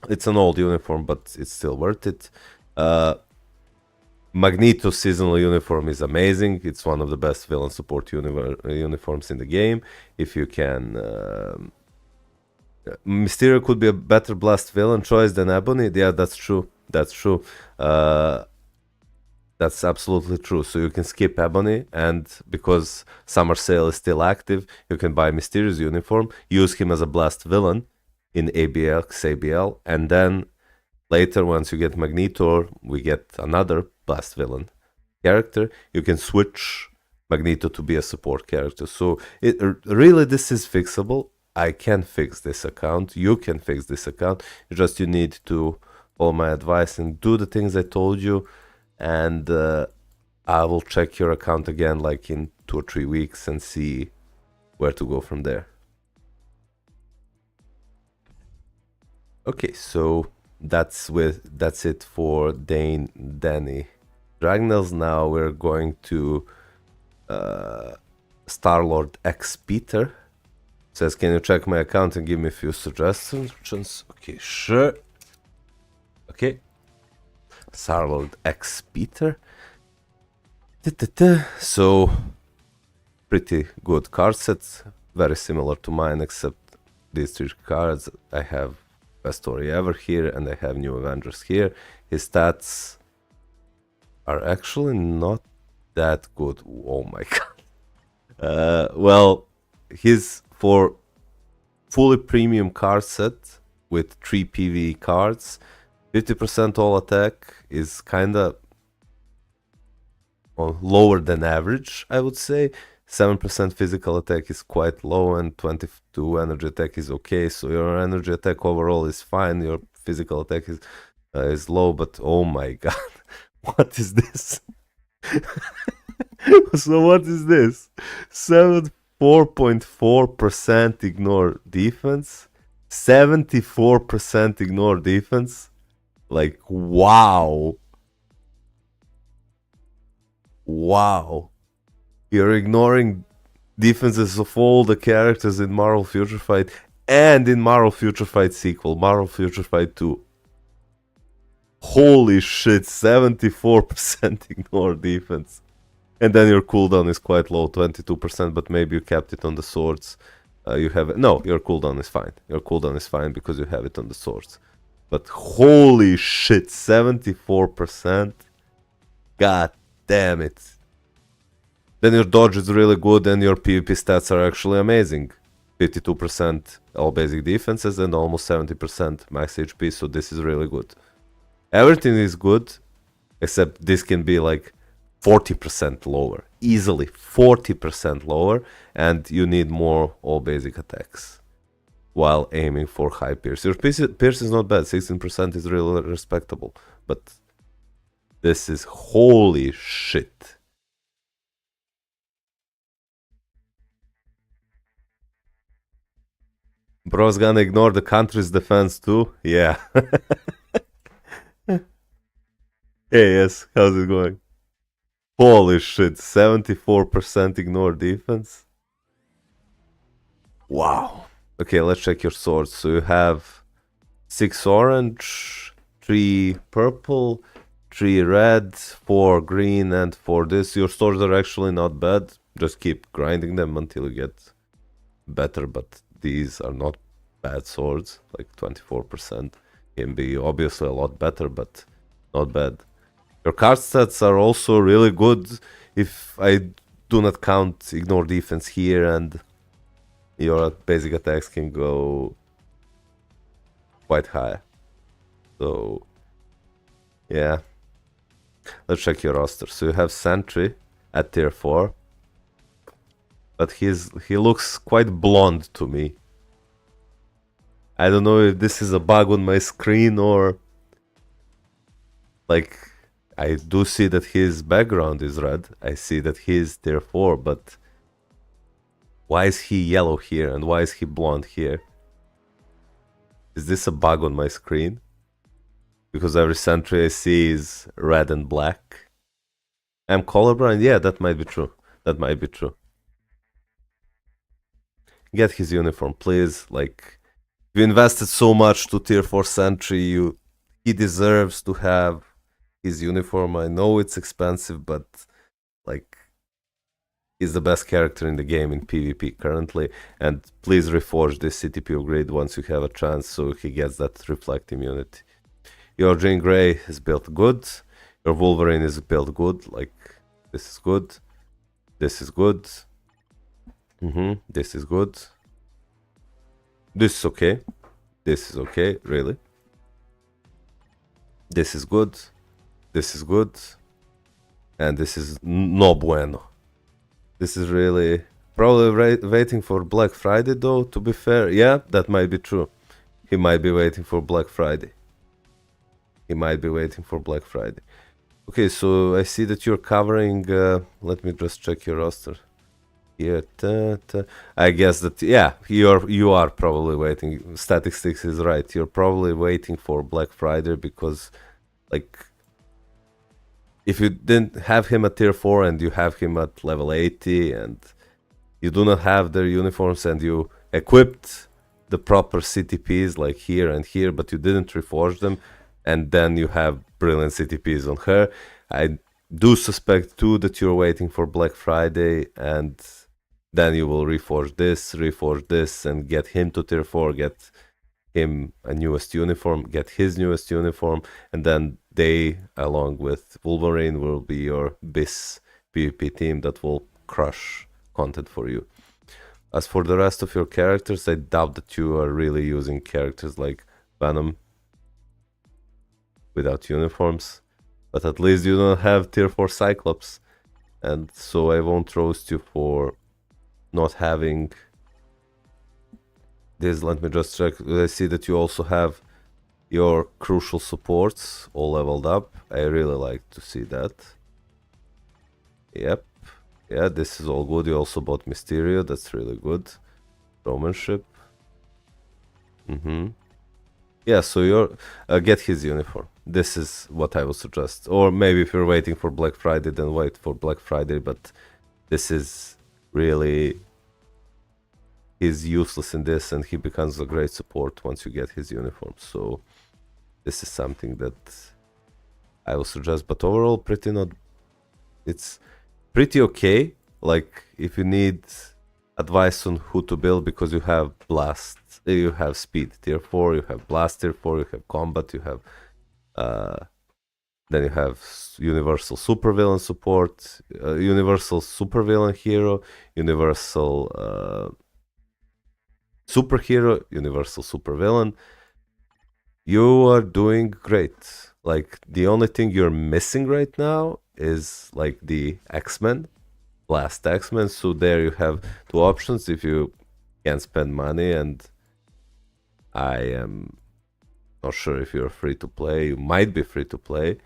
It's an old uniform, but it's still worth it. Magneto's seasonal uniform is amazing. It's one of the best villain support uniforms in the game. If you can... Mysterio could be a better Blast villain choice than Ebony. Yeah, that's true. That's absolutely true. So you can skip Ebony, and because Summer Sale is still active, you can buy Mysterio's uniform, use him as a Blast villain in ABL, and then later, once you get Magneto, we get another Blast villain character, you can switch Magneto to be a support character. So really this is fixable. I can fix this account. You can fix this account. You need to follow my advice and do the things I told you. And I will check your account again like in 2 or 3 weeks and see where to go from there. Okay, so that's it for Danny Dragnels. Now we're going to Star-Lord X Peter. Says, can you check my account and give me a few suggestions? Okay, sure. Okay. Star-Lord X Peter. So, pretty good card set. Very similar to mine, except these 3 cards. I have Best Story Ever here, and I have New Avengers here. His stats are actually not that good. Oh my god. Well, he's for fully premium card set with 3 PvE cards. 50% all attack is kinda lower than average, I would say. 7% physical attack is quite low, and 22 energy attack is okay. So your energy attack overall is fine. Your physical attack is low, but oh my god, what is this? So what is this? 4.4% ignore defense, 74% ignore defense. Like, wow. Wow. You're ignoring defenses of all the characters in Marvel Future Fight and in Marvel Future Fight sequel, Marvel Future Fight 2. Holy shit, 74% ignore defense. And then your cooldown is quite low, 22%, but maybe you kept it on the swords. Your cooldown is fine. Your cooldown is fine because you have it on the swords. But holy shit, 74%. God damn it. Then your dodge is really good and your PvP stats are actually amazing. 52% all basic defenses and almost 70% max HP, so this is really good. Everything is good, except this can be like 40% lower. easily 40% lower, and you need more all basic attacks while aiming for high pierce. Your pierce is not bad, 16% is really respectable, but this is holy shit. Bro's gonna ignore the country's defense too? Yeah. Hey, yes, how's it going? Holy shit, 74% ignore defense? Wow. Okay, let's check your swords. So you have 6 orange, 3 purple, 3 red, 4 green, and 4 this. Your swords are actually not bad. Just keep grinding them until you get better, but these are not bad swords. Like 24% can be obviously a lot better, but not bad. Your card stats are also really good if I do not count ignore defense here, and your basic attacks can go quite high. So yeah, let's check your roster. So you have Sentry at tier 4, but he looks quite blonde to me. I don't know if this is a bug on my screen or like I do see that his background is red. I see that he is tier 4, but why is he yellow here and why is he blonde here? Is this a bug on my screen? Because every sentry I see is red and black. I'm colorblind? Yeah, that might be true. That might be true. Get his uniform, please. Like, you invested so much to tier 4 sentry, he deserves to have his uniform. I know it's expensive, but like, he's the best character in the game in PvP currently. And please reforge this CTP upgrade once you have a chance, so he gets that reflect immunity. Your Jean Grey is built good. Your Wolverine is built good. Like, this is good. This is good. This is good. This is okay. This is okay, really. This is good. This is good. And this is no bueno. This is really... Probably waiting for Black Friday though, to be fair. Yeah, that might be true. He might be waiting for Black Friday. He might be waiting for Black Friday. Okay, so I see that you're covering... let me just check your roster. Here, I guess that, yeah, you are probably waiting. Statistics is right. You're probably waiting for Black Friday because, like, if you didn't have him at tier 4 and you have him at level 80 and you do not have their uniforms and you equipped the proper CTPs like here and here, but you didn't reforge them, and then you have brilliant CTPs on her, I do suspect too that you're waiting for Black Friday, and then you will reforge this, and get him to tier 4, get him a newest uniform, get his newest uniform, and then they, along with Wolverine, will be your BIS PvP team that will crush content for you. As for the rest of your characters, I doubt that you are really using characters like Venom without uniforms, but at least you don't have tier 4 Cyclops, and so I won't roast you for not having this. Let me just check. I see that you also have your crucial supports all leveled up. I really like to see that. Yep. Yeah, this is all good. You also bought Mysterio. That's really good. Romanship. Yeah, so you're... get his uniform. This is what I would suggest. Or maybe if you're waiting for Black Friday, then wait for Black Friday. But this is really... He's useless in this, and he becomes a great support once you get his uniform. So this is something that I will suggest. But overall, pretty not... It's pretty okay. Like, if you need advice on who to build, because you have Blast, you have Speed tier 4, you have Blast tier 4, you have Combat, you have... then you have Universal Supervillain support, Universal Supervillain Hero, Universal... Superhero, Universal Supervillain. You are doing great. Like, the only thing you're missing right now is like the X-Men, Last X-Men. So there you have two options if you can spend money, and I am not sure if you're free to play. You might be free to play.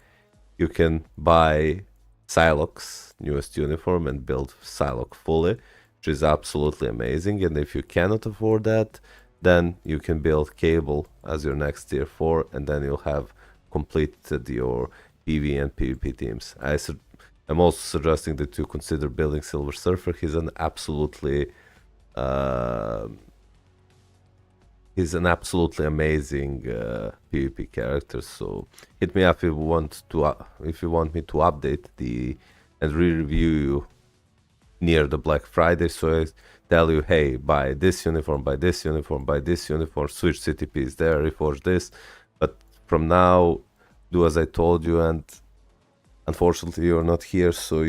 You can buy Psylocke's newest uniform and build Psylocke fully, which is absolutely amazing. And if you cannot afford that, then you can build Cable as your next tier 4, and then you'll have completed your PV and PvP teams. I'm also suggesting that you consider building Silver Surfer. He's an absolutely amazing PvP character. So hit me up if you want me to update and re-review you near the Black Friday. So I tell you, hey, buy this uniform, buy this uniform, buy this uniform, switch CTPs there, reforge this. But from now, do as I told you, and unfortunately you're not here, so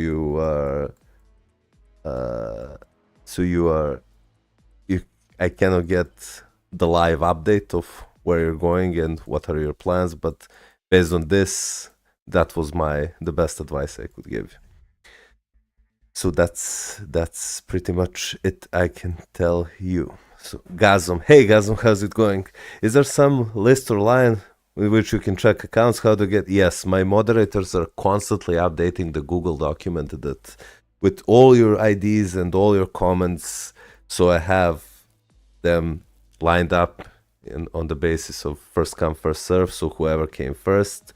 I cannot get the live update of where you're going and what are your plans, but based on this, that was the best advice I could give you. So that's pretty much it I can tell you. So Gazum, hey Gazum, how's it going? Is there some list or line with which you can check accounts? How to get? Yes, my moderators are constantly updating the Google document that with all your IDs and all your comments. So I have them lined up on the basis of first come first serve. So whoever came first,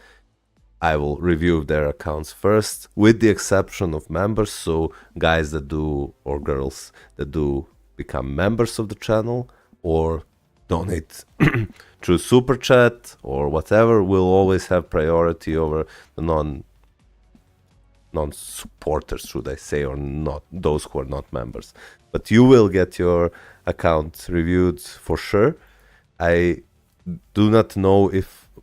I will review their accounts first, with the exception of members. So guys that do, or girls that do, become members of the channel or donate through super chat or whatever, will always have priority over the non-supporters, should I say, or not those who are not members. But you will get your account reviewed for sure. I do not know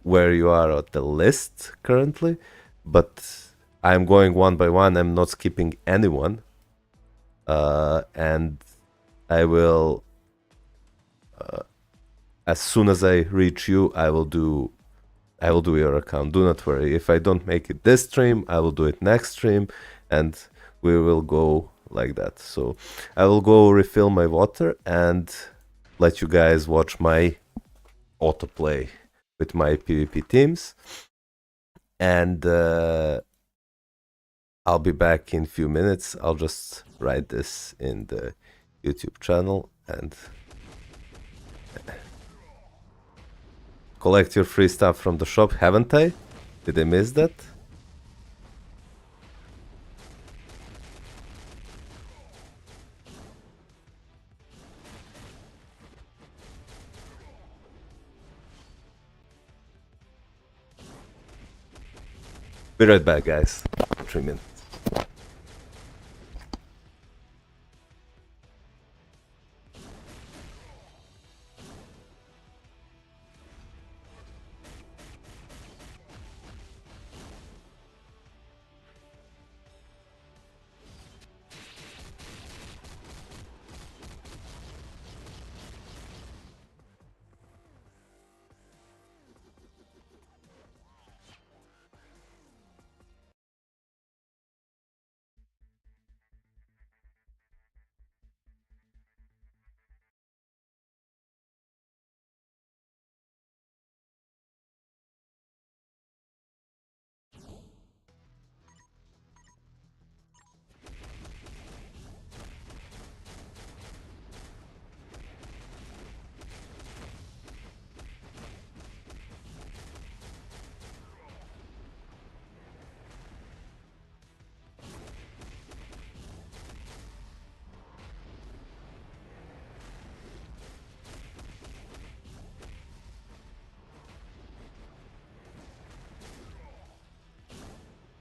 where you are at the list currently, but I'm going one by one. I'm not skipping anyone, and I will, as soon as I reach you, I will do your account. Do not worry. If I don't make it this stream, I will do it next stream, and we will go like that. So I will go refill my water and let you guys watch my autoplay with my PvP teams, and I'll be back in a few minutes. I'll just write this in the YouTube channel and collect your free stuff from the shop. Haven't I? Did I miss that? Be right back, guys. 3 minutes.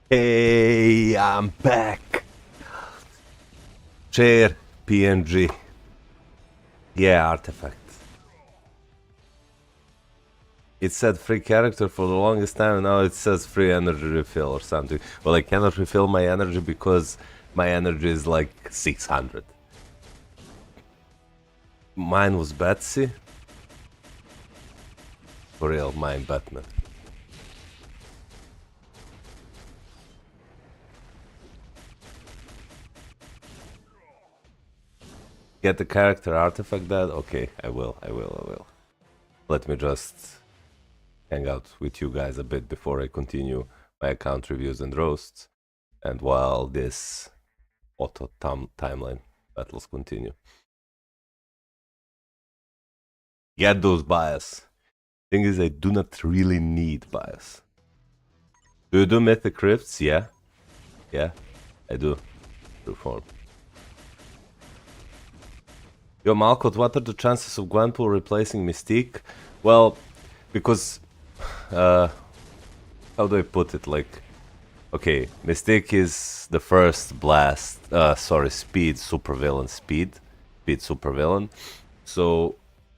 Hey, I'm back. Chair, PNG. Yeah, artifact. It said free character for the longest time, and now it says free energy refill or something. Well, I cannot refill my energy because my energy is like 600. Mine was Betsy. For real, mine Batman. get the character artifact that? Okay, I will. Let me just hang out with you guys a bit before I continue my account reviews and roasts. And while this auto timeline battles continue. Get those bias. Thing is, I do not really need bias. Do you do Mythic Rifts? Yeah. Yeah, I do. True form. Yo, Malkot, what are the chances of Gwenpool replacing Mystique? Well, because... how do I put it? Like... Okay, Mystique is the first blast... speed supervillain. Speed supervillain. So,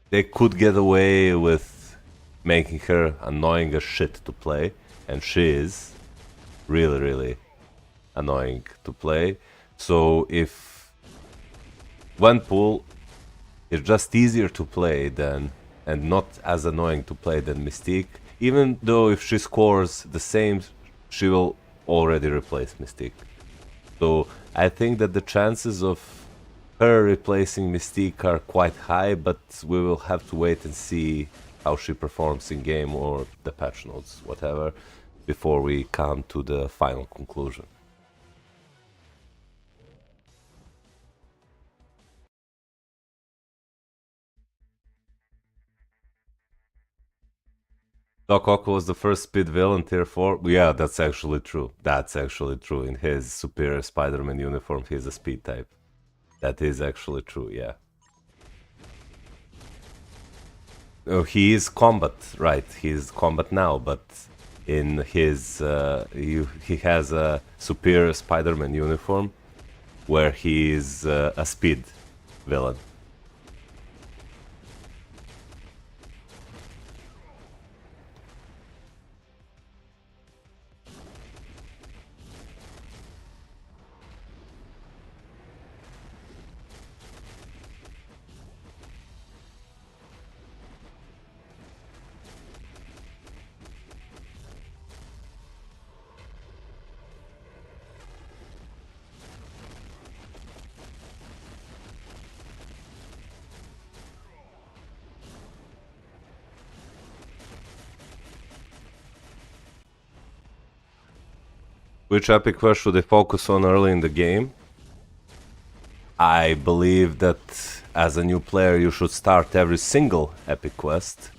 they could get away with making her annoying as shit to play. And she is really, really annoying to play. So if Gwenpool is just easier to play than, and not as annoying to play than Mystique, even though if she scores the same, she will already replace Mystique. So I think that the chances of her replacing Mystique are quite high, but we will have to wait and see how she performs in game or the patch notes, whatever, before we come to the final conclusion. Doc Ock was the first speed villain tier 4. Yeah, that's actually true. That's actually true. In his superior Spider-Man uniform, he's a speed type. That is actually true, yeah. Oh, he is combat, right? He is combat now, but in his... he has a superior Spider-Man uniform where he is a speed villain. Which epic quest should they focus on early in the game? I believe that as a new player you should start every single epic quest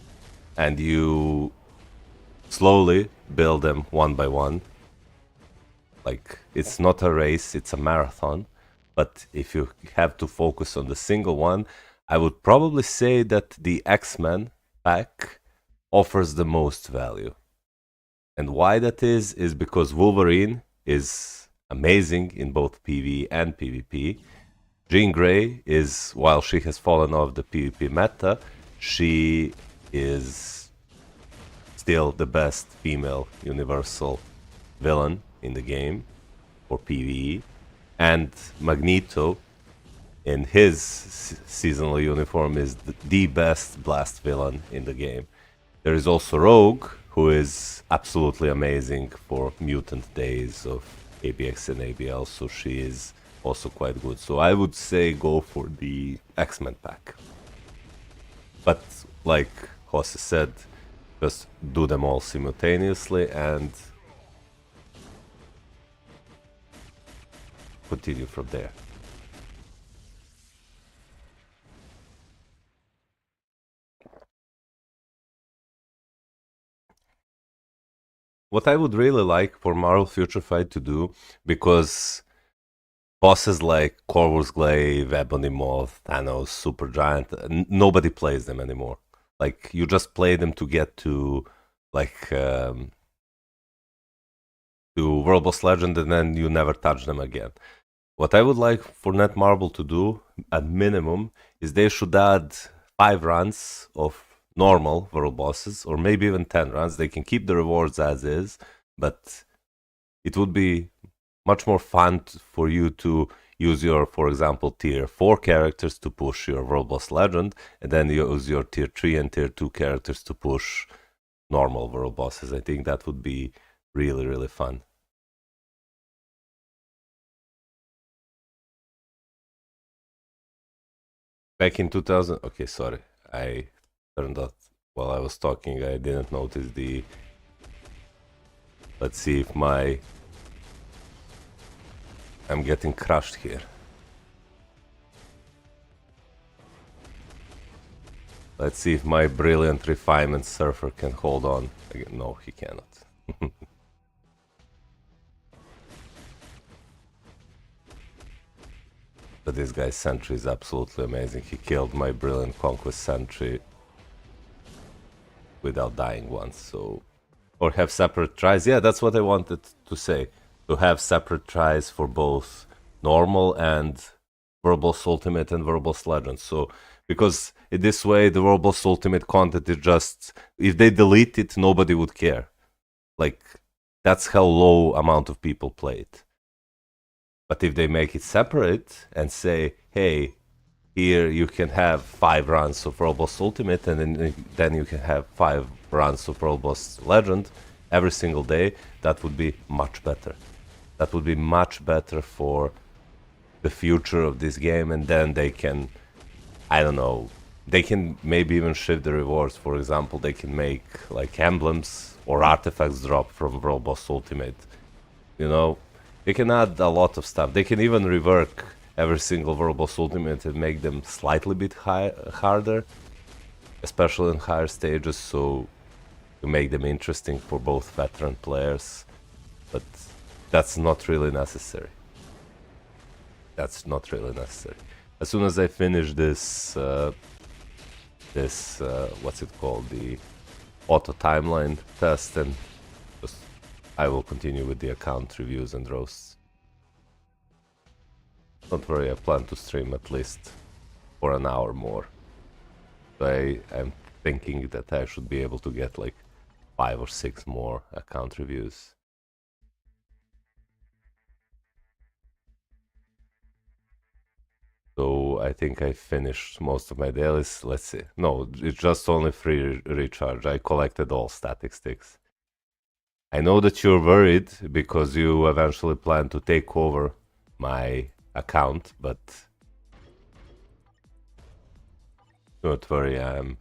and you slowly build them one by one. Like, it's not a race, it's a marathon. But if you have to focus on the single one, I would probably say that the X-Men pack offers the most value. And why that is because Wolverine is amazing in both PvE and PvP. Jean Grey is, while she has fallen off the PvP meta, she is still the best female universal villain in the game for PvE. And Magneto, in his seasonal uniform, is the best blast villain in the game. There is also Rogue, who is absolutely amazing for mutant days of ABX and ABL, so she is also quite good. So I would say go for the X-Men pack. But like Jose said, just do them all simultaneously and continue from there. What I would really like for Marvel Future Fight to do, because bosses like Corvus Glaive, Ebony Moth, Thanos, Supergiant, nobody plays them anymore. Like, you just play them to get to, like, to World Boss Legend and then you never touch them again. What I would like for Netmarble to do, at minimum, is they should add 5 runs of normal World Bosses, or maybe even 10 runs. They can keep the rewards as is, but it would be much more fun for you to use your, for example, tier 4 characters to push your World Boss Legend, and then you use your tier 3 and tier 2 characters to push normal World Bosses. I think that would be really, really fun. Back in 2000. Okay, sorry. I turned out while I was talking. I didn't notice the. Let's see if my. I'm getting crushed here. Let's see if my brilliant refinement surfer can hold on. Again, no, he cannot. But this guy's sentry is absolutely amazing. He killed my brilliant conquest sentry without dying once, so... Or have separate tries. Yeah, that's what I wanted to say. To have separate tries for both normal and Verbose Ultimate and Verbose Legends. So, because in this way, the Verbose Ultimate content is just... If they delete it, nobody would care. Like, that's how low amount of people play it. But if they make it separate and say, hey, here you can have 5 runs of Robust Ultimate and then you can have 5 runs of Robust Legend every single day, that would be much better. That would be much better for the future of this game, and then they can, I don't know, they can maybe even shift the rewards. For example, they can make like emblems or artifacts drop from Robust Ultimate. You know, they can add a lot of stuff. They can even rework every single Verbose Ultimate and make them slightly bit harder, especially in higher stages, so to make them interesting for both veteran players. But that's not really necessary. That's not really necessary. As soon as I finish this, what's it called, the auto timeline test, and just I will continue with the account reviews and roasts. Don't worry, I plan to stream at least for an hour more. So I'm thinking that I should be able to get like 5 or 6 more account reviews. So I think I finished most of my dailies. Let's see. No, it's just only free recharge. I collected all static sticks. I know that you're worried because you eventually plan to take over my account, but don't worry, I'm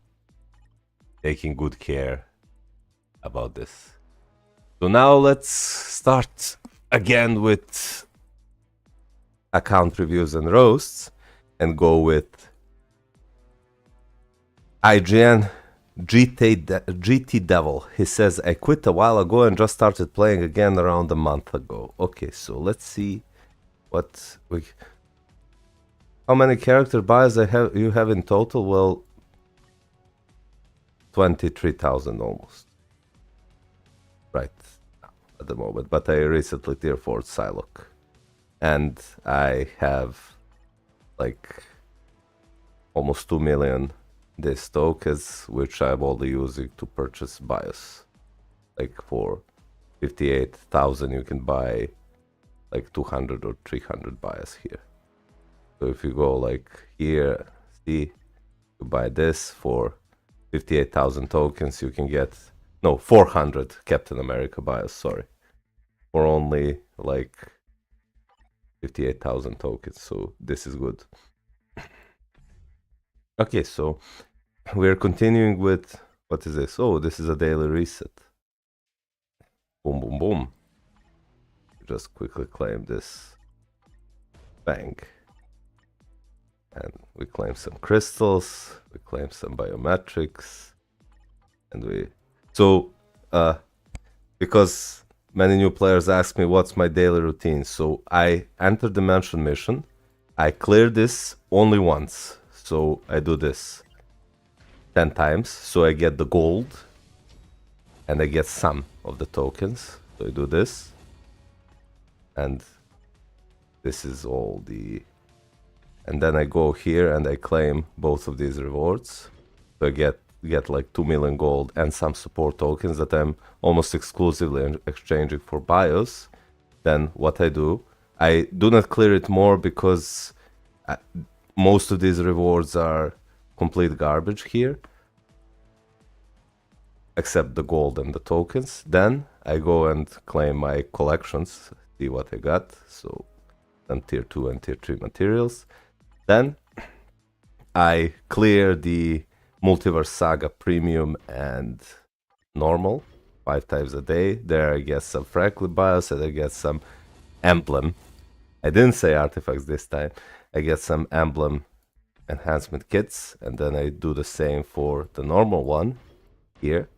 taking good care about this. So now let's start again with account reviews and roasts and go with IGN GT Devil. He says, I quit a while ago and just started playing again around a month ago. Okay, so let's see what we... How many character buys you have in total? Well, 23,000 almost. Right, at the moment. But I recently tier 4'd Psylocke. And I have like almost 2 million these tokens, which I'm only using to purchase BIOS. Like for 58,000 you can buy like 200 or 300 BIOS here. So if you go like here, see, you buy this for 58,000 tokens, you can get, no, 400 Captain America BIOS, sorry, for only like 58,000 tokens, so this is good. Okay, so we're continuing with, what is this? Oh, this is a daily reset. Boom, boom, boom. Just quickly claim this. Bang. And we claim some crystals, we claim some biometrics, and we... So, because many new players ask me what's my daily routine, so I enter the mansion mission, I clear this only once, so I do this 10 times, so I get the gold, and I get some of the tokens, so I do this, and this is all the... And then I go here and I claim both of these rewards, so I get like 2 million gold and some support tokens that I'm almost exclusively exchanging for BIOS. Then what I do not clear it more because most of these rewards are complete garbage here, except the gold and the tokens. Then I go and claim my collections, see what I got, so then tier 2 and tier 3 materials. Then I clear the Multiverse Saga Premium and Normal 5 times a day. There I get some Franklin Bios and I get some Emblem. I didn't say artifacts this time. I get some Emblem enhancement kits, and then I do the same for the normal one here.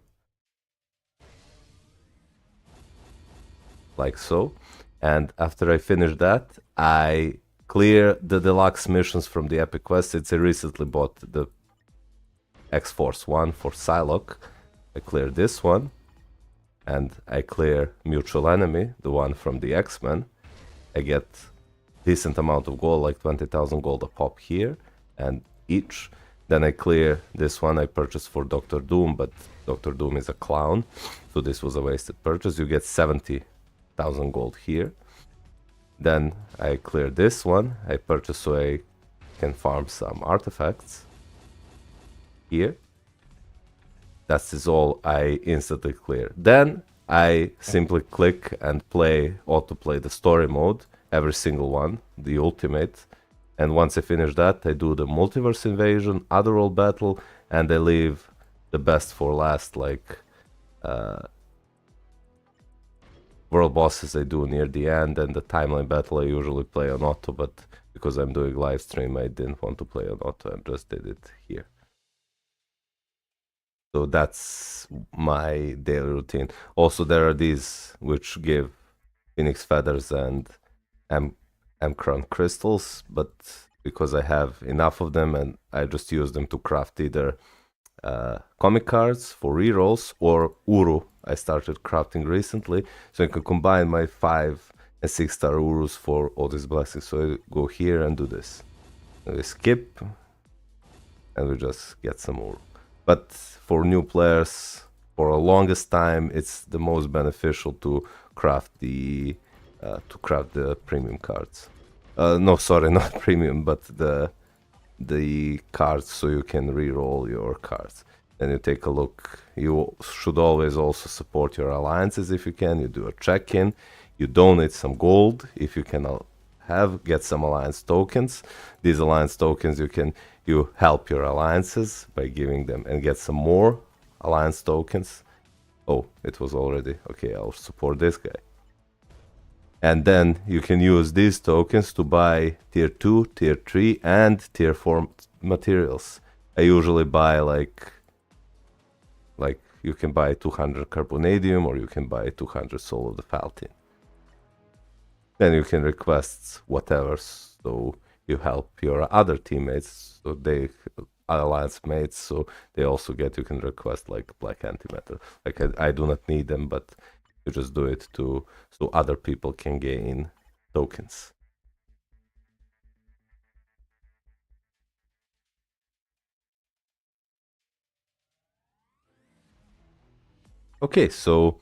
Like so. And after I finish that, I clear the deluxe missions from the Epic Quest. I recently bought the X-Force one for Psylocke. I clear this one, and I clear Mutual Enemy, the one from the X-Men. I get decent amount of gold, like 20,000 gold a pop here, and each. Then I clear this one I purchased for Doctor Doom, but Doctor Doom is a clown, so this was a wasted purchase. You get 70,000 gold here. Then I clear this one I purchased so I can farm some artifacts here. That is all I instantly clear. Then I simply click and autoplay the story mode, every single one, the ultimate. And once I finish that, I do the multiverse invasion, otherworld battle, and I leave the best for last, like world bosses I do near the end, and the timeline battle I usually play on auto, but because I'm doing live stream, I didn't want to play on auto and just did it here. So that's my daily routine. Also, there are these which give Phoenix Feathers and Crown crystals, but because I have enough of them and I just use them to craft either comic cards for rerolls or Uru. I started crafting recently, so I can combine my 5 and 6 star Urus for all these blessings. So I go here and do this. And we skip, and we just get some Uru. But for new players, for the longest time, it's the most beneficial to craft the premium cards. No, sorry, not premium, but the cards, so you can re-roll your cards. Then you take a look. You should always also support your alliances if you can. You do a check-in. You donate some gold if you can get some alliance tokens. These alliance tokens you help your alliances by giving them and get some more alliance tokens. Oh, it was already okay. I'll support this guy. And then you can use these tokens to buy tier 2, tier 3, and tier 4 materials. I usually buy like you can buy 200 carbonadium, or you can buy 200 soul of the Falcon. Then you can request whatever, so you help your other teammates, so they alliance mates, so they also get. You can request like black antimatter. Like I do not need them, but you just do it so other people can gain tokens. Okay, so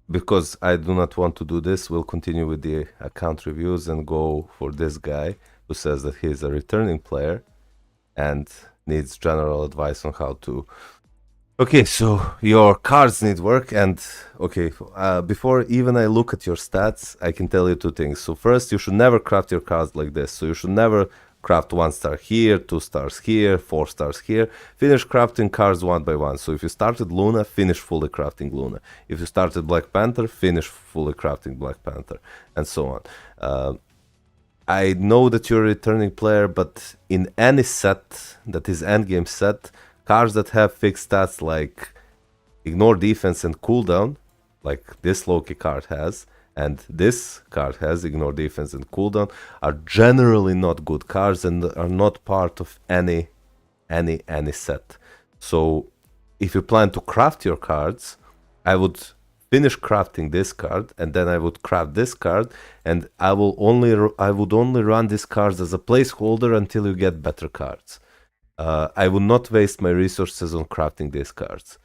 because I do not want to do this, we'll continue with the account reviews and go for this guy who says that he's a returning player and needs general advice on how to. Okay, so your cards need work, and okay, before even I look at your stats, I can tell you two things. So first, you should never craft your cards like this. So you should never craft 1 star here, 2 stars here, 4 stars here. Finish crafting cards one by one. So if you started Luna, finish fully crafting Luna. If you started Black Panther, finish fully crafting Black Panther, and so on. I know that you're a returning player, but in any set that is endgame set, cards that have fixed stats like ignore defense and cooldown, like this Loki card has, and this card has ignore defense and cooldown, are generally not good cards and are not part of any set. So if you plan to craft your cards, I would finish crafting this card, and then I would craft this card, and I would only run these cards as a placeholder until you get better cards. I would not waste my resources on crafting these cards.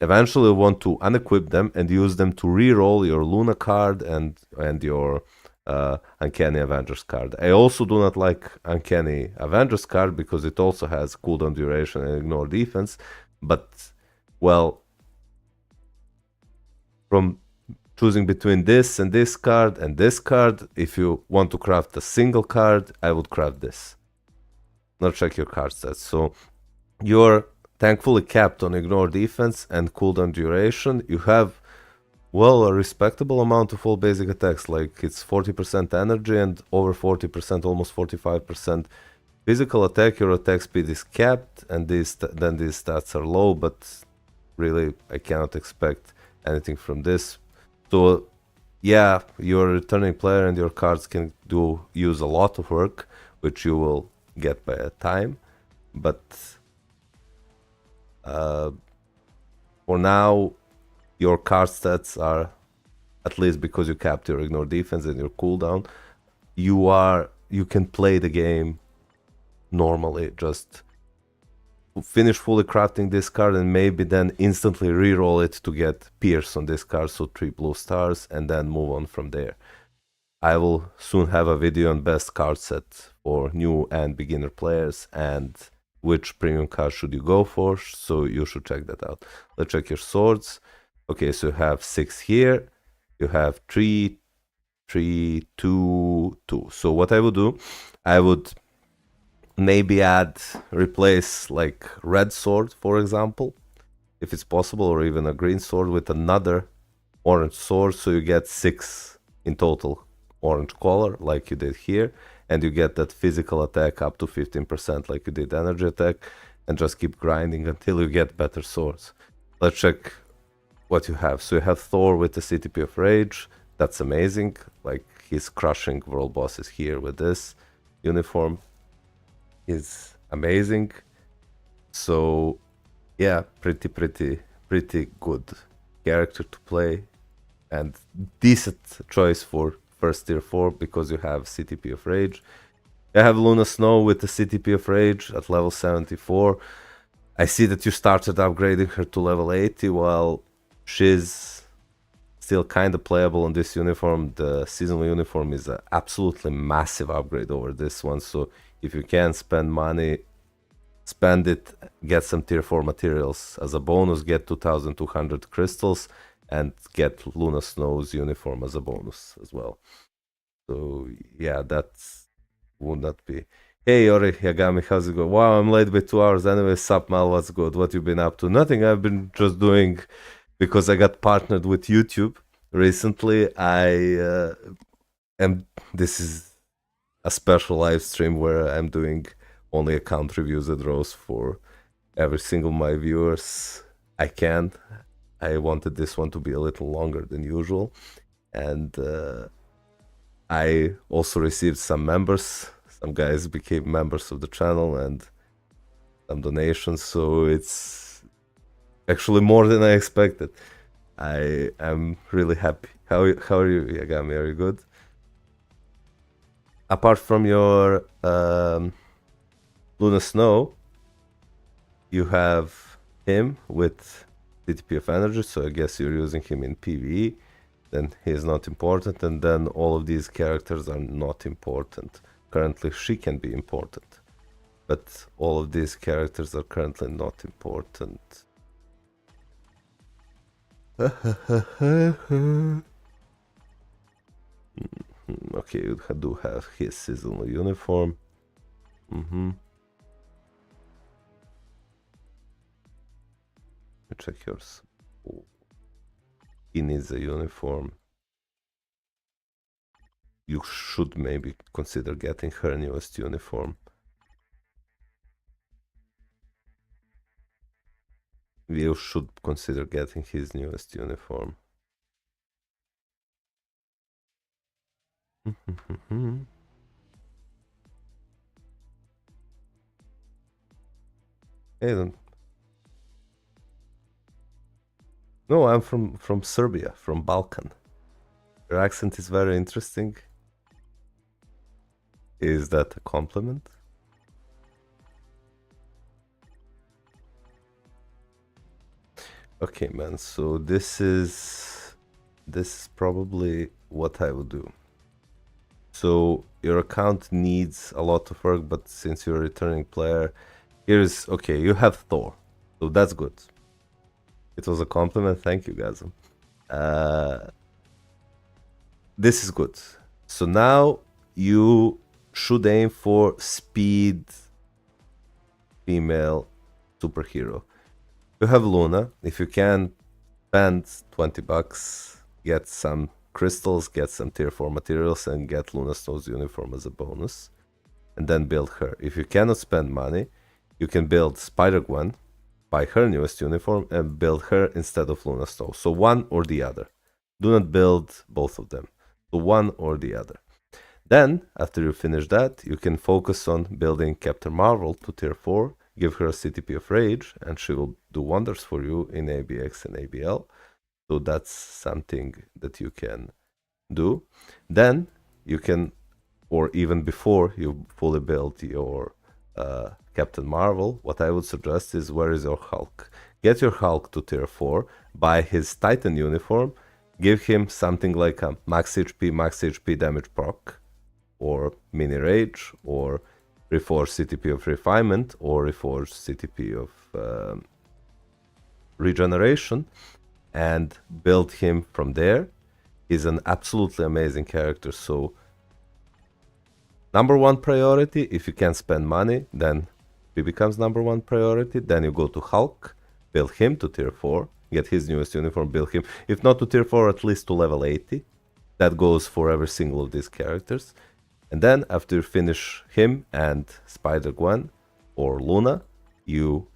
Eventually, I want to unequip them and use them to re-roll your Luna card and your Uncanny Avengers card. I also do not like Uncanny Avengers card because it also has cooldown duration and ignore defense. But, well, from choosing between this and this card and this card. If you want to craft a single card, I would craft this. Now check your card stats. So you're thankfully capped on ignore defense and cooldown duration. You have, well, a respectable amount of all basic attacks, like it's 40% energy and over 40%, almost 45% physical attack. Your attack speed is capped, and then these stats are low, but really I cannot expect anything from this. So yeah, you're a returning player and your cards can use a lot of work, which you will get by time, but for now your card stats are, at least because you capped your ignore defense and your cooldown, you can play the game normally. Just finish fully crafting this card and maybe then instantly reroll it to get Pierce on this card, so 3 blue stars, and then move on from there. I will soon have a video on best card set for new and beginner players and which premium card should you go for, so you should check that out. Let's check your swords. Okay, so you have 6 here, you have 3, 3, 2, 2. So what I would do, I would maybe replace like red sword, for example, if it's possible, or even a green sword with another orange sword, so you get 6 in total orange color like you did here, and you get that physical attack up to 15% like you did energy attack, and just keep grinding until you get better swords. Let's check what you have. So you have Thor with the CTP of Rage. That's amazing, like he's crushing world bosses here with this uniform. Is amazing. So yeah, pretty good character to play, and decent choice for first tier 4 because you have CTP of Rage. I have Luna Snow with the CTP of Rage at level 74. I see that you started upgrading her to level 80. While she's still kind of playable on this uniform, the seasonal uniform is an absolutely massive upgrade over this one. So if you can spend money, spend it, get some tier 4 materials as a bonus, get 2200 crystals, and get Luna Snow's uniform as a bonus as well. So yeah, that would not be... Hey Yori Yagami, how's it going? Wow, I'm late by 2 hours. Anyway, sup Mal, what's good? What you been up to? Nothing, I've been just doing, because I got partnered with YouTube recently. This is a special live stream where I'm doing only account reviews and rows for every single my viewers I can. I wanted this one to be a little longer than usual, and I also received some members. Some guys became members of the channel and some donations, so it's actually more than I expected. I am really happy. How are you, Yagami? Are you good? Apart from your Luna Snow, you have him with CTP of Energy, so I guess you're using him in PvE. Then he is not important, and then all of these characters are not important. Currently she can be important, but all of these characters are currently not important. Okay, you do have his seasonal uniform. Check yours. Oh. He needs a uniform. You should maybe consider getting her newest uniform. You should consider getting his newest uniform. Hey, don't... No, I'm from Serbia, from Balkan. Your accent is very interesting. Is that a compliment? Okay, man, so this is probably what I would do. So your account needs a lot of work, but since you're a returning player, here's... Okay, you have Thor, so that's good. It was a compliment, thank you, guys. this is good. So now you should aim for speed female superhero. You have Luna. If you can spend $20, get some crystals, get some tier 4 materials, and get Luna Snow's uniform as a bonus, and then build her. If you cannot spend money, you can build Spider-Gwen, buy her newest uniform, and build her instead of Luna Snow. So one or the other. Do not build both of them. So one or the other. Then, after you finish that, you can focus on building Captain Marvel to tier 4, give her a CTP of Rage, and she will do wonders for you in ABX and ABL. So that's something that you can do. Then you can, or even before you fully build your Captain Marvel, what I would suggest is, where is your Hulk? Get your Hulk to tier 4, buy his Titan uniform, give him something like a max HP damage proc, or mini rage, or reforge CTP of refinement, or reforge CTP of regeneration, and build him from there. He's an absolutely amazing character. So number one priority, if you can spend money, then he becomes number one priority. Then you go to Hulk, build him to tier 4, get his newest uniform, build him, if not to tier 4, at least to level 80. That goes for every single of these characters. And then after you finish him and Spider-Gwen or Luna, you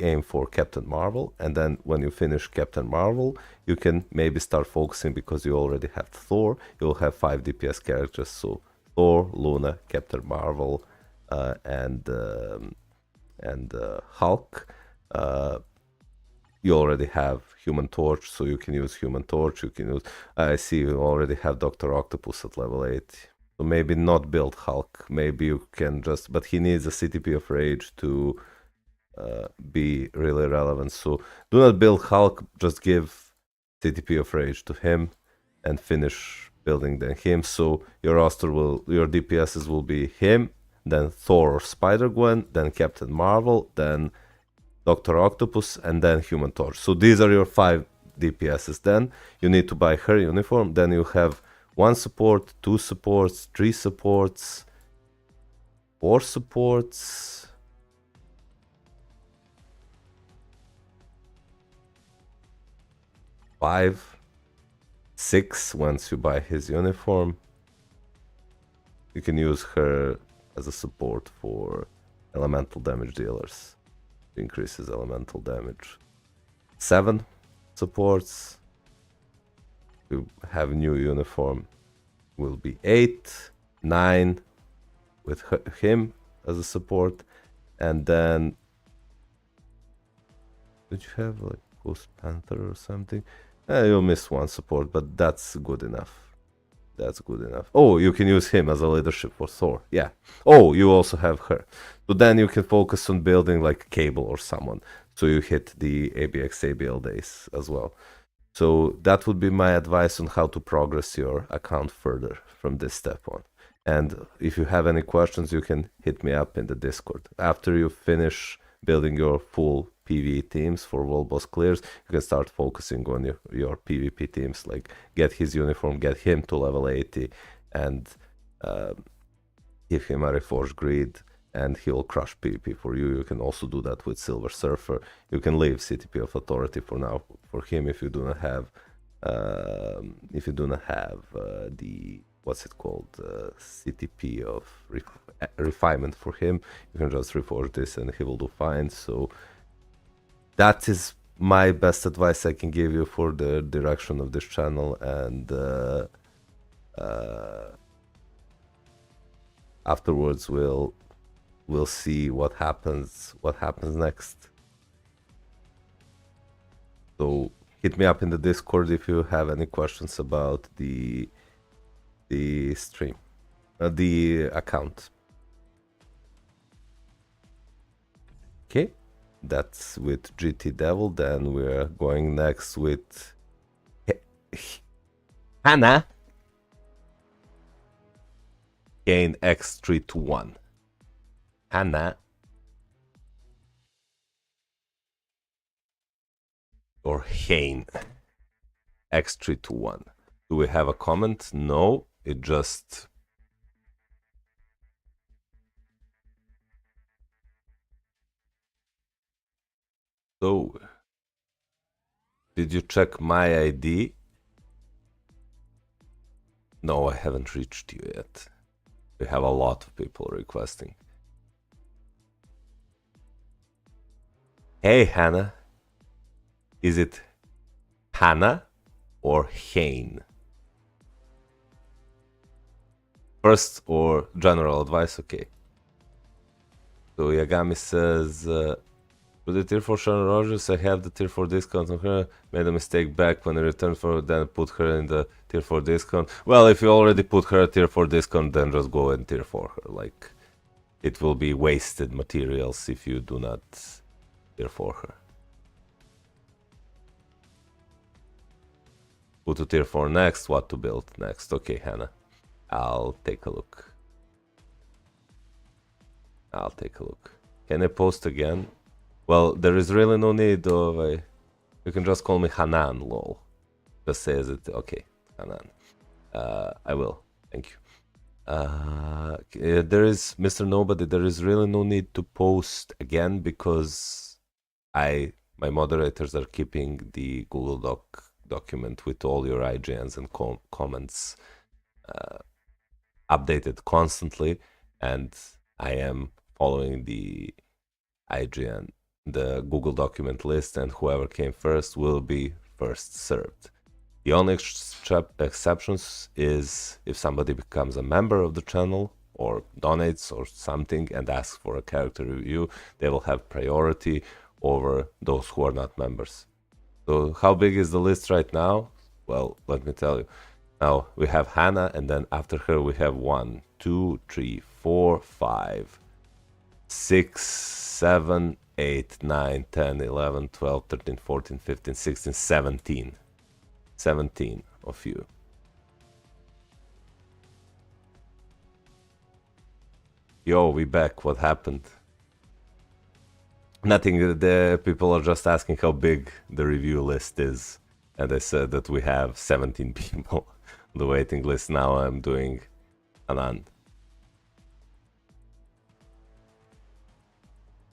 aim for Captain Marvel. And then when you finish Captain Marvel, you can maybe start focusing, because you already have Thor. You'll have 5 DPS characters, so Thor, Luna, Captain Marvel, and Hulk. You already have Human Torch, so you can use Human Torch. You can use. I see you already have Dr. Octopus at level 8. So maybe not build Hulk. Maybe you can just. But he needs a CTP of Rage to be really relevant. So do not build Hulk. Just give CTP of Rage to him, and finish building then him. So your roster your DPSs will be him, then Thor or Spider-Gwen, then Captain Marvel, then Dr. Octopus, and then Human Torch. So these are your 5 DPSs. Then you need to buy her uniform. Then you have 1 support, 2 supports, 3 supports, 4 supports, 5, 6 once you buy his uniform. You can use her as a support for elemental damage dealers. It increases elemental damage. 7 supports. You have new uniform, will be 8, 9 with him as a support, and then did you have like Ghost Panther or something? You'll miss 1 support, but that's good enough. That's good enough. Oh, you can use him as a leadership for Thor. Yeah. Oh, you also have her. So then you can focus on building like Cable or someone. So you hit the ABX ABL days as well. So that would be my advice on how to progress your account further from this step on. And if you have any questions, you can hit me up in the Discord. After you finish building your full PvE teams for World Boss clears, you can start focusing on your PvP teams, like get his uniform, get him to level 80, and give him a Reforged Greed, and he'll crush PvP for you. You can also do that with Silver Surfer. You can leave CTP of Authority for now for him if you do not have the what's it called, CTP of refinement for him. You can just reforge this and he will do fine. So that is my best advice I can give you for the direction of this channel, and afterwards we'll see what happens next. So hit me up in the Discord if you have any questions about the stream, the account. Okay, that's with GT Devil. Then we're going next with Hannah. Gain X3 to 1. Hannah. Or Hane. X3 to 1. Do we have a comment? No, it just... So, did you check my ID? No, I haven't reached you yet. We have a lot of people requesting. Hey, Hannah. Is it Hannah or Hane? First or general advice? Okay. So Yagami says, with the tier 4 Sharon Rogers, I have the tier 4 discount on her. Made a mistake back when I returned for her, then put her in the tier 4 discount. Well, if you already put her a tier 4 discount, then just go and tier 4 her. Like, it will be wasted materials if you do not tier 4 her. Who to tier 4 next? What to build next? Okay, Hannah. I'll take a look. Can I post again? Well, there is really no need of a... You can just call me Hanan, lol. Just says it. Okay, Hanan. I will. Thank you. There is, Mr. Nobody, there is really no need to post again because my moderators are keeping the Google document with all your IGNs and comments updated constantly, and I am following the IGN, the Google document list, and whoever came first will be first served. The only exceptions is if somebody becomes a member of the channel or donates or something and asks for a character review, they will have priority over those who are not members. So how big is the list right now? Well, let me tell you. Now we have Hannah, and then after her we have 1, 2, 3, 4, 5, 6, 7, 8, 9, 10, 11, 12, 13, 14, 15, 16, 17. 17 of you. Yo, we back. What happened? Nothing. The people are just asking how big the review list is, and I said that we have 17 people on the waiting list. Now I'm doing Anand.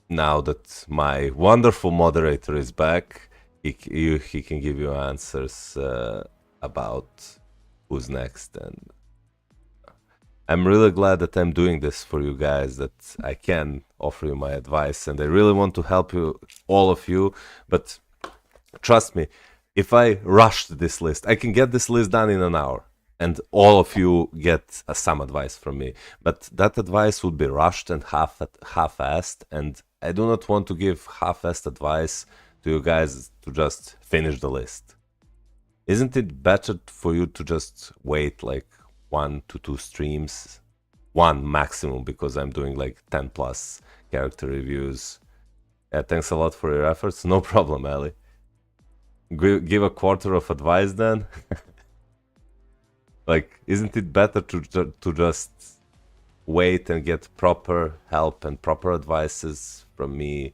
Now that my wonderful moderator is back, he can give you answers about who's next, and I'm really glad that I'm doing this for you guys, that I can offer you my advice, and I really want to help you, all of you, but trust me, if I rushed this list, I can get this list done in an hour, and all of you get some advice from me, but that advice would be rushed and half-assed, and I do not want to give half-assed advice to you guys to just finish the list. Isn't it better for you to just wait like 1 to 2 streams? 1 maximum, because I'm doing like 10 plus character reviews. Yeah, thanks a lot for your efforts. No problem, Ali. Give a quarter of advice then? Like, isn't it better to just wait and get proper help and proper advices from me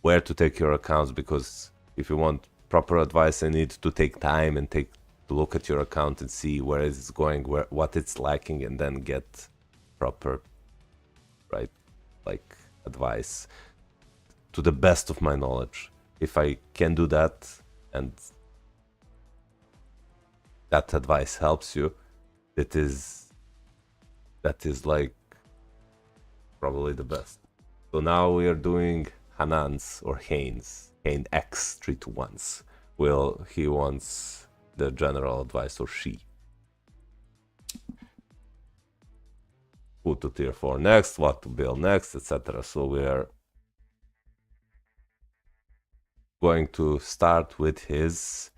where to take your accounts? Because if you want proper advice, I need to take time and to look at your account and see where it's going, what it's lacking, and then get proper, right, like advice to the best of my knowledge. If I can do that and that advice helps you, that is like probably the best. So now we are doing Hanan's or Hane's, Hane X 321s. Will he wants the general advice, or she? Who to tier 4 next, what to build next, etc. So we are going to start with his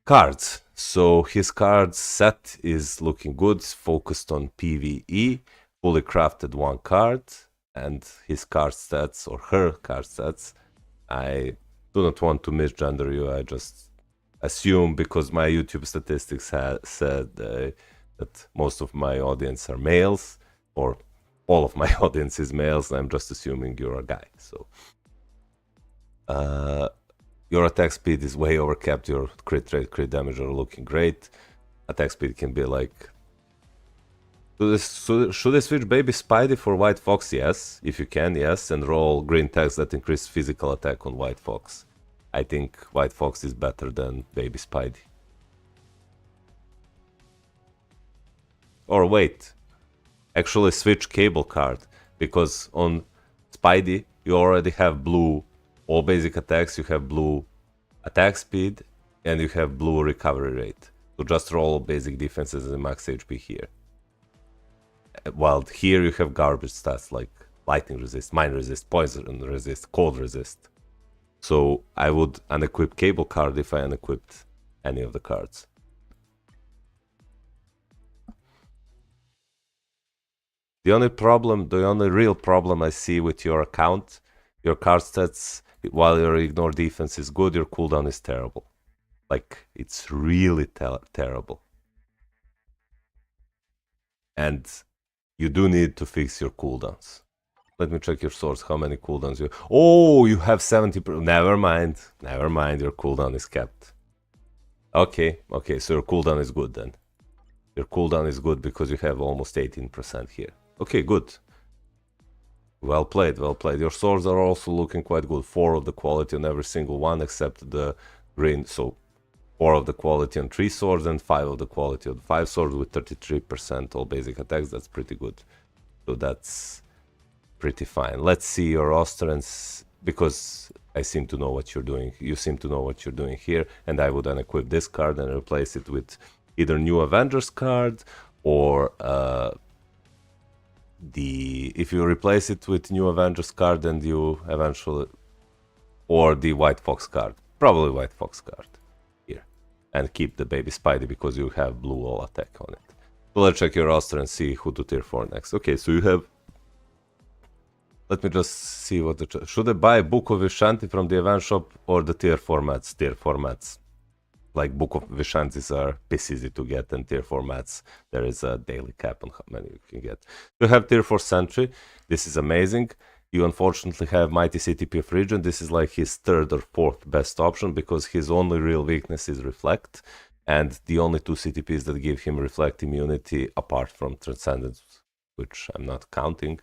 cards. So his card set is looking good, it's focused on PvE, fully crafted 1 card, and his card stats, or her card stats, I do not want to misgender you, I just assume, because my YouTube statistics said that most of my audience are males, or all of my audience is males, I'm just assuming you're a guy. So your attack speed is way overcapped, your crit rate, crit damage are looking great. attack speed can be like... Should I switch Baby Spidey for White Fox? Yes, if you can, yes, and roll green tags that increase physical attack on White Fox. I think White Fox is better than Baby Spidey. Or wait, actually switch cable card, because on Spidey you already have blue all basic attacks, you have blue attack speed, and you have blue recovery rate. So just roll basic defenses and max HP here. While here you have garbage stats like lightning resist, mine resist, poison resist, cold resist. So I would unequip cable card if I unequipped any of the cards. The only real problem I see with your account, your card stats, while your ignore defense is good, your cooldown is terrible. Like, it's really terrible. And you do need to fix your cooldowns. Let me check your source, how many cooldowns you... Oh, you have 70%. Never mind, your cooldown is kept. Okay, so your cooldown is good then. Your cooldown is good because you have almost 18% here. Okay, good. Well played. Your swords are also looking quite good. 4 of the quality on every single one except the green. So 4 of the quality on 3 swords and 5 of the quality on 5 swords with 33% all basic attacks. That's pretty good. So that's pretty fine. Let's see your roster, and because I seem to know what you're doing. You seem to know what you're doing here, and I would unequip this card and replace it with either New Avengers card or if you replace it with New Avengers card and you eventually, or the White Fox card, probably White Fox card here, and keep the Baby Spidey because you have blue all attack on it. So let's check your roster and see who to tier 4 next. Okay, so you have, let me just see what the... Should I buy Book of Vishanti from the event shop or the tier 4 mats? Tier 4 mats. Like Book of Vishantis are piss easy to get, and tier 4 mats, there is a daily cap on how many you can get. You have tier 4 Sentry, this is amazing. You unfortunately have Mighty CTP of Region, this is like his 3rd or 4th best option because his only real weakness is Reflect, and the only 2 CTPs that give him Reflect immunity, apart from Transcendence, which I'm not counting,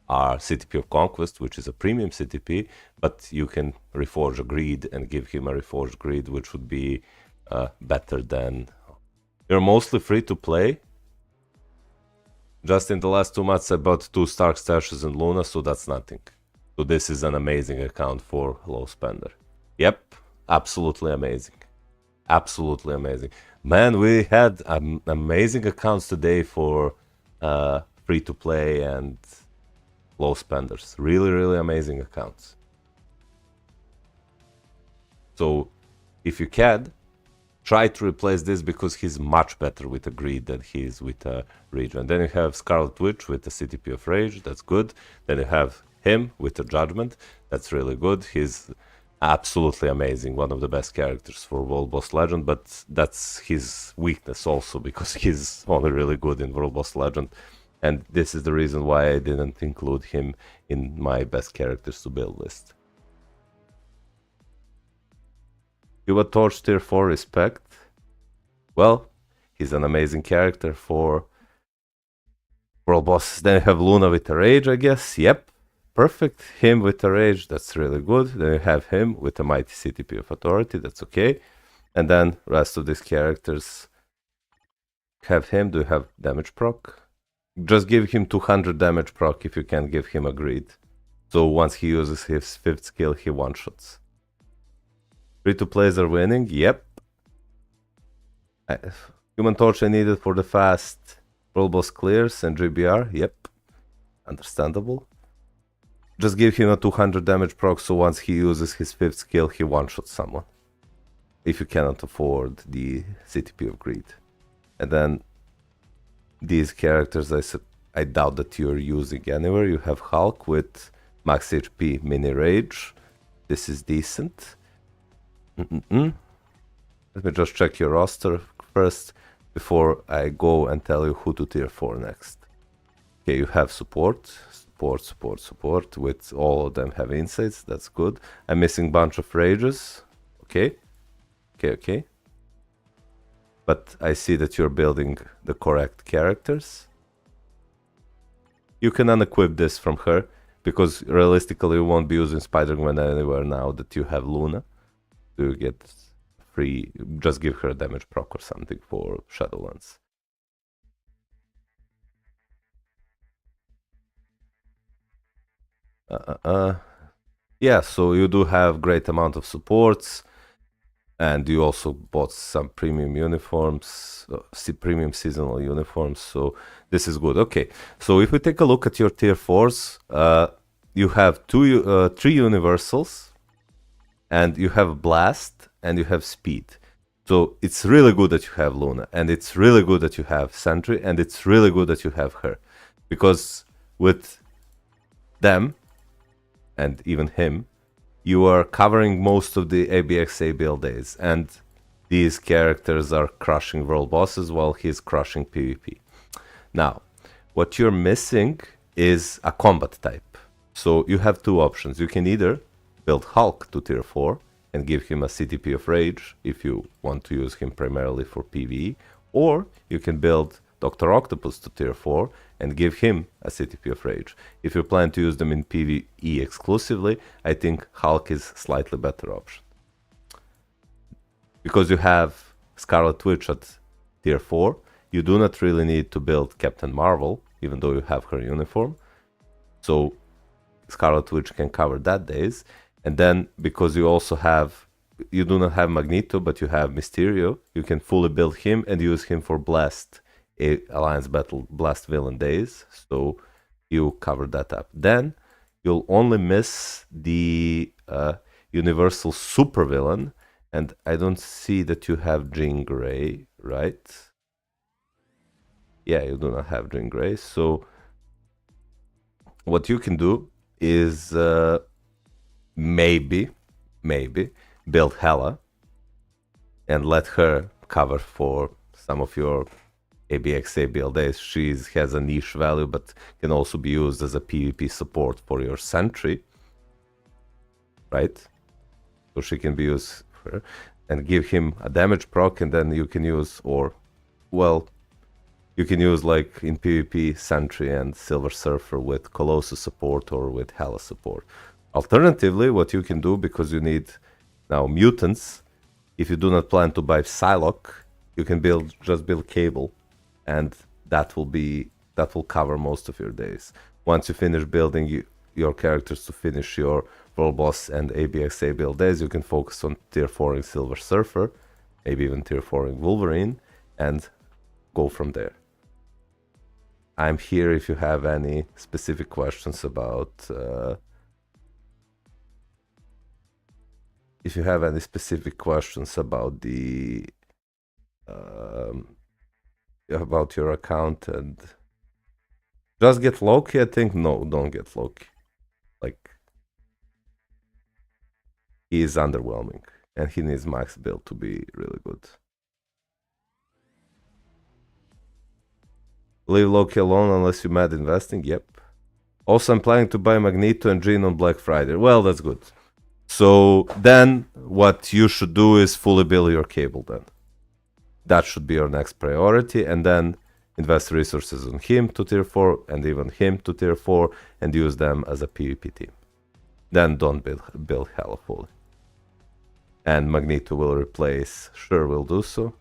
are CTP of Conquest, which is a premium CTP, but you can reforge a Greed and give him a reforged Greed, which would be better than... You're mostly free to play. Just in the last 2 months I bought 2 Stark Stashes in Luna, so that's nothing. So this is an amazing account for low spender. Yep, absolutely amazing. Absolutely amazing. Man, we had amazing accounts today for free to play and low spenders. Really amazing accounts. So if you can, try to replace this because he's much better with a Greed than he is with a Rage. And then you have Scarlet Witch with the CTP of Rage, that's good. Then you have him with a Judgment, that's really good. He's absolutely amazing, one of the best characters for World Boss Legend, but that's his weakness also because he's only really good in World Boss Legend. And this is the reason why I didn't include him in my best characters to build list. Give a Torch tier 4 respect. Well, he's an amazing character for World Bosses. Then you have Luna with a Rage, I guess. Yep, perfect. Him with a Rage, that's really good. Then you have him with a Mighty CTP of Authority, that's okay. And then rest of these characters have him. Do you have damage proc? Just give him 200 damage proc if you can give him a Greed. So once he uses his 5th skill, he one-shots. Free-to-plays are winning, yep. Human Torch I needed for the fast World Boss clears and GBR, yep. Understandable. Just give him a 200 damage proc so once he uses his 5th skill, he one-shots someone. If you cannot afford the CTP of Greed. And then these characters I doubt that you're using anywhere. You have Hulk with max HP mini Rage. This is decent. Let me just check your roster first before I go and tell you who to tier 4 next. Okay, you have support with all of them have insights, that's good. I'm missing bunch of rages. Okay. but I see that you're building the correct characters. You can unequip this from her, because realistically you won't be using Spider-Gwen anywhere now that you have Luna. You get free, just give her a damage proc or something for Shadowlands. Yeah, so you do have great amount of supports, and you also bought some premium uniforms, premium seasonal uniforms, so this is good. Okay, so if we take a look at your tier 4s, you have 3 universals, and you have Blast, and you have Speed. So it's really good that you have Luna, and it's really good that you have Sentry, and it's really good that you have her. Because with them, and even him, you are covering most of the ABX build days, and these characters are crushing world bosses while he's crushing PvP. Now, what you're missing is a combat type. So you have 2 options. You can either build Hulk to tier 4 and give him a CTP of Rage if you want to use him primarily for PvE, or you can build Dr. Octopus to tier 4 and give him a CTP of Rage. If you plan to use them in PvE exclusively, I think Hulk is a slightly better option. Because you have Scarlet Witch at tier 4, you do not really need to build Captain Marvel, even though you have her uniform. So Scarlet Witch can cover that days. And then, because you also have, you do not have Magneto, but you have Mysterio, you can fully build him and use him for Blast, Alliance Battle Blast villain days. So you cover that up. Then you'll only miss the Universal Supervillain, and I don't see that you have Jean Grey, right? Yeah, you do not have Jean Grey. So what you can do is maybe build Hela and let her cover for some of your ABXA build days. She has a niche value, but can also be used as a PvP support for your Sentry, right? So she can be used for, and give him a damage proc, and then you can use, or, well, you can use like in PvP Sentry and Silver Surfer with Colossus support or with Hela support. Alternatively, what you can do, because you need now mutants, if you do not plan to buy Psylocke, you can just build Cable, and that will cover most of your days. Once you finish building your characters to finish your World Boss and ABXA build days, you can focus on tier 4 in Silver Surfer, maybe even tier 4 in Wolverine, and go from there. I'm here if you have any specific questions about if you have any specific questions about the about your account. And just get Loki, I think. No, don't get Loki. Like, he is underwhelming, and he needs max build to be really good. Leave Loki alone unless you're mad investing. Yep. Also, I'm planning to buy Magneto and Jean on Black Friday. Well, that's good. So then what you should do is fully build your Cable then. That should be your next priority, and then invest resources on him to tier 4 and even him to tier 4 and use them as a PvP team. Then don't build Hela fully. And Magneto will replace, sure, will do so.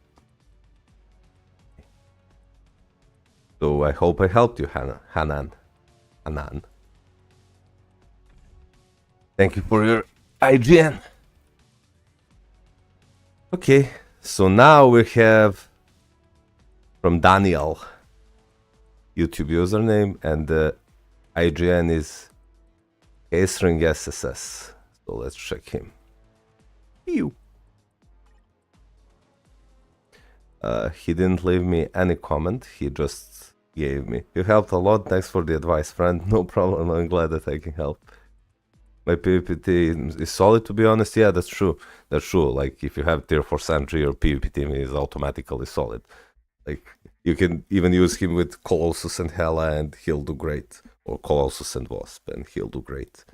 So I hope I helped you, Hanan. Thank you for your IGN. Okay, so now we have from Daniel, YouTube username, and the IGN is Acering SSS. So let's check him. Ew. He didn't leave me any comment, he just gave me. You helped a lot, thanks for the advice, friend. No problem, I'm glad that I can help. My PvP team is solid, to be honest. Yeah, that's true. That's true. Like, if you have tier 4 Sentry, your PvP team is automatically solid. Like, you can even use him with Colossus and Hela and he'll do great. Or Colossus and Wasp and he'll do great.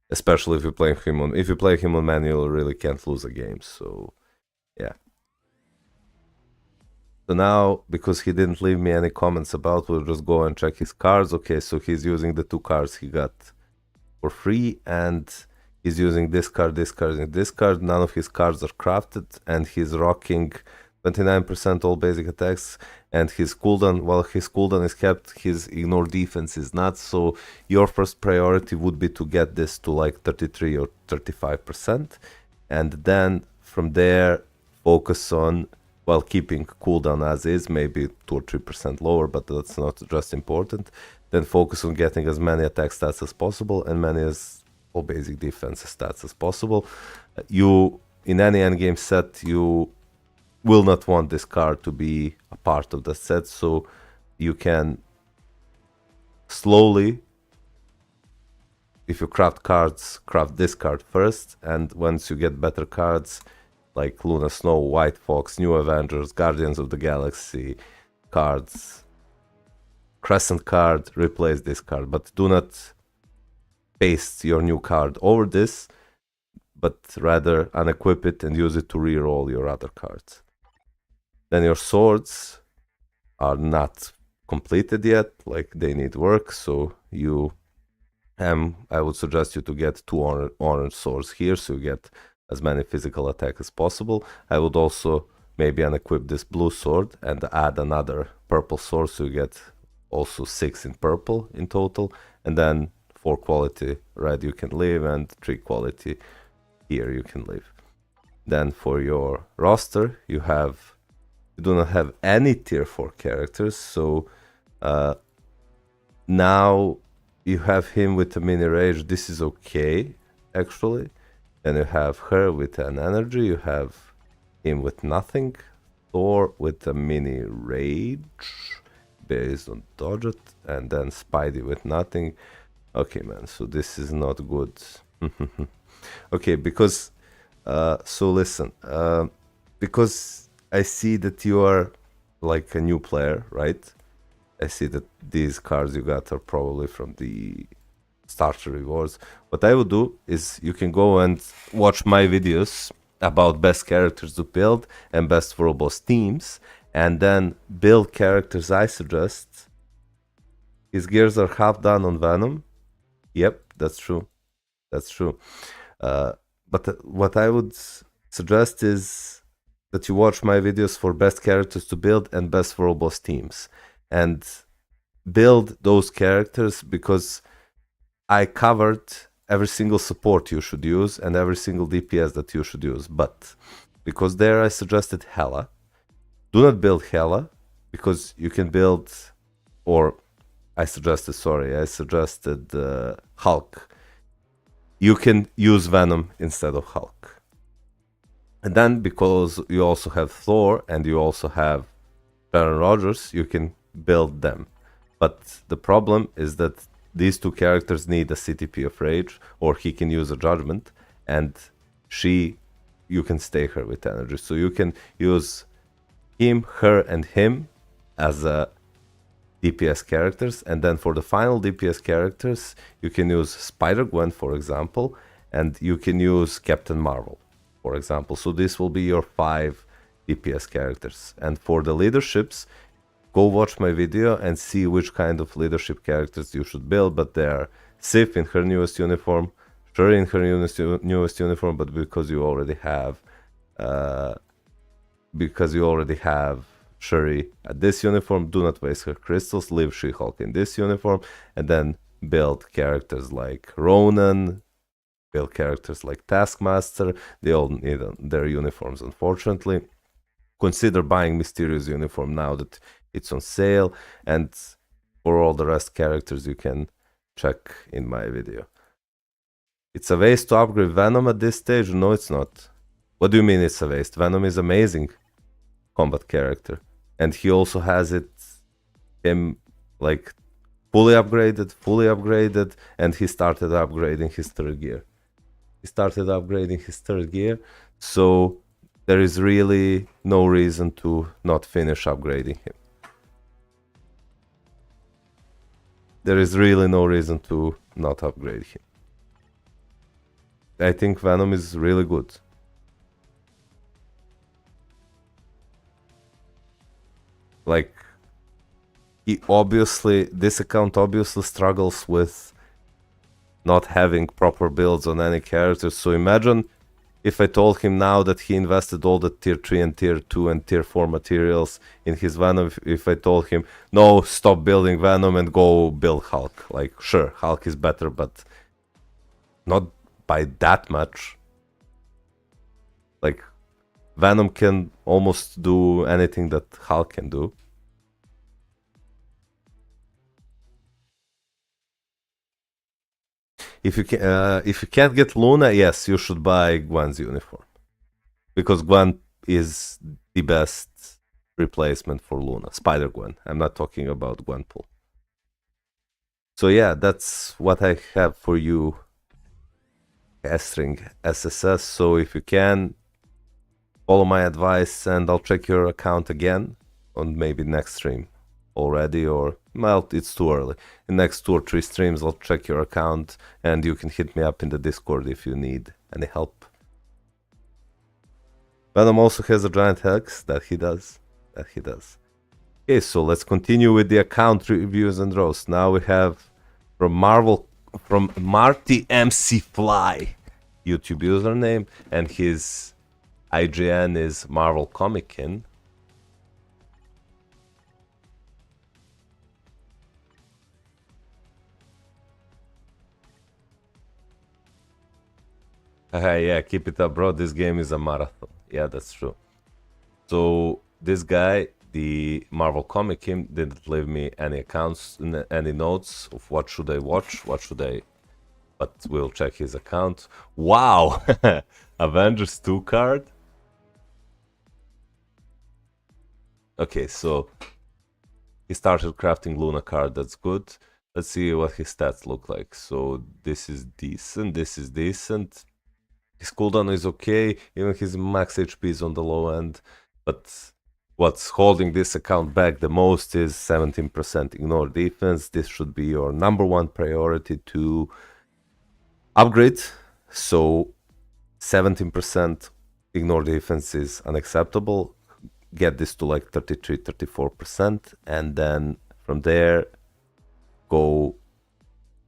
Especially if you play him on manual, you really can't lose a game. So, yeah. So now, because he didn't leave me any comments about, we'll just go and check his cards. Okay, so he's using the 2 cards he got for free, and he's using this card, this card, and this card. None of his cards are crafted, and he's rocking 29% all basic attacks, and his cooldown, while his cooldown is kept, his ignore defense is not. So your first priority would be to get this to like 33 or 35%, and then from there focus on, while keeping cooldown as is, maybe 2 or 3% lower, but that's not just important. Then focus on getting as many attack stats as possible and many as all basic defense stats as possible. You, in any endgame set, you will not want this card to be a part of the set, so you can slowly, if you craft cards, craft this card first, and once you get better cards like Luna Snow, White Fox, New Avengers, Guardians of the Galaxy cards, Crescent card, replace this card, but do not paste your new card over this, but rather unequip it and use it to reroll your other cards. Then your swords are not completed yet, like they need work, so you I would suggest you to get 2 orange swords here, so you get as many physical attack as possible. I would also maybe unequip this blue sword and add another purple sword, so you get also 6 in purple in total, and then 4 quality red you can leave, and 3 quality here you can leave. Then for your roster, you do not have any tier 4 characters, so now you have him with a mini rage. This is okay, actually. Then you have her with an energy, you have him with nothing, Thor with a mini rage based on dodge it, and then Spidey with nothing. Okay, man, so this is not good. Okay, because so listen, because I see that you are like a new player, right? I see that these cards you got are probably from the starter rewards. What I would do is you can go and watch my videos about best characters to build and best for boss teams, and then build characters I suggest. His gears are half done on Venom. Yep, that's true. That's true. But what I would suggest is that you watch my videos for best characters to build and best for boss teams, and build those characters, because I covered every single support you should use and every single DPS that you should use. But because there I suggested Hela, do not build Hela, because you can build, or I suggested Hulk. You can use Venom instead of Hulk. And then because you also have Thor and you also have Aaron Rodgers, you can build them. But the problem is that these 2 characters need a CTP of Rage, or he can use a Judgment, and you can stay her with energy. So you can use him, her, and him as a DPS characters, and then for the final DPS characters, you can use Spider-Gwen, for example, and you can use Captain Marvel, for example. So this will be your 5 DPS characters. And for the leaderships, go watch my video and see which kind of leadership characters you should build. But they are Sif in her newest uniform, Shuri in her newest uniform, but because you already have Shuri at this uniform, do not waste her crystals, leave She-Hulk in this uniform, and then build characters like Ronan, build characters like Taskmaster. They all need their uniforms, unfortunately. Consider buying Mysterious uniform now that it's on sale, and for all the rest characters you can check in my video. It's a waste to upgrade Venom at this stage? No, it's not. What do you mean it's a waste? Venom is amazing combat character, and he also has him like fully upgraded, and he started upgrading his third gear. So there is really no reason to not finish upgrading him. There is really no reason to not upgrade him. I think Venom is really good. Like, this account obviously struggles with not having proper builds on any characters. So imagine if I told him now that he invested all the tier 3 and tier 2 and tier 4 materials in his Venom, if I told him, no, stop building Venom and go build Hulk. Like, sure, Hulk is better, but not by that much. Like, Venom can almost do anything that Hulk can do. If you can't get Luna, yes, you should buy Gwen's uniform, because Gwen is the best replacement for Luna. Spider-Gwen. I'm not talking about Gwenpool. So yeah, that's what I have for you, String SSS. So if you can, follow my advice and I'll check your account again on maybe next stream already, or well, it's too early. In next 2 or 3 streams I'll check your account and you can hit me up in the Discord if you need any help. Venom also has a giant hex that he does. Okay, so let's continue with the account reviews and roasts. Now we have from Marty MC Fly, YouTube username, and his IGN is Marvel Comicin. Yeah, keep it up, bro. This game is a marathon. Yeah, that's true. So this guy, the Marvel Comicin, didn't leave me any accounts, any notes of what should I watch, but we'll check his account. Wow! Avengers 2 card? Okay, so he started crafting Luna card, that's good. Let's see what his stats look like. So this is decent, this is decent. His cooldown is okay, even his max HP is on the low end. But what's holding this account back the most is 17% ignore defense. This should be your number 1 priority to upgrade. So 17% ignore defense is unacceptable. Get this to like 33-34%, and then from there go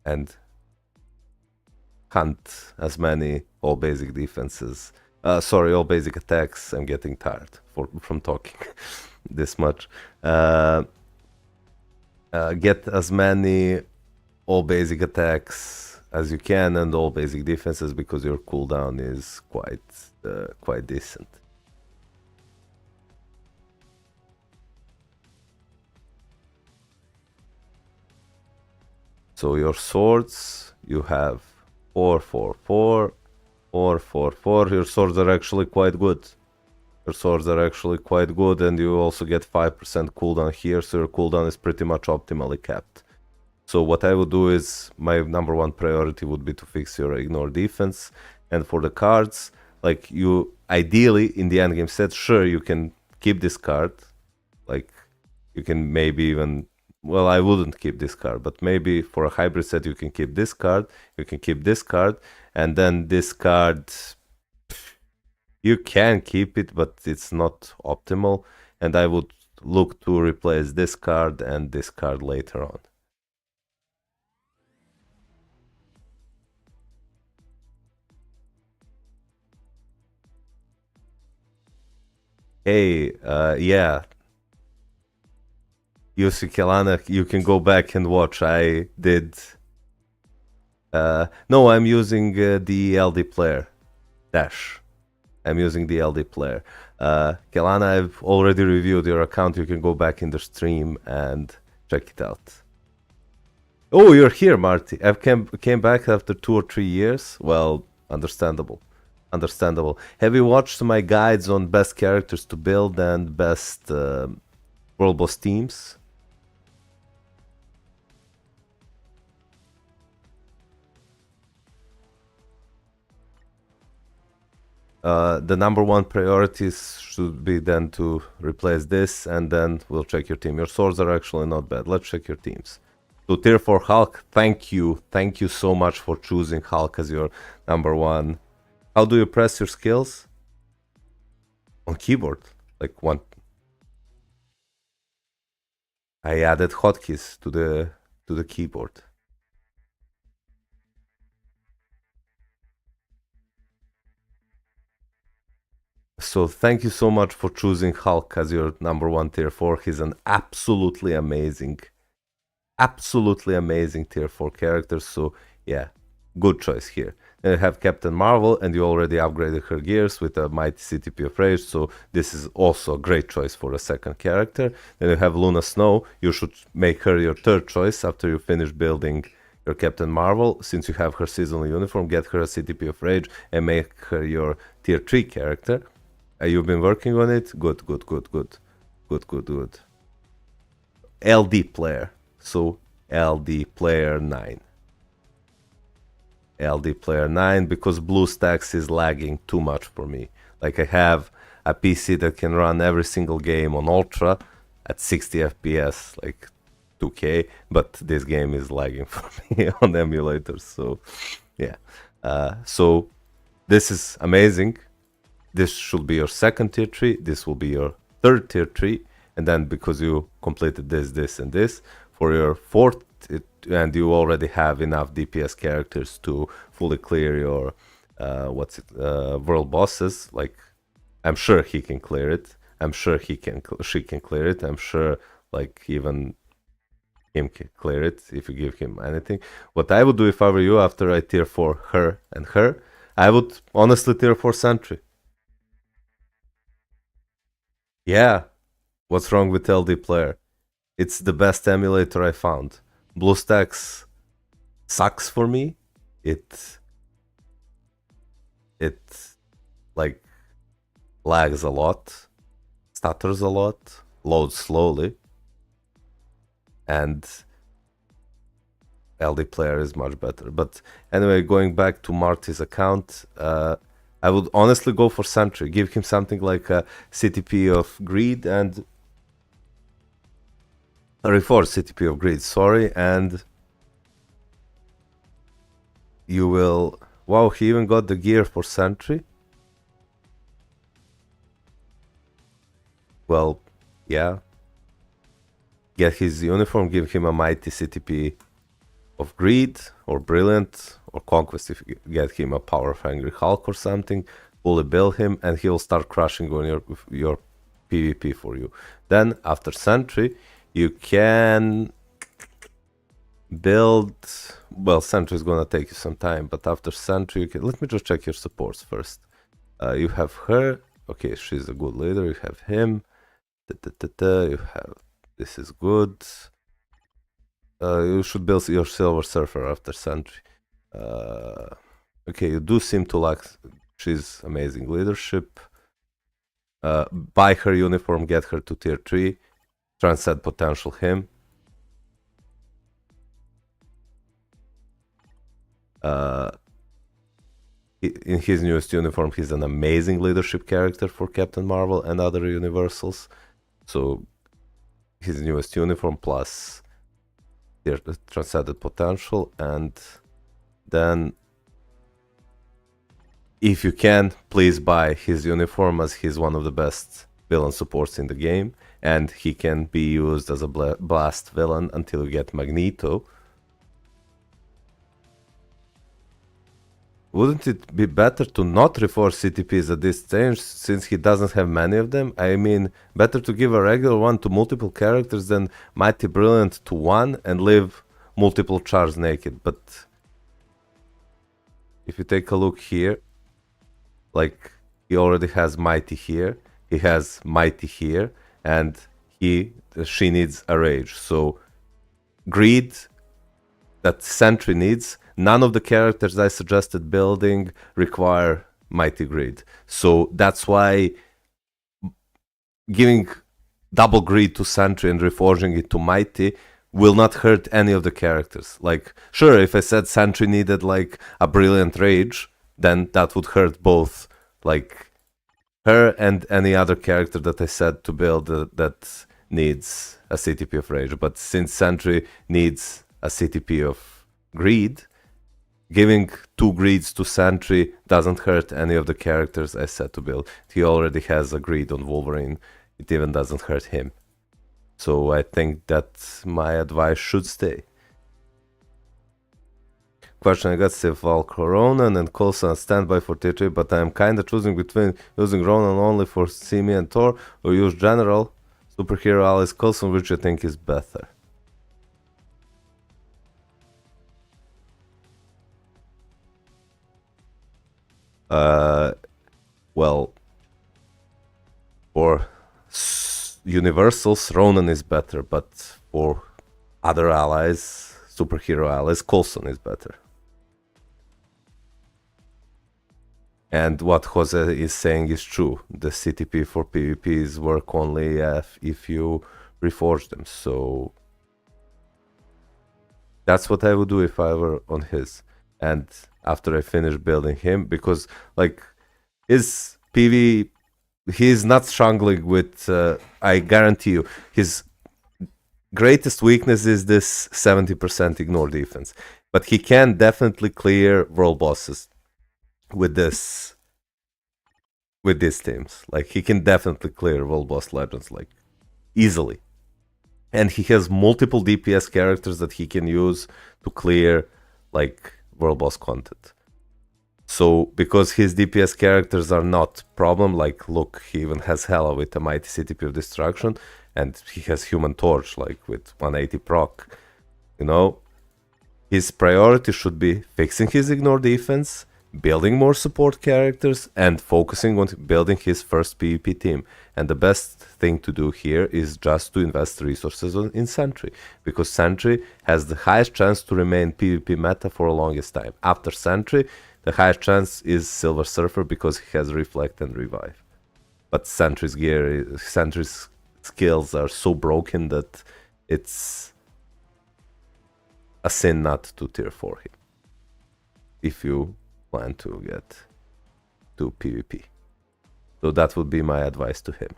and hunt as many all basic defenses. All basic attacks. I'm getting tired from talking this much. Get as many all basic attacks as you can and all basic defenses, because your cooldown is quite decent. So your swords, you have 4-4-4, 4-4-4. Your swords are actually quite good. And you also get 5% cooldown here, so your cooldown is pretty much optimally capped. So what I would do is, my number 1 priority would be to fix your ignore defense. And for the cards, like, you ideally in the endgame set, sure, you can keep this card. Like, you can maybe even, well, I wouldn't keep this card, but maybe for a hybrid set you can keep this card, you can keep this card, and then this card, you can keep it, but it's not optimal, and I would look to replace this card and this card later on. Hey, yeah, Yussi Kelana, you can go back and watch. I did. No, I'm using the LD player. Dash. I'm using the LD player. Kelana, I've already reviewed your account. You can go back in the stream and check it out. Oh, you're here, Marty. I came back after 2 or 3 years. Well, understandable. Have you watched my guides on best characters to build and best world boss teams? The number 1 priorities should be then to replace this, and then we'll check your team. Your swords are actually not bad. Let's check your teams. So tier 4 Hulk, thank you so much for choosing Hulk as your number 1. How do you press your skills? On keyboard, like one. I added hotkeys to the keyboard. So thank you so much for choosing Hulk as your number 1 tier 4. He's an absolutely amazing tier 4 character. So yeah, good choice here. Then you have Captain Marvel, and you already upgraded her gears with a mighty CTP of Rage, so this is also a great choice for a second character. Then you have Luna Snow. You should make her your third choice after you finish building your Captain Marvel. Since you have her seasonal uniform, get her a CTP of Rage and make her your tier 3 character. You've been working on it? Good. LD player. So LD player 9. LD player 9 because BlueStacks is lagging too much for me. Like I have a PC that can run every single game on Ultra at 60 FPS, like 2K, but this game is lagging for me on emulators. So yeah, so this is amazing. This should be your second tier 3, this will be your third tier 3, and then because you completed this and this, for your fourth, and you already have enough DPS characters to fully clear your world bosses. Like I'm sure he can clear it, I'm sure she can clear it, I'm sure like even him can clear it if you give him anything. What I would do if I were you after I tier 4 her and her, I would honestly tier 4 Sentry. Yeah, what's wrong with LD player? It's the best emulator I found. BlueStacks sucks for me. It like lags a lot, stutters a lot, loads slowly, and LD player is much better. But anyway, going back to Marty's account, I would honestly go for Sentry. Give him something like a CTP of Greed and Reforce CTP of Greed, sorry, and you will... Wow, he even got the gear for Sentry. Well, yeah. Get his uniform, give him a mighty CTP of Greed, or Brilliant, or Conquest if you get him a Power of Angry Hulk or something, fully build him, and he'll start crushing on your PvP for you. Then, after Sentry, you can build... Well, Sentry is gonna take you some time, but after Sentry you can... Let me just check your supports first. You have her. Okay, she's a good leader. You have him. You have... This is good. You should build your Silver Surfer after Sentry. Okay, you do seem to like... She's amazing leadership. Buy her uniform, get her to tier 3. Transcend potential him. In his newest uniform, he's an amazing leadership character for Captain Marvel and other universals. So his newest uniform plus transcended potential, and then if you can, please buy his uniform, as he's one of the best villain supports in the game, and he can be used as a blast villain until you get Magneto. Wouldn't it be better to not reforce CTPs at this stage, since he doesn't have many of them? I mean, better to give a regular one to multiple characters than Mighty Brilliant to one and leave multiple chars naked. But if you take a look here, like, he already has Mighty here, he has Mighty here, and she needs a Rage. So Greed that Sentry needs, none of the characters I suggested building require Mighty Greed. So that's why giving double Greed to Sentry and reforging it to Mighty will not hurt any of the characters. Like, sure, if I said Sentry needed like a Brilliant Rage, then that would hurt both, like, her and any other character that I said to build that needs a CTP of Rage. But since Sentry needs a CTP of Greed, giving 2 Greeds to Sentry doesn't hurt any of the characters I said to build. He already has a Greed on Wolverine. It even doesn't hurt him. So I think that my advice should stay. Question: I got Valk Ronan and Coulson on standby for tier 3, but I'm kinda choosing between using Ronan only for Simi and Thor or use general superhero allies Coulson, which I think is better. Well, for universals, Ronan is better, but for other allies, superhero allies, Coulson is better. And what Jose is saying is true. The CTP for PvPs work only if you reforge them. So that's what I would do if I were on his. And after I finish building him, because like his PV, he's not struggling with. I guarantee you, his greatest weakness is this 70% ignore defense. But he can definitely clear world bosses with these teams. Like he can definitely clear world boss legends like easily, and he has multiple DPS characters that he can use to clear like world boss content. So because his DPS characters are not problem, like look, he even has Hela with a mighty CTP of destruction, and he has Human Torch like with 180 proc. You know, his priority should be fixing his ignore defense, building more support characters, and focusing on building his first PvP team. And the best thing to do here is just to invest resources in Sentry, because Sentry has the highest chance to remain PvP meta for the longest time. After Sentry, the highest chance is Silver Surfer because he has Reflect and Revive. But Sentry's skills are so broken that it's a sin not to tier 4 him if you plan to get to PvP. So that would be my advice to him.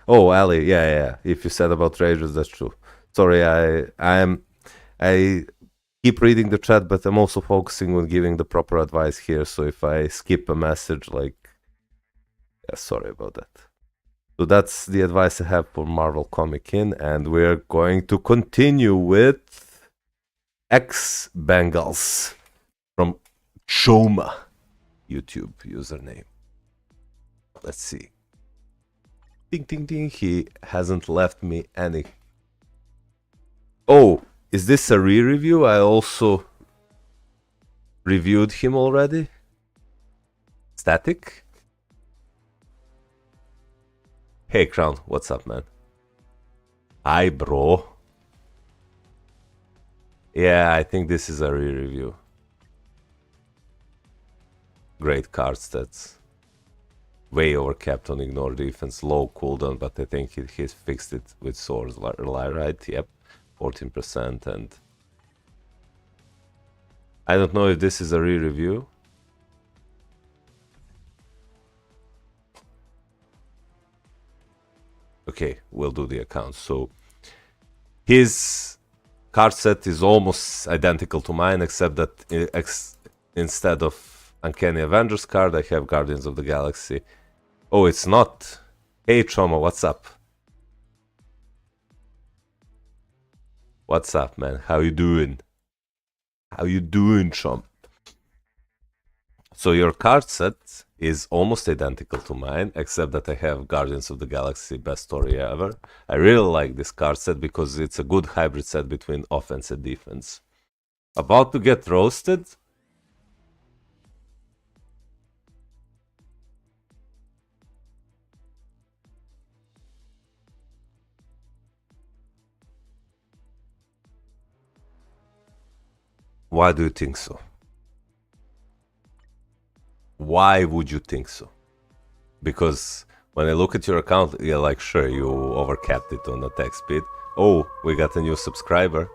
Oh, Ali, yeah. If you said about Rages, that's true. Sorry, I keep reading the chat, but I'm also focusing on giving the proper advice here. So if I skip a message, like, yeah, sorry about that. So that's the advice I have for Marvel Comic In, and we're going to continue with X Bengals from Choma YouTube username. Let's see. Ding ding ding. He hasn't left me any. Oh, is this a re-review? I also reviewed him already. Static. Hey Crown, what's up, man? Hi, bro. Yeah, I think this is a re-review. Great card stats. Way overcapped on ignore defense, low cooldown, but I think he's fixed it with swords, right? Yep, 14%. And I don't know if this is a re-review. Okay, we'll do the account. So his card set is almost identical to mine, except that instead of Uncanny Avengers card, I have Guardians of the Galaxy. Oh, it's not. Hey, Choma, what's up? What's up, man? How you doing? How you doing, Chom? So your card set is almost identical to mine, except that I have Guardians of the Galaxy, best story ever. I really like this card set because it's a good hybrid set between offense and defense. About to get roasted? Why do you think so? Why would you think so? Because when I look at your account, yeah, like, sure, you overcapped it on attack speed. Oh, we got a new subscriber.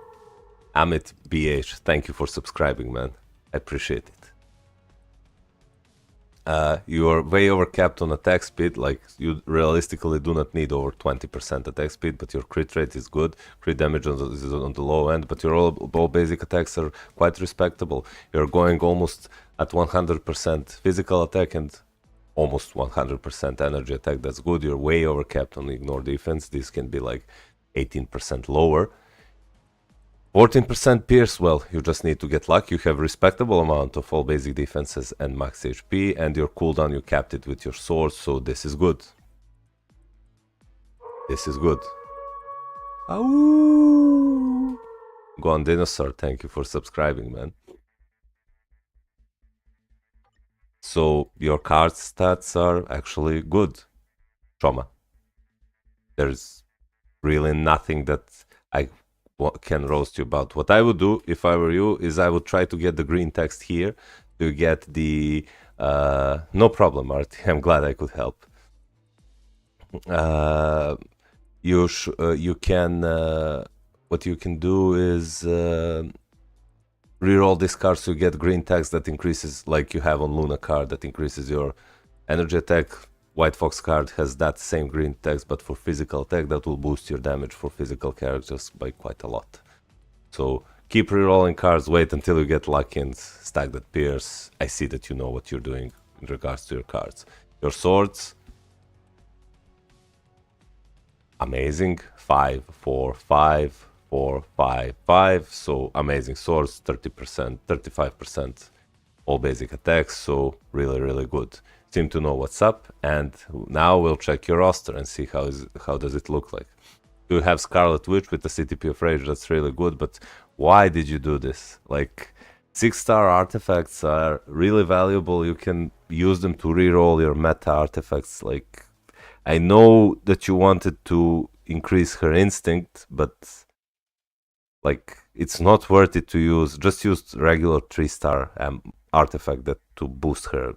Amit BH, thank you for subscribing, man. I appreciate it. You are way overcapped on attack speed, like you realistically do not need over 20% attack speed, but your crit rate is good. Crit damage is on the low end, but your all basic attacks are quite respectable. You're going almost at 100% physical attack and almost 100% energy attack. That's good. You're way overcapped on ignore defense. This can be like 18% lower. 14% pierce, well, you just need to get lucky. You have respectable amount of all basic defenses and max HP, and your cooldown, you capped it with your sword, so this is good. This is good. Ow! Go on Dinosaur, thank you for subscribing, man. So your card stats are actually good, Trauma. There's really nothing that I can roast you about. What I would do if I were you is I would try to get the green text here to get the no problem, Marty. I'm glad I could help. You can what you can do is reroll this card so you get green text that increases, like you have on Luna card, that increases your energy attack. White Fox card has that same green text, but for physical attack that will boost your damage for physical characters by quite a lot. So keep rerolling cards, wait until you get lucky and stack that pierce. I see that you know what you're doing in regards to your cards. Your swords, amazing. 5, 4, 5, 4, 5, 5. So amazing swords, 30%, 35%, all basic attacks. So really, really good. Seem to know what's up, and now we'll check your roster and see how does it look like. You have Scarlet Witch with the CTP of Rage, that's really good, but why did you do this? Like, 6-star artifacts are really valuable. You can use them to reroll your meta artifacts. Like, I know that you wanted to increase her instinct, but like, it's not worth it to use. Just use regular 3-star artifact that to boost her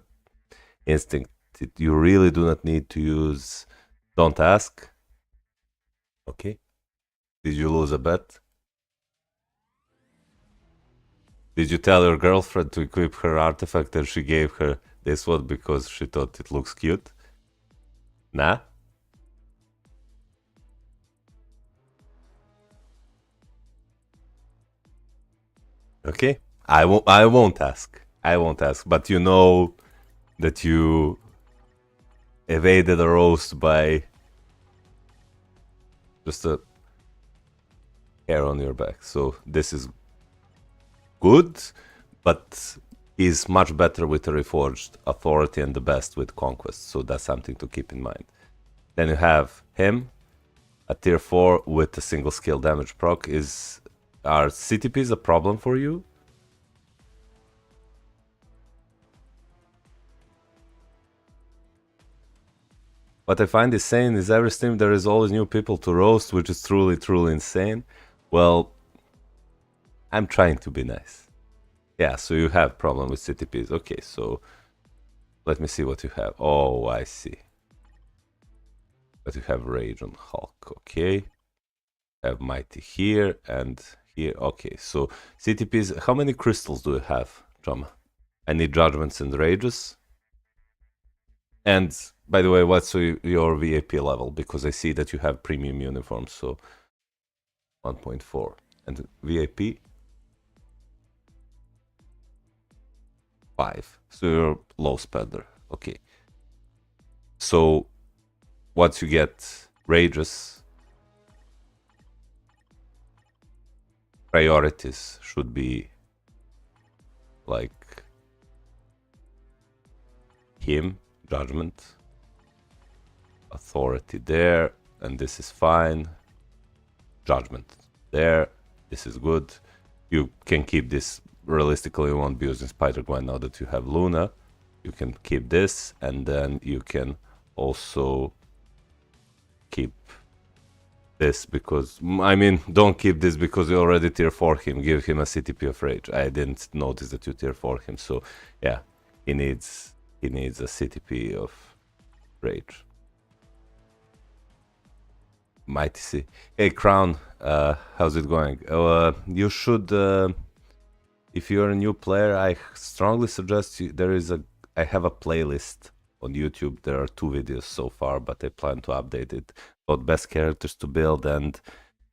instinct. You really do not need to use Don't Ask. Okay. Did you lose a bet? Did you tell your girlfriend to equip her artifact and she gave her this one because she thought it looks cute? Nah? Okay. I won't ask. I won't ask. But you know that you evaded a roast by just a hair on your back. So this is good, but is much better with a Reforged Authority and the best with Conquest. So that's something to keep in mind. Then you have him, a tier 4 with a single skill damage proc. Are CTPs a problem for you? What I find insane is every stream there is always new people to roast, which is truly, truly insane. Well, I'm trying to be nice. Yeah, so you have problem with CTPs. Okay, so let me see what you have. Oh, I see. But you have Rage on Hulk. Okay. Have Mighty here and here. Okay, so CTPs. How many crystals do you have, Drama? I need Judgments and Rages. And by the way, what's your VAP level? Because I see that you have premium uniforms, so 1.4. And VAP? 5. So you're low spender. Okay. So once you get Rages, priorities should be like him. Judgment, Authority there, and this is fine. Judgment there, this is good. You can keep this. Realistically, you won't be using Spider-Gwen now that you have Luna. You can keep this, and then you can also keep this because, I mean, don't keep this because you already tier 4 him. Give him a CTP of Rage. I didn't notice that you tier 4 him, so yeah, he needs a CTP of Rage. Mighty C. Hey Crown, how's it going? You should, if you're a new player, I strongly suggest you. I have a playlist on YouTube. There are 2 videos so far, but I plan to update it. About best characters to build and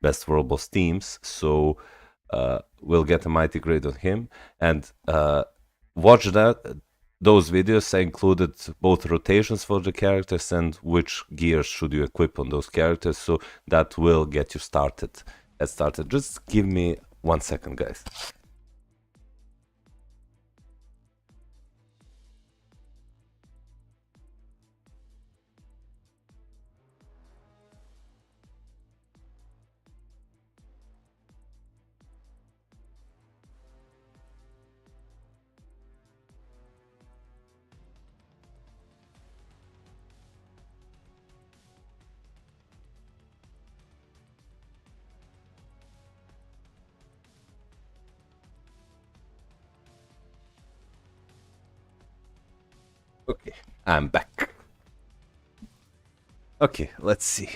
best world boss teams. So we'll get a mighty grade on him and watch that. those videos I included both rotations for the characters and which gears should you equip on those characters, so that will get you started. Just give me 1 second, guys. Okay, I'm back. Okay, let's see.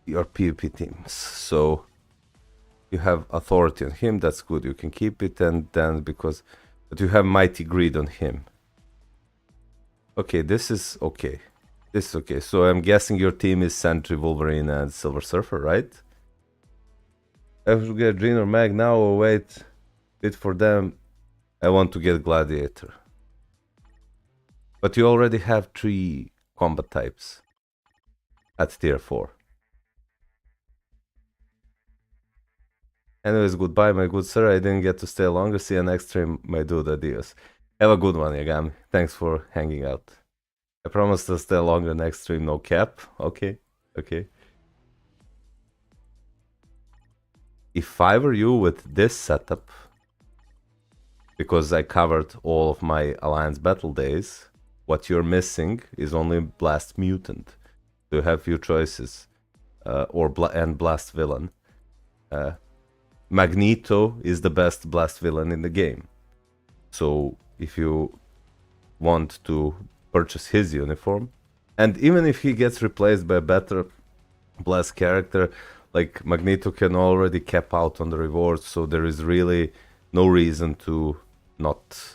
Your PvP teams. So you have authority on him, that's good, you can keep it, and then but you have mighty greed on him. Okay, this is okay. This is okay. So I'm guessing your team is Sentry, Wolverine, and Silver Surfer, right? I should get Green or Mag now or wait for them. I want to get Gladiator. But you already have 3 combat types at tier 4. Anyways, goodbye, my good sir. I didn't get to stay longer. See you next stream, my dude. Adios. Have a good one, Yagami. Thanks for hanging out. I promise to stay longer next stream, no cap. Okay, okay. If I were you with this setup, because I covered all of my Alliance battle days, what you're missing is only Blast Mutant. So you have few choices, and Blast Villain. Magneto is the best Blast Villain in the game. So if you want to purchase his uniform, and even if he gets replaced by a better Blast character, like Magneto can already cap out on the rewards, so there is really no reason to not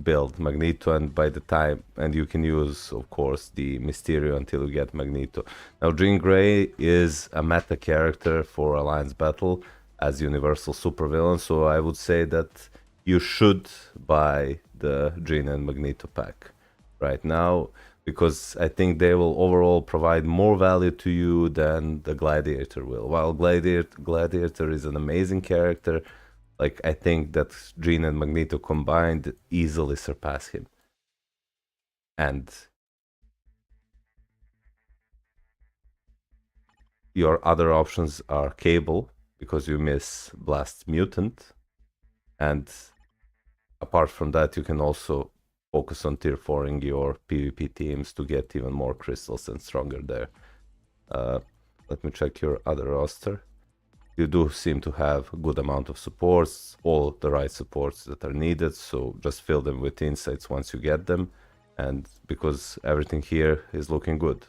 build Magneto, and by the time, and you can use of course the Mysterio until you get Magneto. Now Jean Grey is a meta character for Alliance Battle as universal supervillain, so I would say that you should buy the Jean and Magneto pack right now, because I think they will overall provide more value to you than the Gladiator will. While Gladiator is an amazing character, like I think that Jean and Magneto combined easily surpass him. And your other options are Cable, because you miss Blast Mutant, and apart from that you can also focus on tier 4ing your PvP teams to get even more crystals and stronger there. Let me check your other roster. You do seem to have a good amount of supports, all the right supports that are needed, so just fill them with insights once you get them, and because everything here is looking good.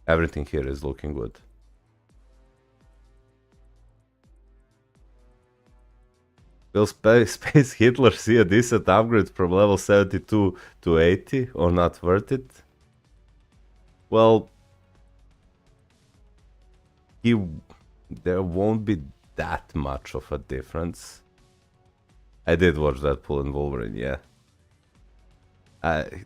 Everything here is looking good. Will Space Hitler see a decent upgrade from level 72 to 80 or not worth it? Well, there won't be that much of a difference. I did watch Deadpool and Wolverine, yeah.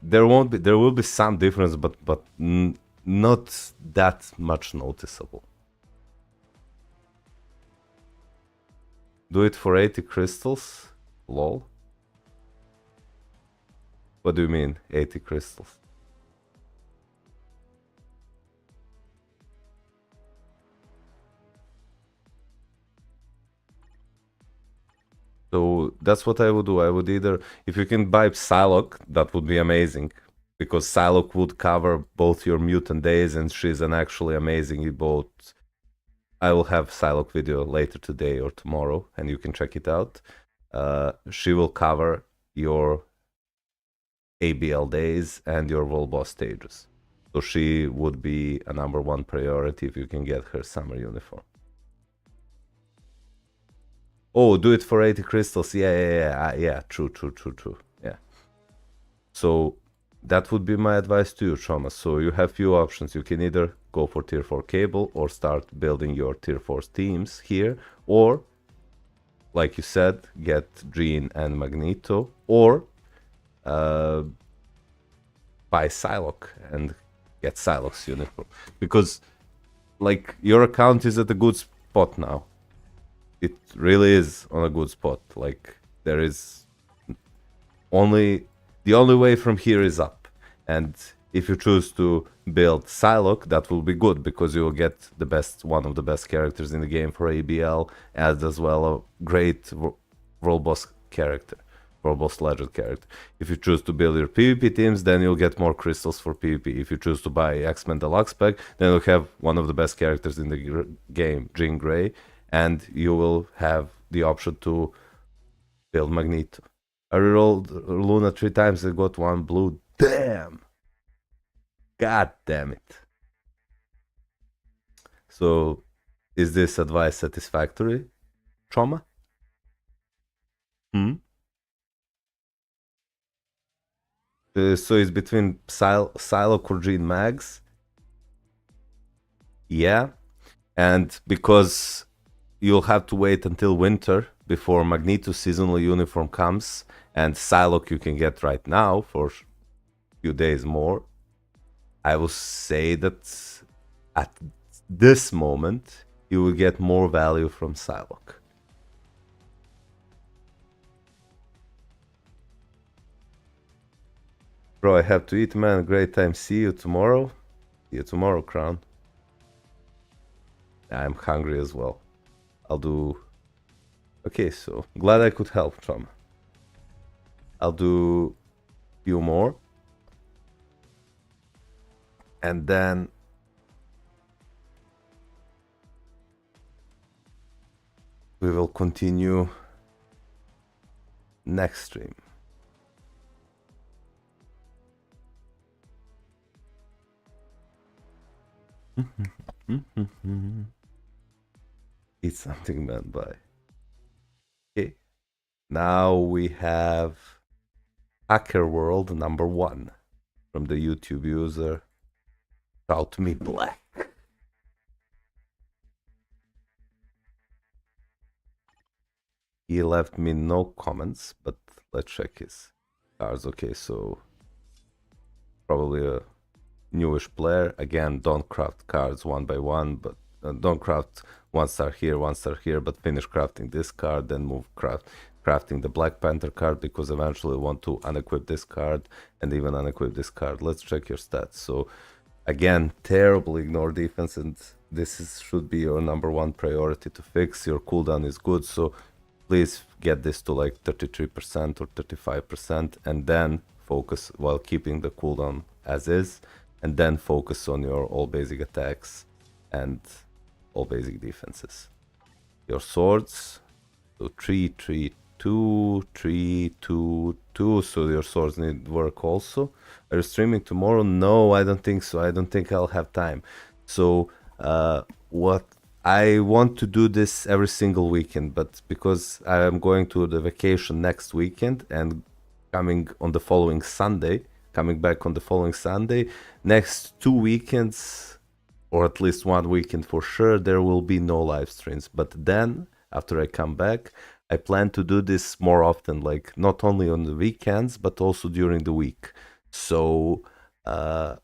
There will be some difference, but not that much noticeable. Do it for 80 crystals? Lol. What do you mean, 80 crystals? So that's what I would do. I would either, if you can buy Psylocke, that would be amazing, because Psylocke would cover both your mutant days, and she's an actually amazing both. I will have Psylocke video later today or tomorrow, and you can check it out. She will cover your ABL days and your world boss stages. So she would be a #1 priority if you can get her summer uniform. Oh, do it for 80 crystals. Yeah. True. Yeah. So that would be my advice to you, Shoma. So you have few options. You can either go for tier 4 Cable or start building your tier 4 teams here, or like you said, get Jean and Magneto, or uh, buy Psylocke and get Psylocke's uniform. Because, like, your account is at a good spot now. It really is on a good spot. Like, there is only... The only way from here is up. And if you choose to build Psylocke, that will be good, because you will get the best, one of the best characters in the game for ABL, as well a great world boss character, world boss legend character. If you choose to build your PvP teams, then you'll get more crystals for PvP. If you choose to buy X-Men Deluxe Pack, then you'll have one of the best characters in the game, Jean Grey, and you will have the option to build Magneto. I rerolled Luna 3 times, I got 1 blue. Damn! God damn it. So, is this advice satisfactory, Trauma? So it's between Psylocke or Jean Mags. Yeah. And because you'll have to wait until winter before Magneto's seasonal uniform comes, and Psylocke you can get right now for a few days more, I will say that at this moment you will get more value from Psylocke. Bro, I have to eat, man. Great time. See you tomorrow. See you tomorrow, Crown. I'm hungry as well. I'll do... Okay, so glad I could help, Tom. I'll do a few more. And then we will continue next stream. Eat something, man. Bye. Okay. Now we have Hacker World #1 from the YouTube user Shout Me Black. He left me no comments, but let's check his cards. Okay, so probably a newish player. Again, don't craft cards one by one, but don't craft 1 star here, 1 star here, but finish crafting this card, then move crafting the Black Panther card, because eventually you want to unequip this card and even unequip this card. Let's check your stats. So again, terrible ignore defense, and this should be your #1 priority to fix. Your cooldown is good, so please get this to like 33% or 35%, and then focus while keeping the cooldown as is, and then focus on your all basic attacks and all basic defenses. Your swords, so 3, 3, 2, 3, 2, 2, so your swords need work also. Are you streaming tomorrow? No, I don't think so. I don't think I'll have time. So what I want to do this every single weekend, but because I am going to the vacation next weekend and coming on the following Sunday, coming back on the following Sunday, next 2 weekends, or at least 1 weekend for sure, there will be no live streams. But then, after I come back, I plan to do this more often, like not only on the weekends, but also during the week. So I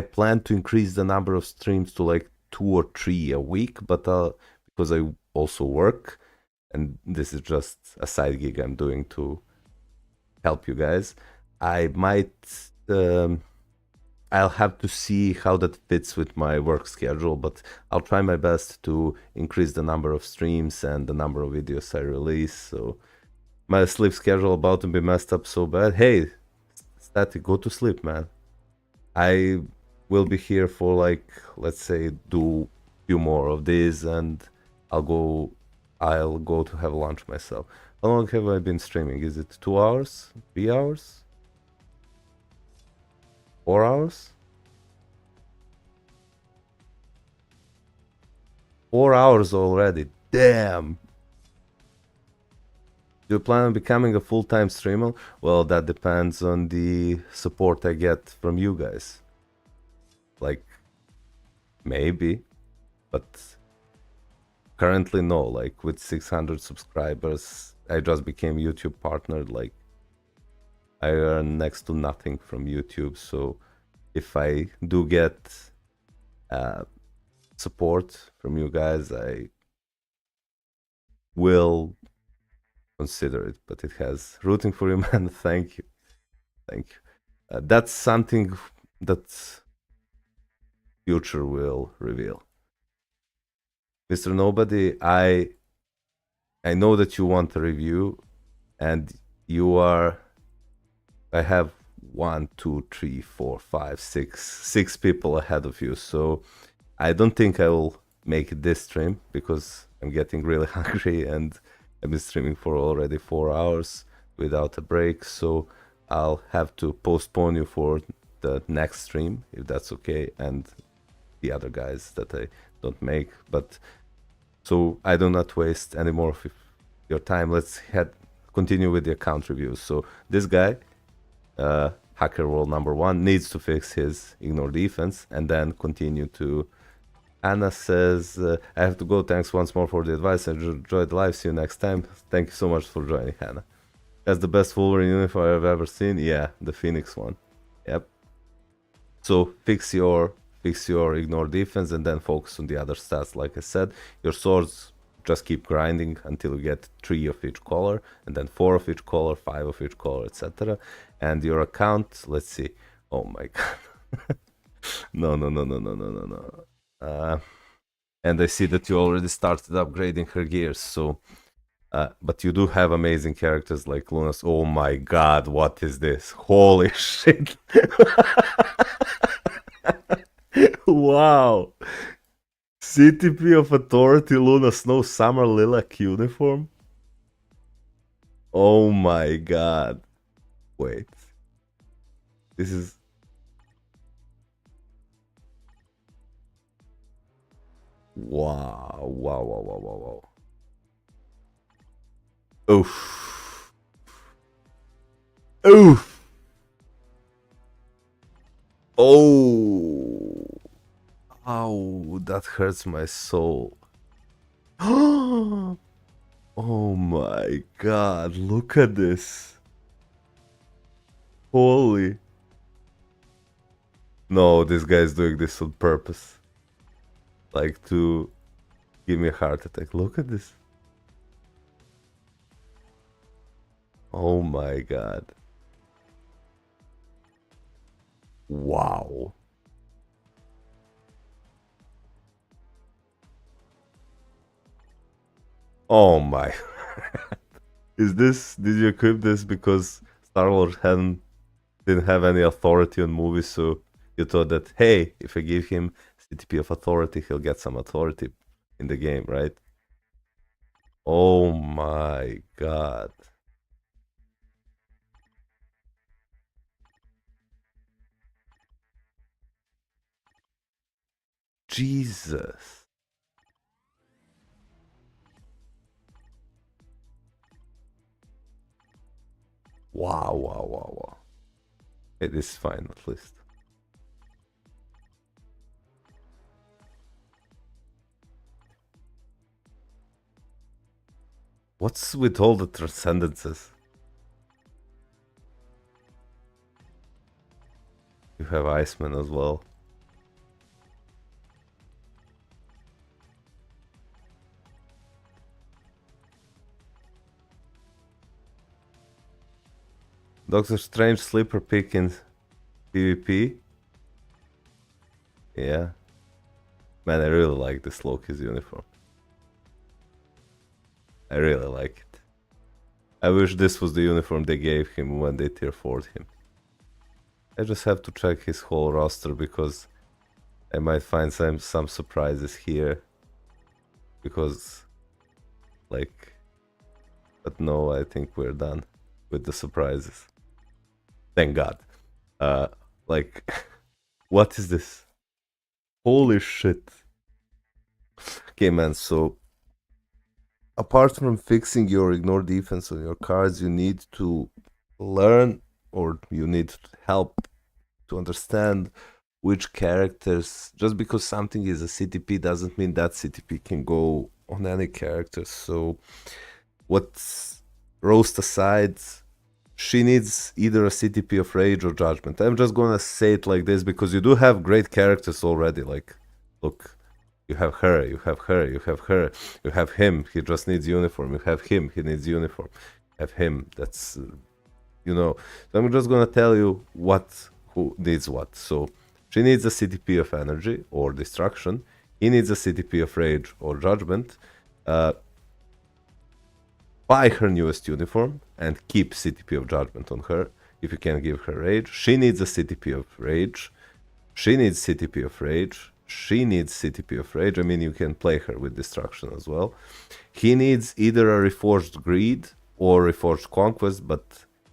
plan to increase the number of streams to like 2 or 3 a week, but because I also work, and this is just a side gig I'm doing to help you guys, I might I'll have to see how that fits with my work schedule, but I'll try my best to increase the number of streams and the number of videos I release. So my sleep schedule about to be messed up so bad. Hey, Static, go to sleep, man. I will be here for like, let's say, do a few more of these, and I'll go to have lunch myself. How long have I been streaming? Is it 2 hours? 3 hours? 4 hours? 4 hours already. Damn. Do you plan on becoming a full-time streamer? Well, that depends on the support I get from you guys. Like, maybe, but currently no, like with 600 subscribers, I just became YouTube partner. Like I earn next to nothing from YouTube, so if I do get support from you guys, I will consider it. But it has rooting for you, man. Thank you, thank you. That's something that future will reveal. Mr. Nobody, I know that you want a review, and you are. I have 6 people ahead of you, so I don't think I will make it this stream because I'm getting really hungry and I've been streaming for already 4 hours without a break, so I'll have to postpone you for the next stream if that's okay, and the other guys that I don't make. But so I do not waste any more of your time. Let's continue with the account reviews. So this guy, hacker role number 1, needs to fix his ignore defense and then continue to. Anna says, I have to go. Thanks once more for the advice. I enjoyed the live. See you next time. Thank you so much for joining, Hannah. That's the best Wolverine uniform I've ever seen. Yeah, the Phoenix one. Yep. So fix your ignore defense and then focus on the other stats. Like I said, your swords just keep grinding until you get 3 of each color, and then 4 of each color, 5 of each color, etc. And your account, let's see. Oh my god. No. And I see that you already started upgrading her gears, so but you do have amazing characters like Lunas. Oh my god, what is this? Holy shit. Wow. CTP of Authority Luna Snow Summer Lilac uniform? Oh my god. Wait. This is... Wow. Oof. Oh. Ow, that hurts my soul. Oh my god, look at this. Holy. No, this guy's doing this on purpose. Like to give me a heart attack. Look at this. Oh my god. Wow. Oh my. Did you equip this because Star-Lord didn't have any authority on movies, so you thought that, hey, if I give him CTP of authority, he'll get some authority in the game, right? Oh my god. Jesus. Wow. It is fine, at least. What's with all the transcendences? You have Iceman as well. Doctor Strange sleeper pick in PvP. Yeah. Man, I really like this Loki's uniform. I really like it. I wish this was the uniform they gave him when they tier 4'd him. I just have to check his whole roster because I might find some surprises here. Because, like... But no, I think we're done with the surprises. Thank God. Like... What is this? Holy shit. Okay, man, so... Apart from fixing your ignore defense on your cards, you need to learn, or you need help to understand which characters. Just because something is a CTP doesn't mean that CTP can go on any character. So what's roast aside, she needs either a CTP of Rage or Judgment. I'm just gonna say it like this because you do have great characters already. Like, look, you have her, you have her, you have her, you have him, he just needs uniform. You have him, he needs uniform. You have him, that's, you know. So I'm just gonna tell you who needs what. So she needs a CTP of Energy or Destruction. He needs a CTP of Rage or Judgment. Buy her newest uniform and keep CTP of Judgment on her if you can give her Rage. She needs a CTP of Rage. She needs CTP of Rage. She needs CTP of Rage. I mean, you can play her with Destruction as well. He needs either a Reforged Greed or Reforged Conquest, but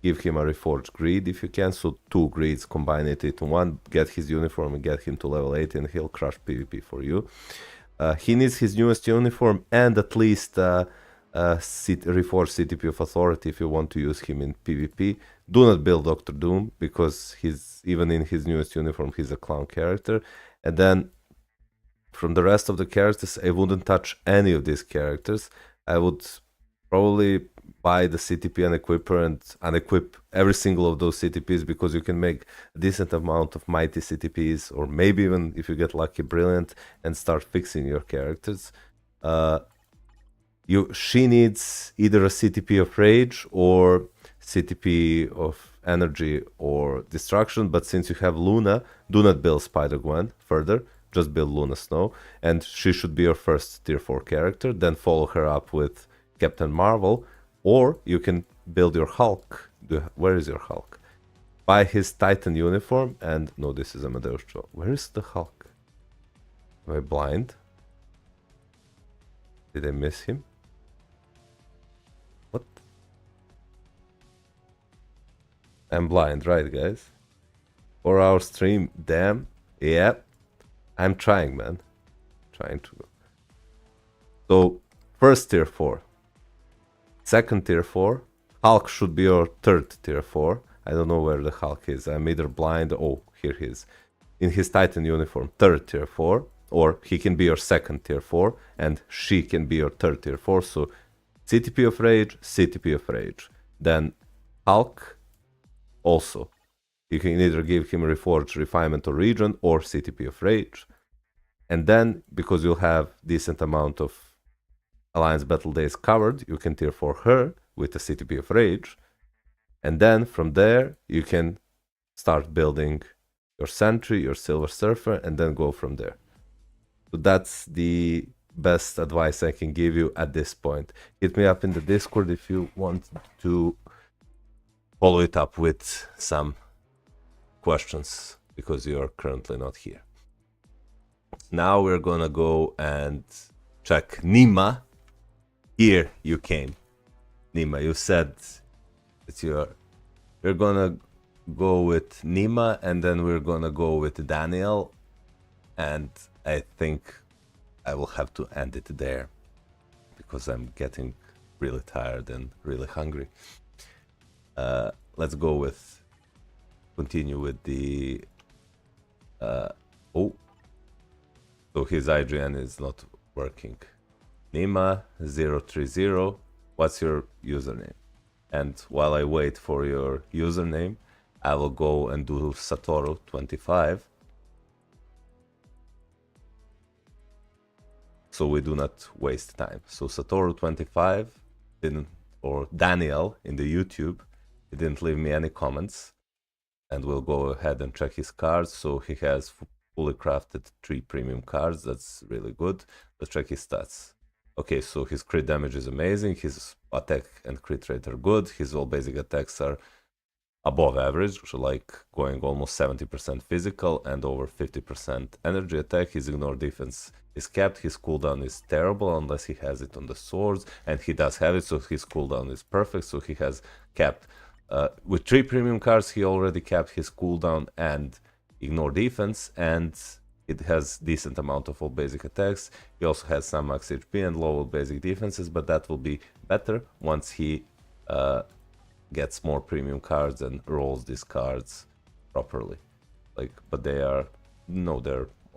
give him a Reforged Greed if you can. So 2 Greeds, combine it into 1, get his uniform and get him to level 8 and he'll crush PvP for you. He needs his newest uniform and at least Reforged CTP of Authority if you want to use him in PvP. Do not build Doctor Doom because even in his newest uniform he's a clown character. And then from the rest of the characters, I wouldn't touch any of these characters. I would probably buy the CTP and equipper and unequip every single of those CTPs because you can make a decent amount of mighty CTPs, or maybe even if you get lucky, brilliant, and start fixing your characters. She needs either a CTP of Rage or CTP of Energy or Destruction, but since you have Luna, do not build Spider-Gwen further, just build Luna Snow, and she should be your first tier 4 character, then follow her up with Captain Marvel, or you can build your Hulk. Where is your Hulk? Buy his Titan uniform, and no, this is Amadeus Cho. Where is the Hulk? Am I blind? Did I miss him? What? I'm blind, right, guys? 4-hour stream, damn. Yeah, I'm trying, man. Trying to. So, first tier 4. Second tier 4. Hulk should be your third tier 4. I don't know where the Hulk is. I'm either blind. Oh, here he is. In his Titan uniform, third tier 4. Or he can be your second tier 4. And she can be your third tier 4. So, CTP of Rage, CTP of Rage. Then Hulk also. You can either give him Reforged, Refinement, or Regen, or CTP of Rage. And then, because you'll have decent amount of Alliance Battle Days covered, you can tier 4 her with a CTP of Rage. And then, from there, you can start building your Sentry, your Silver Surfer, and then go from there. So that's the best advice I can give you at this point. Hit me up in the Discord if you want to follow it up with some questions, because you are currently not here. Now we're gonna go and check Nima. Here you came. Nima, you said that we're gonna go with Nima and then we're gonna go with Daniel, and I think I will have to end it there because I'm getting really tired and really hungry. Let's continue with the so his IGN is not working. Nima030, what's your username? And while I wait for your username, I will go and do Satoru25, so we do not waste time. So Satoru25 didn't, or Daniel in the YouTube, he didn't leave me any comments, and we'll go ahead and check his cards. So he has fully crafted 3 premium cards. That's really good. Let's check his stats. Okay, so his crit damage is amazing, his attack and crit rate are good, his all basic attacks are above average, like going almost 70% physical and over 50% energy attack. His ignore defense is capped, his cooldown is terrible unless he has it on the swords, and he does have it, so his cooldown is perfect. So he has capped with 3 premium cards, he already capped his cooldown and ignore defense, and it has decent amount of all basic attacks. He also has some max HP and low basic defenses, but that will be better once he gets more premium cards and rolls these cards properly. But they're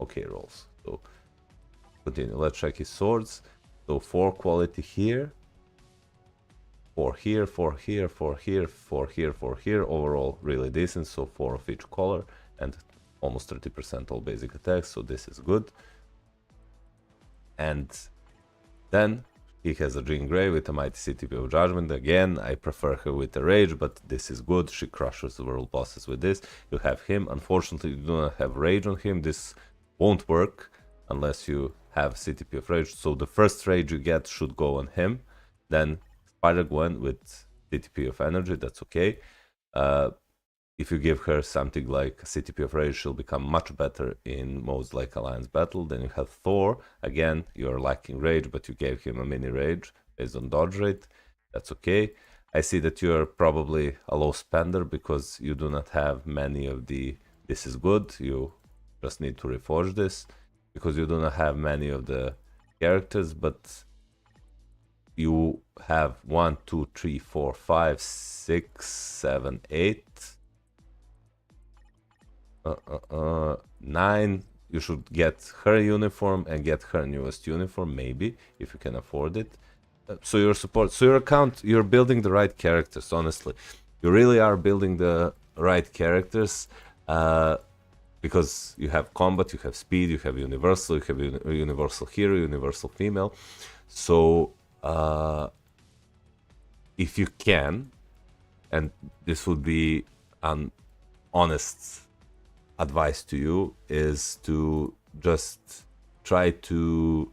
okay rolls. So continue. Let's check his swords. So So 4 quality here, 4 here, 4 here, 4 here, 4 here, 4 here. Overall, really decent. So 4 of each color and almost 30% all basic attacks. So this is good. And then he has a Jean Grey with a mighty CTP of Judgment. Again, I prefer her with a Rage, but this is good. She crushes the world bosses with this. You have him. Unfortunately, you do not have Rage on him. This won't work unless you have CTP of Rage. So the first Rage you get should go on him. Then Spider-Gwen with CTP of Energy, that's okay. If you give her something like a CTP of Rage, she'll become much better in modes like Alliance Battle. Then you have Thor. Again, you're lacking Rage, but you gave him a mini Rage based on dodge rate. That's okay. I see that you're probably a low spender because you do not have many of the this is good. You just need to reforge this because you do not have many of the characters, but you have 1, 2, 3, 4, 5, 6, 7, 8. 9. You should get her uniform and get her newest uniform, maybe, if you can afford it. So your support, so your account, you're building the right characters, honestly. You really are building the right characters because you have combat, you have speed, you have universal, you have universal hero, universal female. So if you can, and this would be an honest advice to you, is to just try to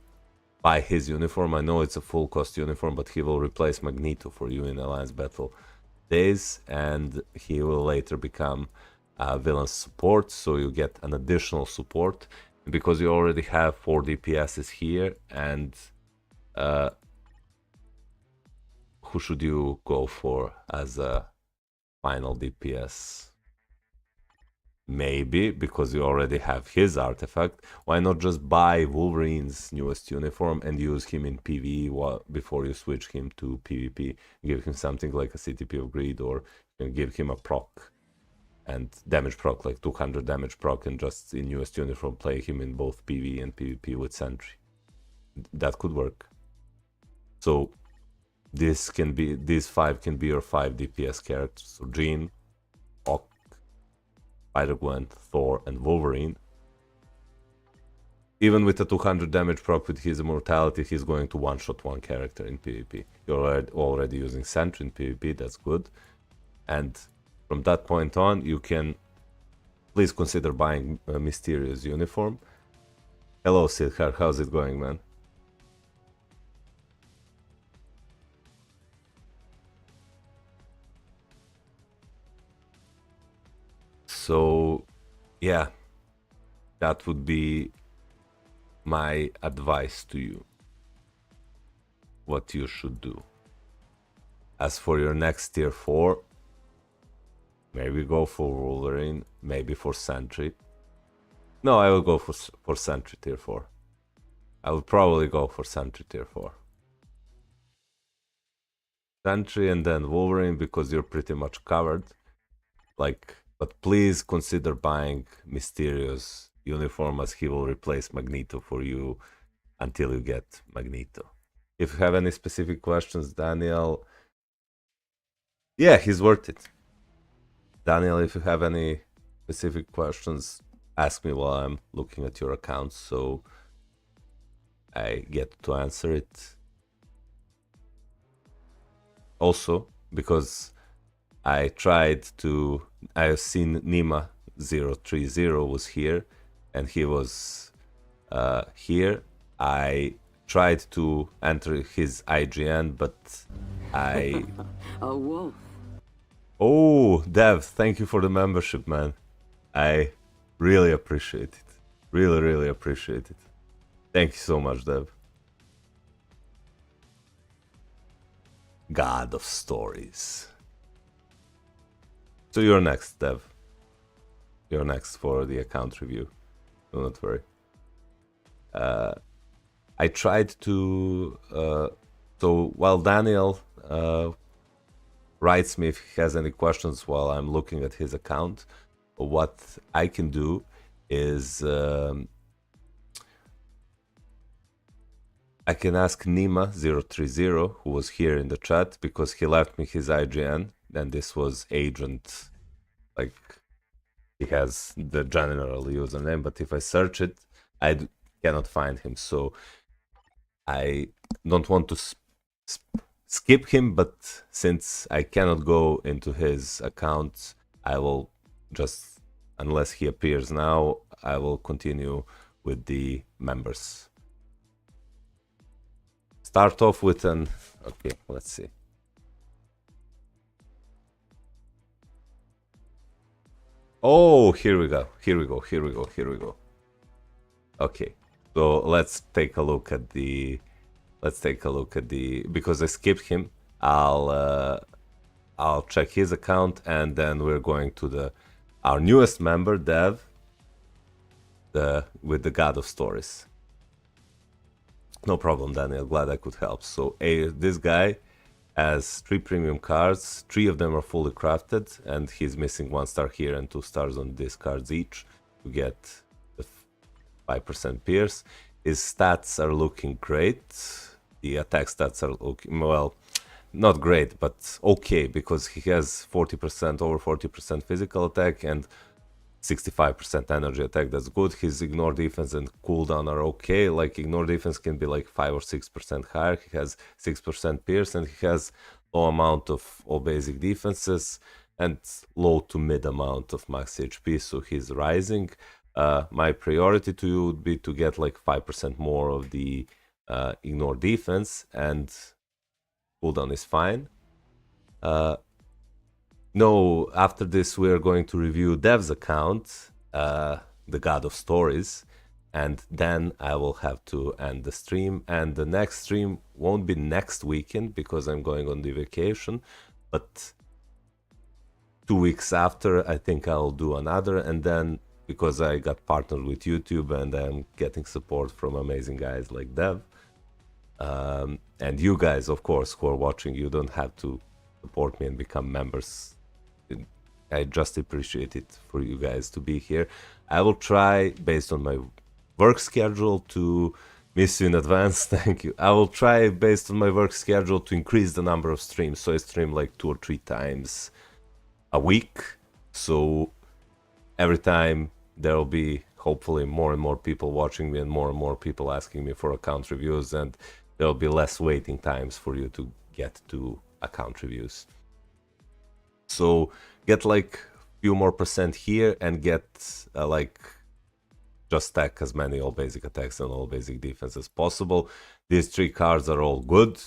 buy his uniform. I know it's a full cost uniform, but he will replace Magneto for you in Alliance Battle days, and he will later become villain support, so you get an additional support because you already have 4 DPSs here. And who should you go for as a final DPS? Maybe because you already have his artifact, why not just buy Wolverine's newest uniform and use him in PvE before you switch him to PvP? Give him something like a CTP of Greed, or you can give him a proc and damage proc, like 200 damage proc, and just in newest uniform play him in both PvE and PvP with Sentry. That could work. So this can be, these 5 can be your 5 DPS characters. So Jean, Hawk, Spider-Gwen, Thor, and Wolverine. Even with a 200 damage proc with his immortality, he's going to one-shot one character in PvP. You're already using Sentry in PvP, that's good. And from that point on, you can please consider buying a Mysterious uniform. Hello, Silkhar, how's it going, man? So, yeah, that would be my advice to you, what you should do. As for your next tier 4, maybe go for Wolverine, maybe for Sentry. No, I will go for Sentry tier 4. I would probably go for Sentry tier 4. Sentry and then Wolverine, because you're pretty much covered. Like, but please consider buying Mysterio's uniform, as he will replace Magneto for you until you get Magneto. If you have any specific questions, Daniel, yeah, he's worth it. Daniel, if you have any specific questions, ask me while I'm looking at your account so I get to answer it. Also, because I've seen Nima030 was here, and he was here. I tried to enter his IGN, but I... A wolf. Oh, Dev, thank you for the membership, man. I really appreciate it. Really, really appreciate it. Thank you so much, Dev. God of stories. So you're next, Dev. You're next for the account review. Do not worry. I tried to... so while Daniel writes me if he has any questions while I'm looking at his account, what I can do is... I can ask Nima030, who was here in the chat, because he left me his IGN, and this was agent, like, he has the general username, but if I search it, I cannot find him, so I don't want to skip him, but since I cannot go into his account, I will just, unless he appears now, I will continue with the members. Start off with an, okay, let's see. Oh, here we go. Okay, so let's take a look at the, because I skipped him, I'll check his account, and then we're going to our newest member, Dev, with the God of Stories. No problem, Daniel, glad I could help. So this guy has 3 premium cards, 3 of them are fully crafted, and he's missing 1 star here and 2 stars on these cards each to get the 5% pierce. His stats are looking great. The attack stats are looking, well, not great, but okay, because he has 40%, over 40% physical attack and 65% energy attack. That's good. His ignore defense and cooldown are okay. Like, ignore defense can be like 5 or 6% higher. He has 6% pierce, and he has low amount of all basic defenses and low to mid amount of max HP, so he's rising. My priority to you would be to get like 5% more of the ignore defense, and cooldown is fine. No, after this we are going to review Dev's account, the God of Stories, and then I will have to end the stream, and the next stream won't be next weekend because I'm going on the vacation, but 2 weeks after I think I'll do another, and then because I got partnered with YouTube and I'm getting support from amazing guys like Dev, and you guys, of course, who are watching, you don't have to support me and become members. I just appreciate it for you guys to be here. I will try, based on my work schedule, to miss you in advance. Thank you. I will try, based on my work schedule, to increase the number of streams. So I stream like 2 or 3 times a week. So every time there will be hopefully more and more people watching me and more people asking me for account reviews, and there will be less waiting times for you to get to account reviews. So get like a few more % here and get like just stack as many all basic attacks and all basic defense as possible. These 3 cards are all good.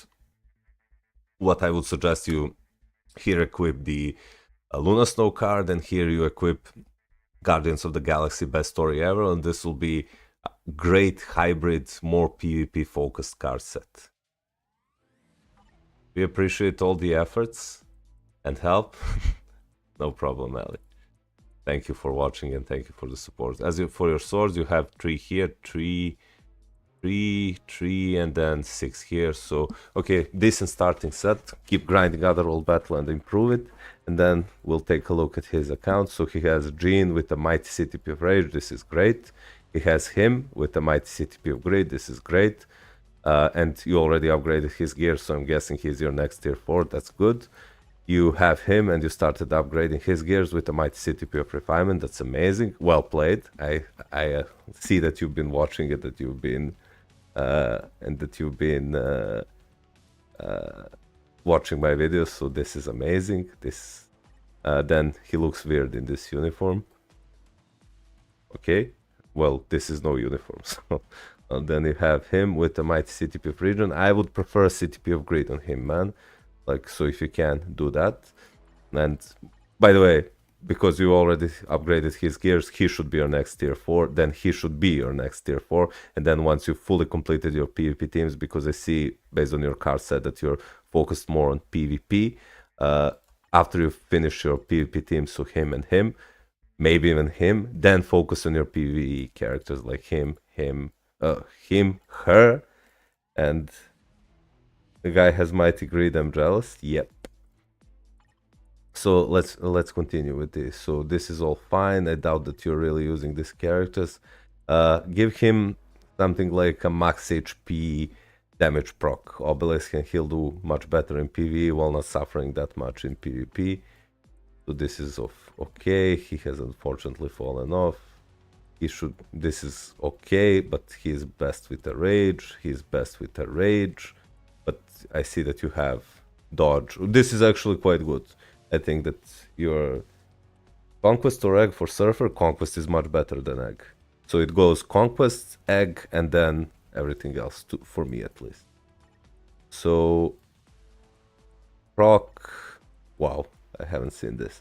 What I would suggest you here equip the Luna Snow card, and here you equip Guardians of the Galaxy Best Story Ever, and this will be a great hybrid, more PvP focused card set. We appreciate all the efforts and help. No problem, Ali. Thank you for watching and thank you for the support. For your swords, you have 3 here, 3, 3, and then 6 here. So, okay, decent starting set. Keep grinding Otherworld Battle and improve it. And then we'll take a look at his account. So he has Jean with the Mighty CTP of Rage. This is great. He has him with the Mighty CTP of Greed. This is great. And you already upgraded his gear, so I'm guessing he's your next tier 4. That's good. You have him and you started upgrading his gears with the Mighty CTP of Refinement. That's amazing. Well played. I see that you've been watching it, that you've been watching my videos, so this is amazing. This then he looks weird in this uniform. Okay, well, this is no uniform. So and then you have him with the Mighty CTP of Region. I would prefer CTP of Greed on him, man. Like, so if you can do that. And by the way, because you already upgraded his gears, he should be your next tier 4. Then he should be your next tier 4. And then once you fully completed your PvP teams, because I see based on your card set that you're focused more on PvP, after you finish your PvP teams, so him and him, maybe even him, then focus on your PvE characters like him, her, and the guy has Mighty Greed. I'm jealous. Yep. So let's continue with this. So this is all fine. I doubt that you're really using these characters. Give him something like a max HP damage proc. Obelisk, and he'll do much better in PvE while not suffering that much in PvP. So this is okay. He has unfortunately fallen off. This is okay, but he's best with a rage. He's best with a rage. But I see that you have dodge. This is actually quite good. I think that your Conquest or Egg for Surfer, Conquest is much better than Egg. So it goes Conquest, Egg, and then everything else, for me at least. So, proc, wow, I haven't seen this.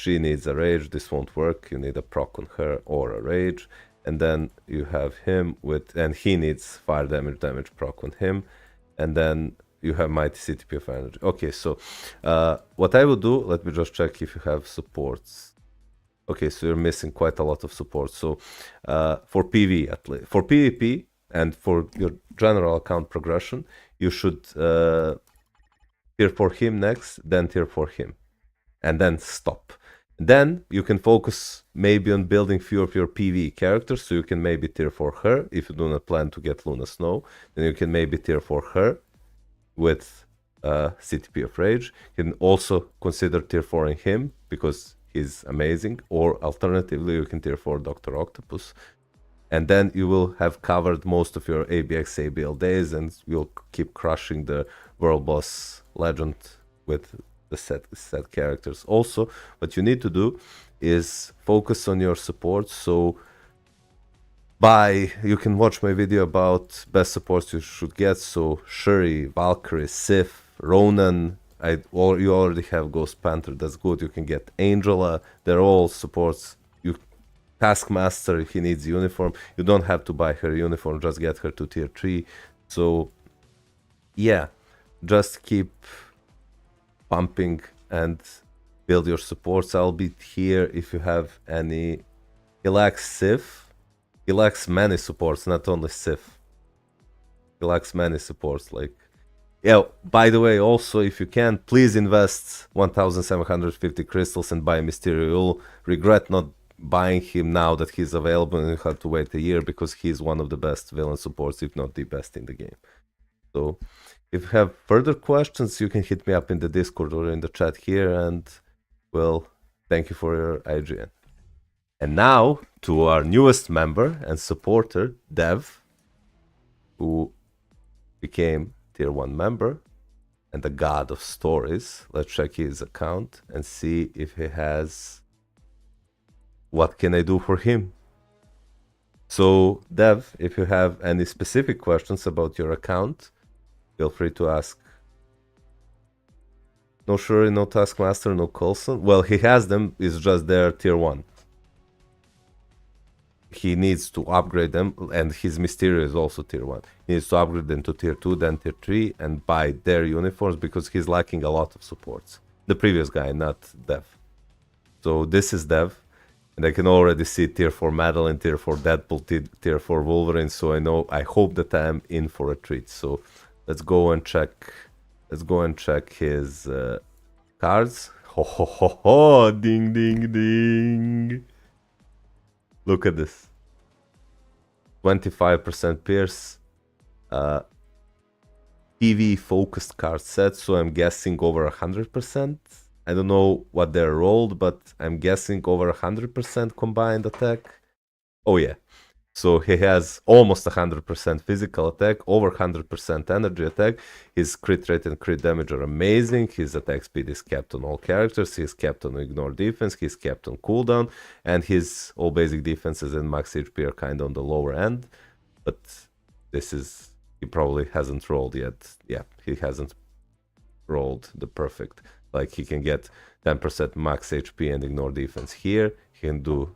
She needs a rage, this won't work, you need a proc on her or a rage. And then you have him with, and he needs fire damage proc on him. And then you have Mighty CTP of Energy. Okay, so what I will do, let me just check if you have supports. Okay, so you're missing quite a lot of support. So for PV at least, for PvP and for your general account progression, you should tier for him next, then tier for him, and then stop. Then you can focus maybe on building few of your PvE characters, so you can maybe tier for her if you do not plan to get Luna Snow. Then you can maybe tier for her with CTP of Rage. You can also consider tier 4ing him because he's amazing, or alternatively you can tier 4 Dr. Octopus, and then you will have covered most of your ABX ABL days, and you'll keep crushing the world boss legend with the set characters. Also, what you need to do is focus on your support. So you can watch my video about best supports you should get. So Shuri, Valkyrie, Sif, Ronan, or you already have Ghost Panther, that's good. You can get Angela, they're all supports. Taskmaster, if he needs uniform, you don't have to buy her uniform, just get her to tier 3. So yeah, just keep pumping and build your supports. I'll be here if you have any. He lacks Sif. He lacks many supports, not only Sif. He lacks many supports, like, yeah, by the way, also, if you can, please invest 1,750 crystals and buy Mysterio. You'll regret not buying him now that he's available and you have to wait a year, because he's one of the best villain supports, if not the best in the game. So if you have further questions, you can hit me up in the Discord or in the chat here, and well, thank you for your IGN. And now to our newest member and supporter, Dev, who became tier 1 member and the god of stories. Let's check his account and see if he has. What can I do for him? So Dev, if you have any specific questions about your account, feel free to ask. No Shuri, no Taskmaster, no Coulson. Well, he has them, it's just their tier 1. He needs to upgrade them, and his Mysterio is also tier 1. He needs to upgrade them to tier 2, then tier 3, and buy their uniforms, because he's lacking a lot of supports. The previous guy, not Dev. So this is Dev, and I can already see tier 4 Madeline, tier 4 Deadpool, tier 4 Wolverine, so I hope that I am in for a treat. So let's go and check his cards. Ho ho ho ho, ding ding ding. Look at this. 25% Pierce. PV focused card set, so I'm guessing over 100%. I don't know what they're rolled, but I'm guessing over 100% combined attack. Oh yeah. So he has almost 100% physical attack, over 100% energy attack. His crit rate and crit damage are amazing. His attack speed is capped on all characters. He's capped on ignore defense. He's capped on cooldown. And his all basic defenses and max HP are kind of on the lower end. But he probably hasn't rolled yet. Yeah, he hasn't rolled the perfect. Like, he can get 10% max HP and ignore defense here. He can do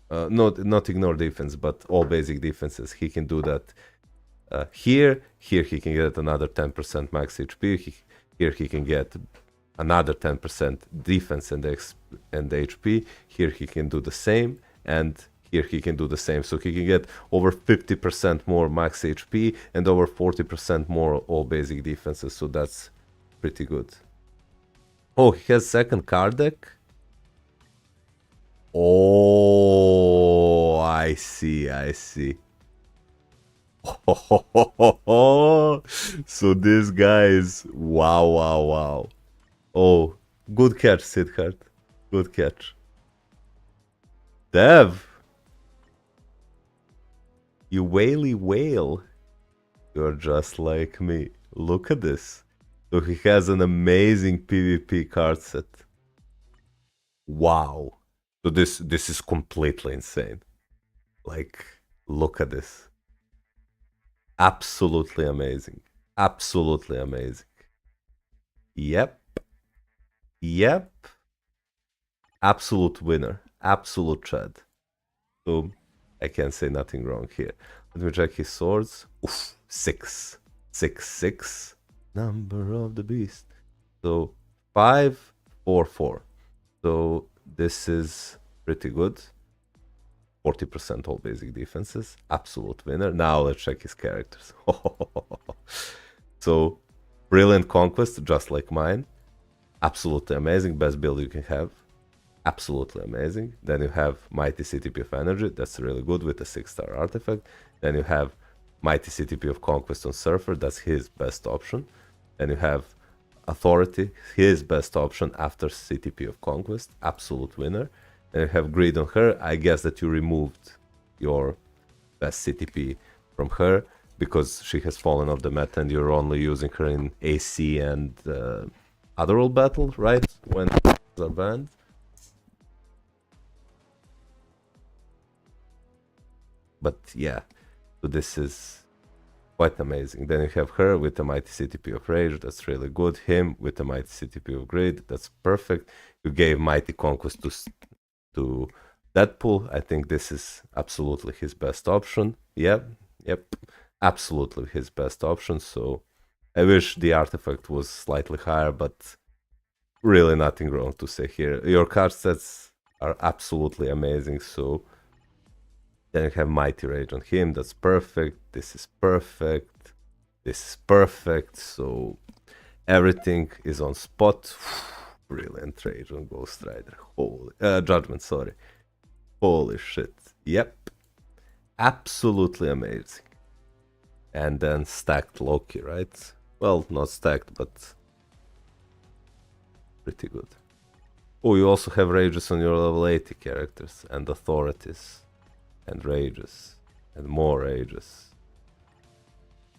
not ignore defense, but all basic defenses. He can do that here. Here he can get another 10% max HP. Here he can get another 10% defense and HP. Here he can do the same, and here he can do the same. So he can get over 50% more max HP and over 40% more all basic defenses. So that's pretty good. Oh, he has second card deck. Oh, I see. So this guy is wow, wow, wow. Oh, good catch, Sidhart. Good catch. Dev, you whaley whale. You're just like me. Look at this. So he has an amazing PvP card set. Wow. So this is completely insane. Like, look at this. Absolutely amazing. Absolutely amazing. Yep. Yep. Absolute winner. Absolute Chad. So I can't say nothing wrong here. Let me check his swords. Oof, 6. 6, 6. Number of the beast. So 5, 4, 4. So this is pretty good. 40% all basic defenses. Absolute winner. Now let's check his characters. So, Brilliant Conquest, just like mine. Absolutely amazing. Best build you can have. Absolutely amazing. Then you have Mighty CTP of Energy. That's really good with a 6-star artifact. Then you have Mighty CTP of Conquest on Surfer. That's his best option. Then you have Authority, his best option after CTP of Conquest. Absolute winner. Then you have Greed on her. I guess that you removed your best CTP from her because she has fallen off the meta and you're only using her in AC and Otherworld battle, right? When are banned. But yeah, so this is quite amazing. Then you have her with the Mighty CTP of Rage, that's really good. Him with the Mighty CTP of Greed, that's perfect. You gave Mighty Conquest to Deadpool. I think this is absolutely his best option. Yep, absolutely his best option. So I wish the artifact was slightly higher, but really nothing wrong to say here. Your card sets are absolutely amazing. So then you have Mighty Rage on him. That's perfect. This is perfect. This is perfect. So everything is on spot. Brilliant Rage on Ghost Rider. Holy Judgment, sorry. Holy shit. Yep. Absolutely amazing. And then stacked Loki, right? Well, not stacked, but pretty good. Oh, you also have rages on your level 80 characters and authorities and rages and more rages.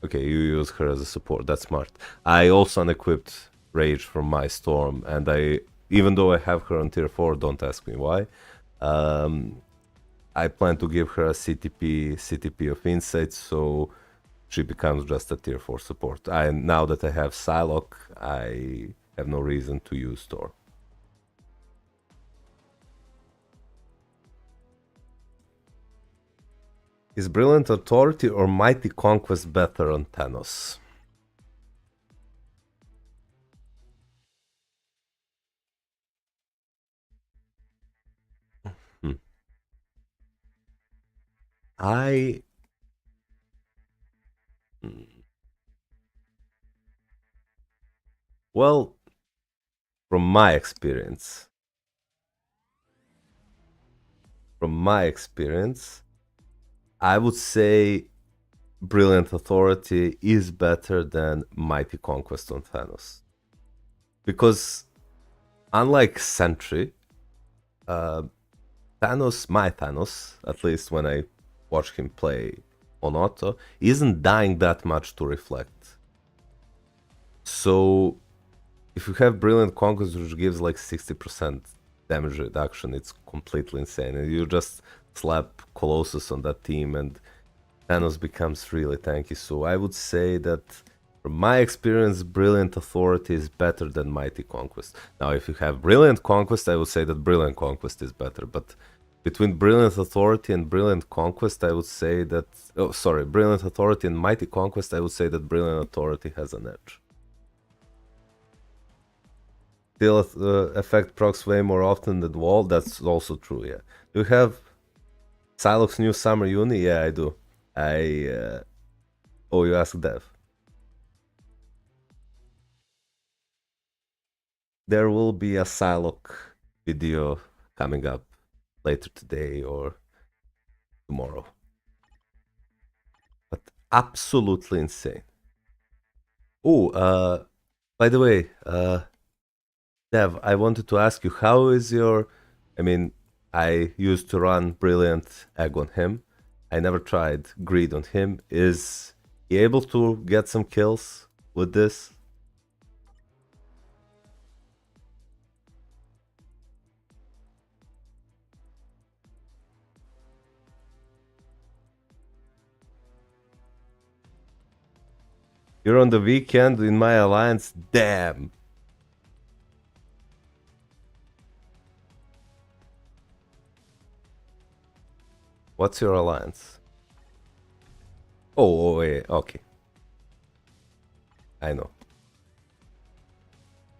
Okay, you use her as a support. That's smart. I also unequipped rage from my storm, and even though I have her on tier 4, don't ask me why. I plan to give her a CTP of Insight, so she becomes just a tier 4 support. Now that I have Psylocke, I have no reason to use Thor. Is Brilliant Authority or Mighty Conquest better on Thanos? I... Well, from my experience, I would say Brilliant Authority is better than Mighty Conquest on Thanos. Because unlike Sentry, Thanos, my Thanos, at least when I watch him play on auto, isn't dying that much to reflect. So if you have Brilliant Conquest, which gives like 60% damage reduction, it's completely insane. And you just slap Colossus on that team and Thanos becomes really tanky. So I would say that from my experience, Brilliant Authority is better than Mighty Conquest. Now, if you have Brilliant Conquest, I would say that Brilliant Conquest is better. But between Brilliant Authority and Brilliant Conquest, I would say that... Oh, sorry, Brilliant Authority and Mighty Conquest, I would say that Brilliant Authority has an edge. Still affect procs way more often than wall. That's also true, yeah. Do you have Psylocke's new summer uni? Yeah, I do. Oh, you asked Dev. There will be a Psylocke video coming up later today or tomorrow. But absolutely insane. Oh, by the way, Dev, I wanted to ask you, how is your? I mean, I used to run Brilliant Egg on him. I never tried Greed on him. Is he able to get some kills with this? You're on the weekend in my alliance? Damn. What's your alliance? Oh, yeah, okay. I know.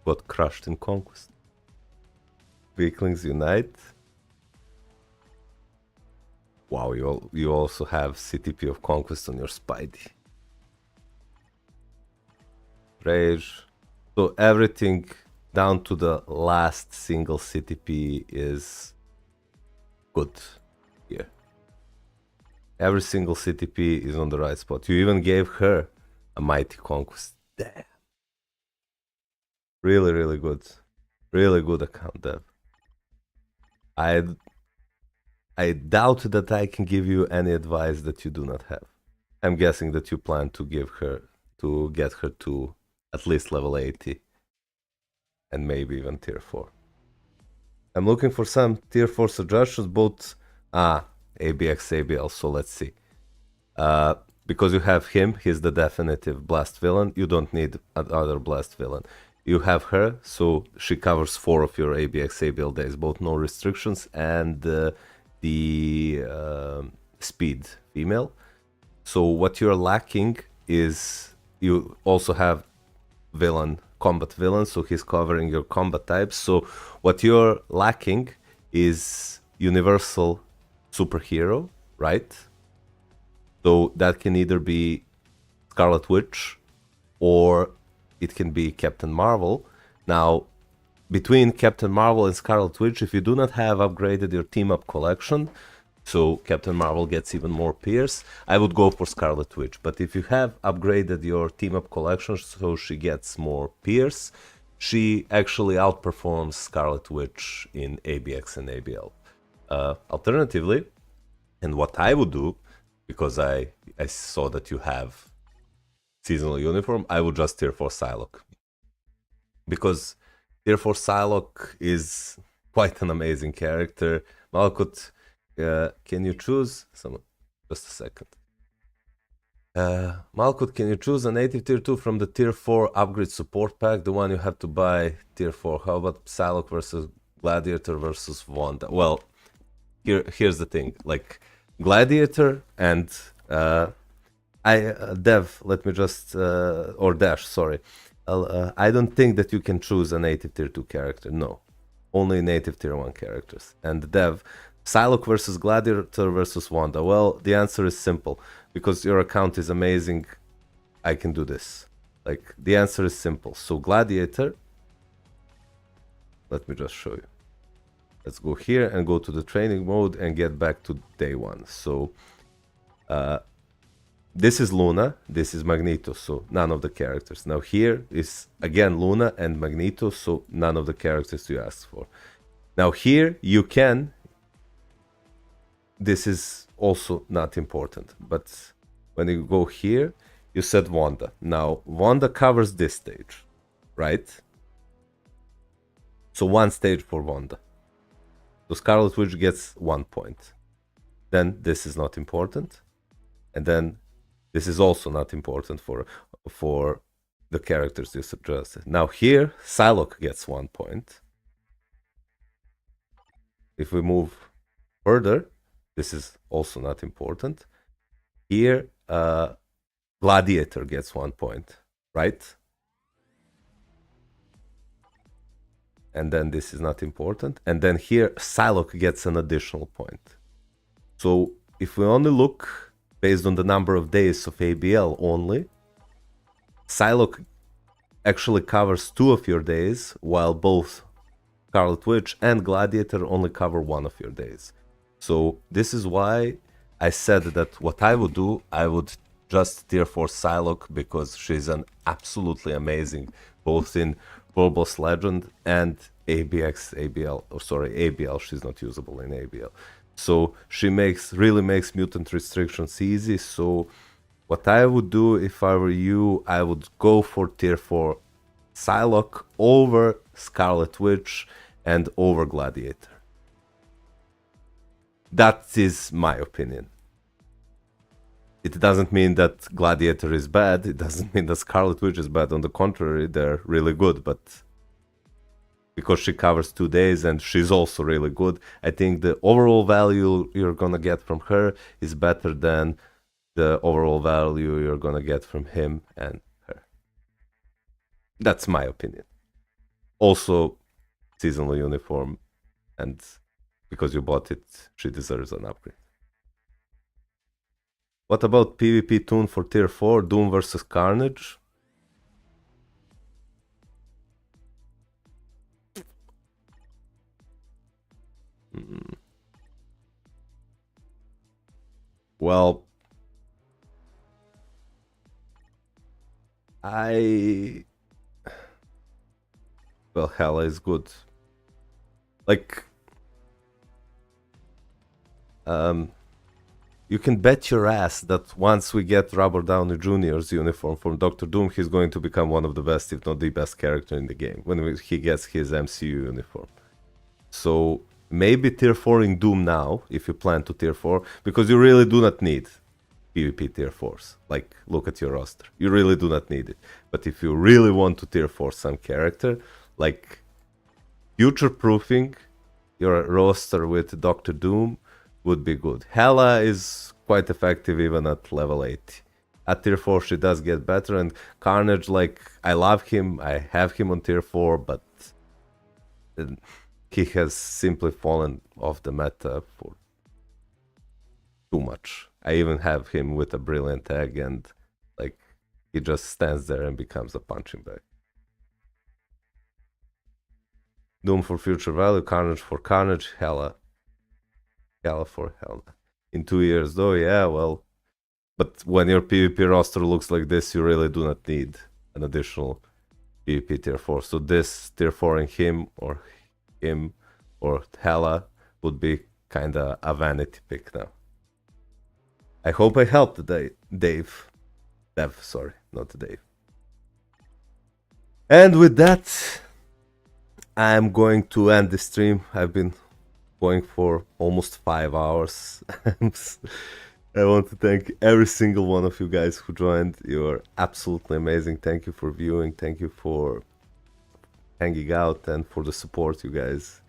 Got crushed in Conquest. Weaklings unite. Wow, you also have CTP of Conquest on your Spidey. Rage. So everything down to the last single CTP is good here. Every single CTP is on the right spot. You even gave her a Mighty Conquest. Damn. Really, really good. Really good account, Dev. I doubt that I can give you any advice that you do not have. I'm guessing that you plan to get her to at least level 80 and maybe even tier 4. I'm looking for some tier 4 suggestions, both ABX, ABL, so let's see. Because you have him, he's the definitive blast villain. You don't need another blast villain. You have her, so she covers 4 of your ABX, ABL days, both no restrictions and the speed female. So what you're lacking is you also have combat villain, so he's covering your combat types. So what you're lacking is universal superhero, right? So that can either be Scarlet Witch or it can be Captain Marvel. Now, between Captain Marvel and Scarlet Witch, if you do not have upgraded your team up collection, so Captain Marvel gets even more pierce, I would go for Scarlet Witch. But if you have upgraded your team up collection so she gets more pierce, she actually outperforms Scarlet Witch in ABX and ABL. Alternatively, and what I would do, because I saw that you have seasonal uniform, I would just tier 4 Psylocke. Because tier 4 Psylocke is quite an amazing character. Malkuth, can you choose some? Just a second. Malkuth, can you choose a native tier 2 from the tier 4 upgrade support pack? The one you have to buy tier 4. How about Psylocke versus Gladiator versus Wanda? Well, here's the thing. Like, Gladiator and Dev, let me just or Dash, sorry. I don't think that you can choose a native tier 2 character. No, only native tier 1 characters. And Dev, Psylocke versus Gladiator versus Wanda. Well, the answer is simple. Because your account is amazing, I can do this. Like, the answer is simple. So Gladiator, let me just show you. Let's go here and go to the training mode and get back to day 1. So this is Luna, this is Magneto, so none of the characters. Now here is again Luna and Magneto, so none of the characters you asked for. Now here you can, this is also not important, but when you go here, you said Wanda. Now Wanda covers this stage, right? So 1 stage for Wanda. So Scarlet Witch gets 1 point. Then this is not important. And then this is also not important for the characters you suggested. Now here, Psylocke gets 1 point. If we move further, this is also not important. Here, Gladiator gets 1 point, right? And then this is not important. And then here, Psylocke gets an additional point. So if we only look based on the number of days of ABL only, Psylocke actually covers 2 of your days, while both Scarlet Witch and Gladiator only cover 1 of your days. So this is why I said that what I would do, I would just tier 4 Psylocke because she's an absolutely amazing both in World Boss Legend and ABX, ABL, or sorry, ABL, she's not usable in ABL. So she really makes mutant restrictions easy. So what I would do if I were you, I would go for tier 4 Psylocke over Scarlet Witch and over Gladiator. That is my opinion. It doesn't mean that Gladiator is bad, it doesn't mean that Scarlet Witch is bad, on the contrary, they're really good, but because she covers 2 days and she's also really good, I think the overall value you're gonna get from her is better than the overall value you're gonna get from him and her. That's my opinion. Also, seasonal uniform, and because you bought it, she deserves an upgrade. What about PvP tune for tier 4, Doom versus Carnage? Well, well, Hela is good. Like, you can bet your ass that once we get Robert Downey Jr.'s uniform from Doctor Doom, he's going to become one of the best, if not the best character in the game when he gets his MCU uniform. So maybe tier 4 in Doom now, if you plan to tier 4, because you really do not need PvP tier 4s. Like, look at your roster. You really do not need it. But if you really want to tier 4 some character, like future-proofing your roster with Doctor Doom would be good. Hela is quite effective even at level 80. At tier 4 she does get better, and Carnage, like, I love him, I have him on tier 4, but he has simply fallen off the meta for too much. I even have him with a brilliant egg, and like, he just stands there and becomes a punching bag. Doom for future value, Carnage for Carnage, Hela for Hela. In 2 years though, yeah, well, but when your PvP roster looks like this, you really do not need an additional PvP tier 4. So this tier 4 in him or Hela would be kinda a vanity pick now. I hope I helped Dev, sorry, not Dave. And with that, I'm going to end the stream. I've been going for almost 5 hours. I want to thank every single one of you guys who joined. You're absolutely amazing. Thank you for viewing. Thank you for hanging out and for the support you guys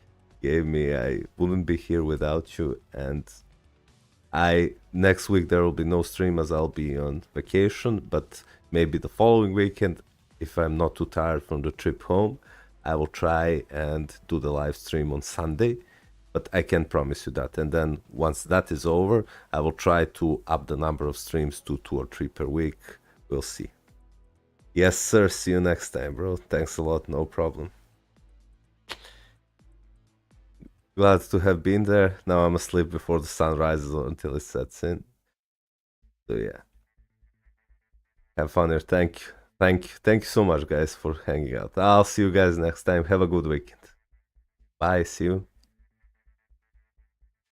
gave me. I wouldn't be here without you. And next week there will be no stream as I'll be on vacation, but maybe the following weekend, if I'm not too tired from the trip home, I will try and do the live stream on Sunday, but I can't promise you that. And then once that is over, I will try to up the number of streams to 2 or 3 per week. We'll see. Yes, sir. See you next time, bro. Thanks a lot. No problem. Glad to have been there. Now I'm asleep before the sun rises or until it sets in. So yeah. Have fun here. Thank you. Thank you so much, guys, for hanging out. I'll see you guys next time. Have a good weekend. Bye. See you.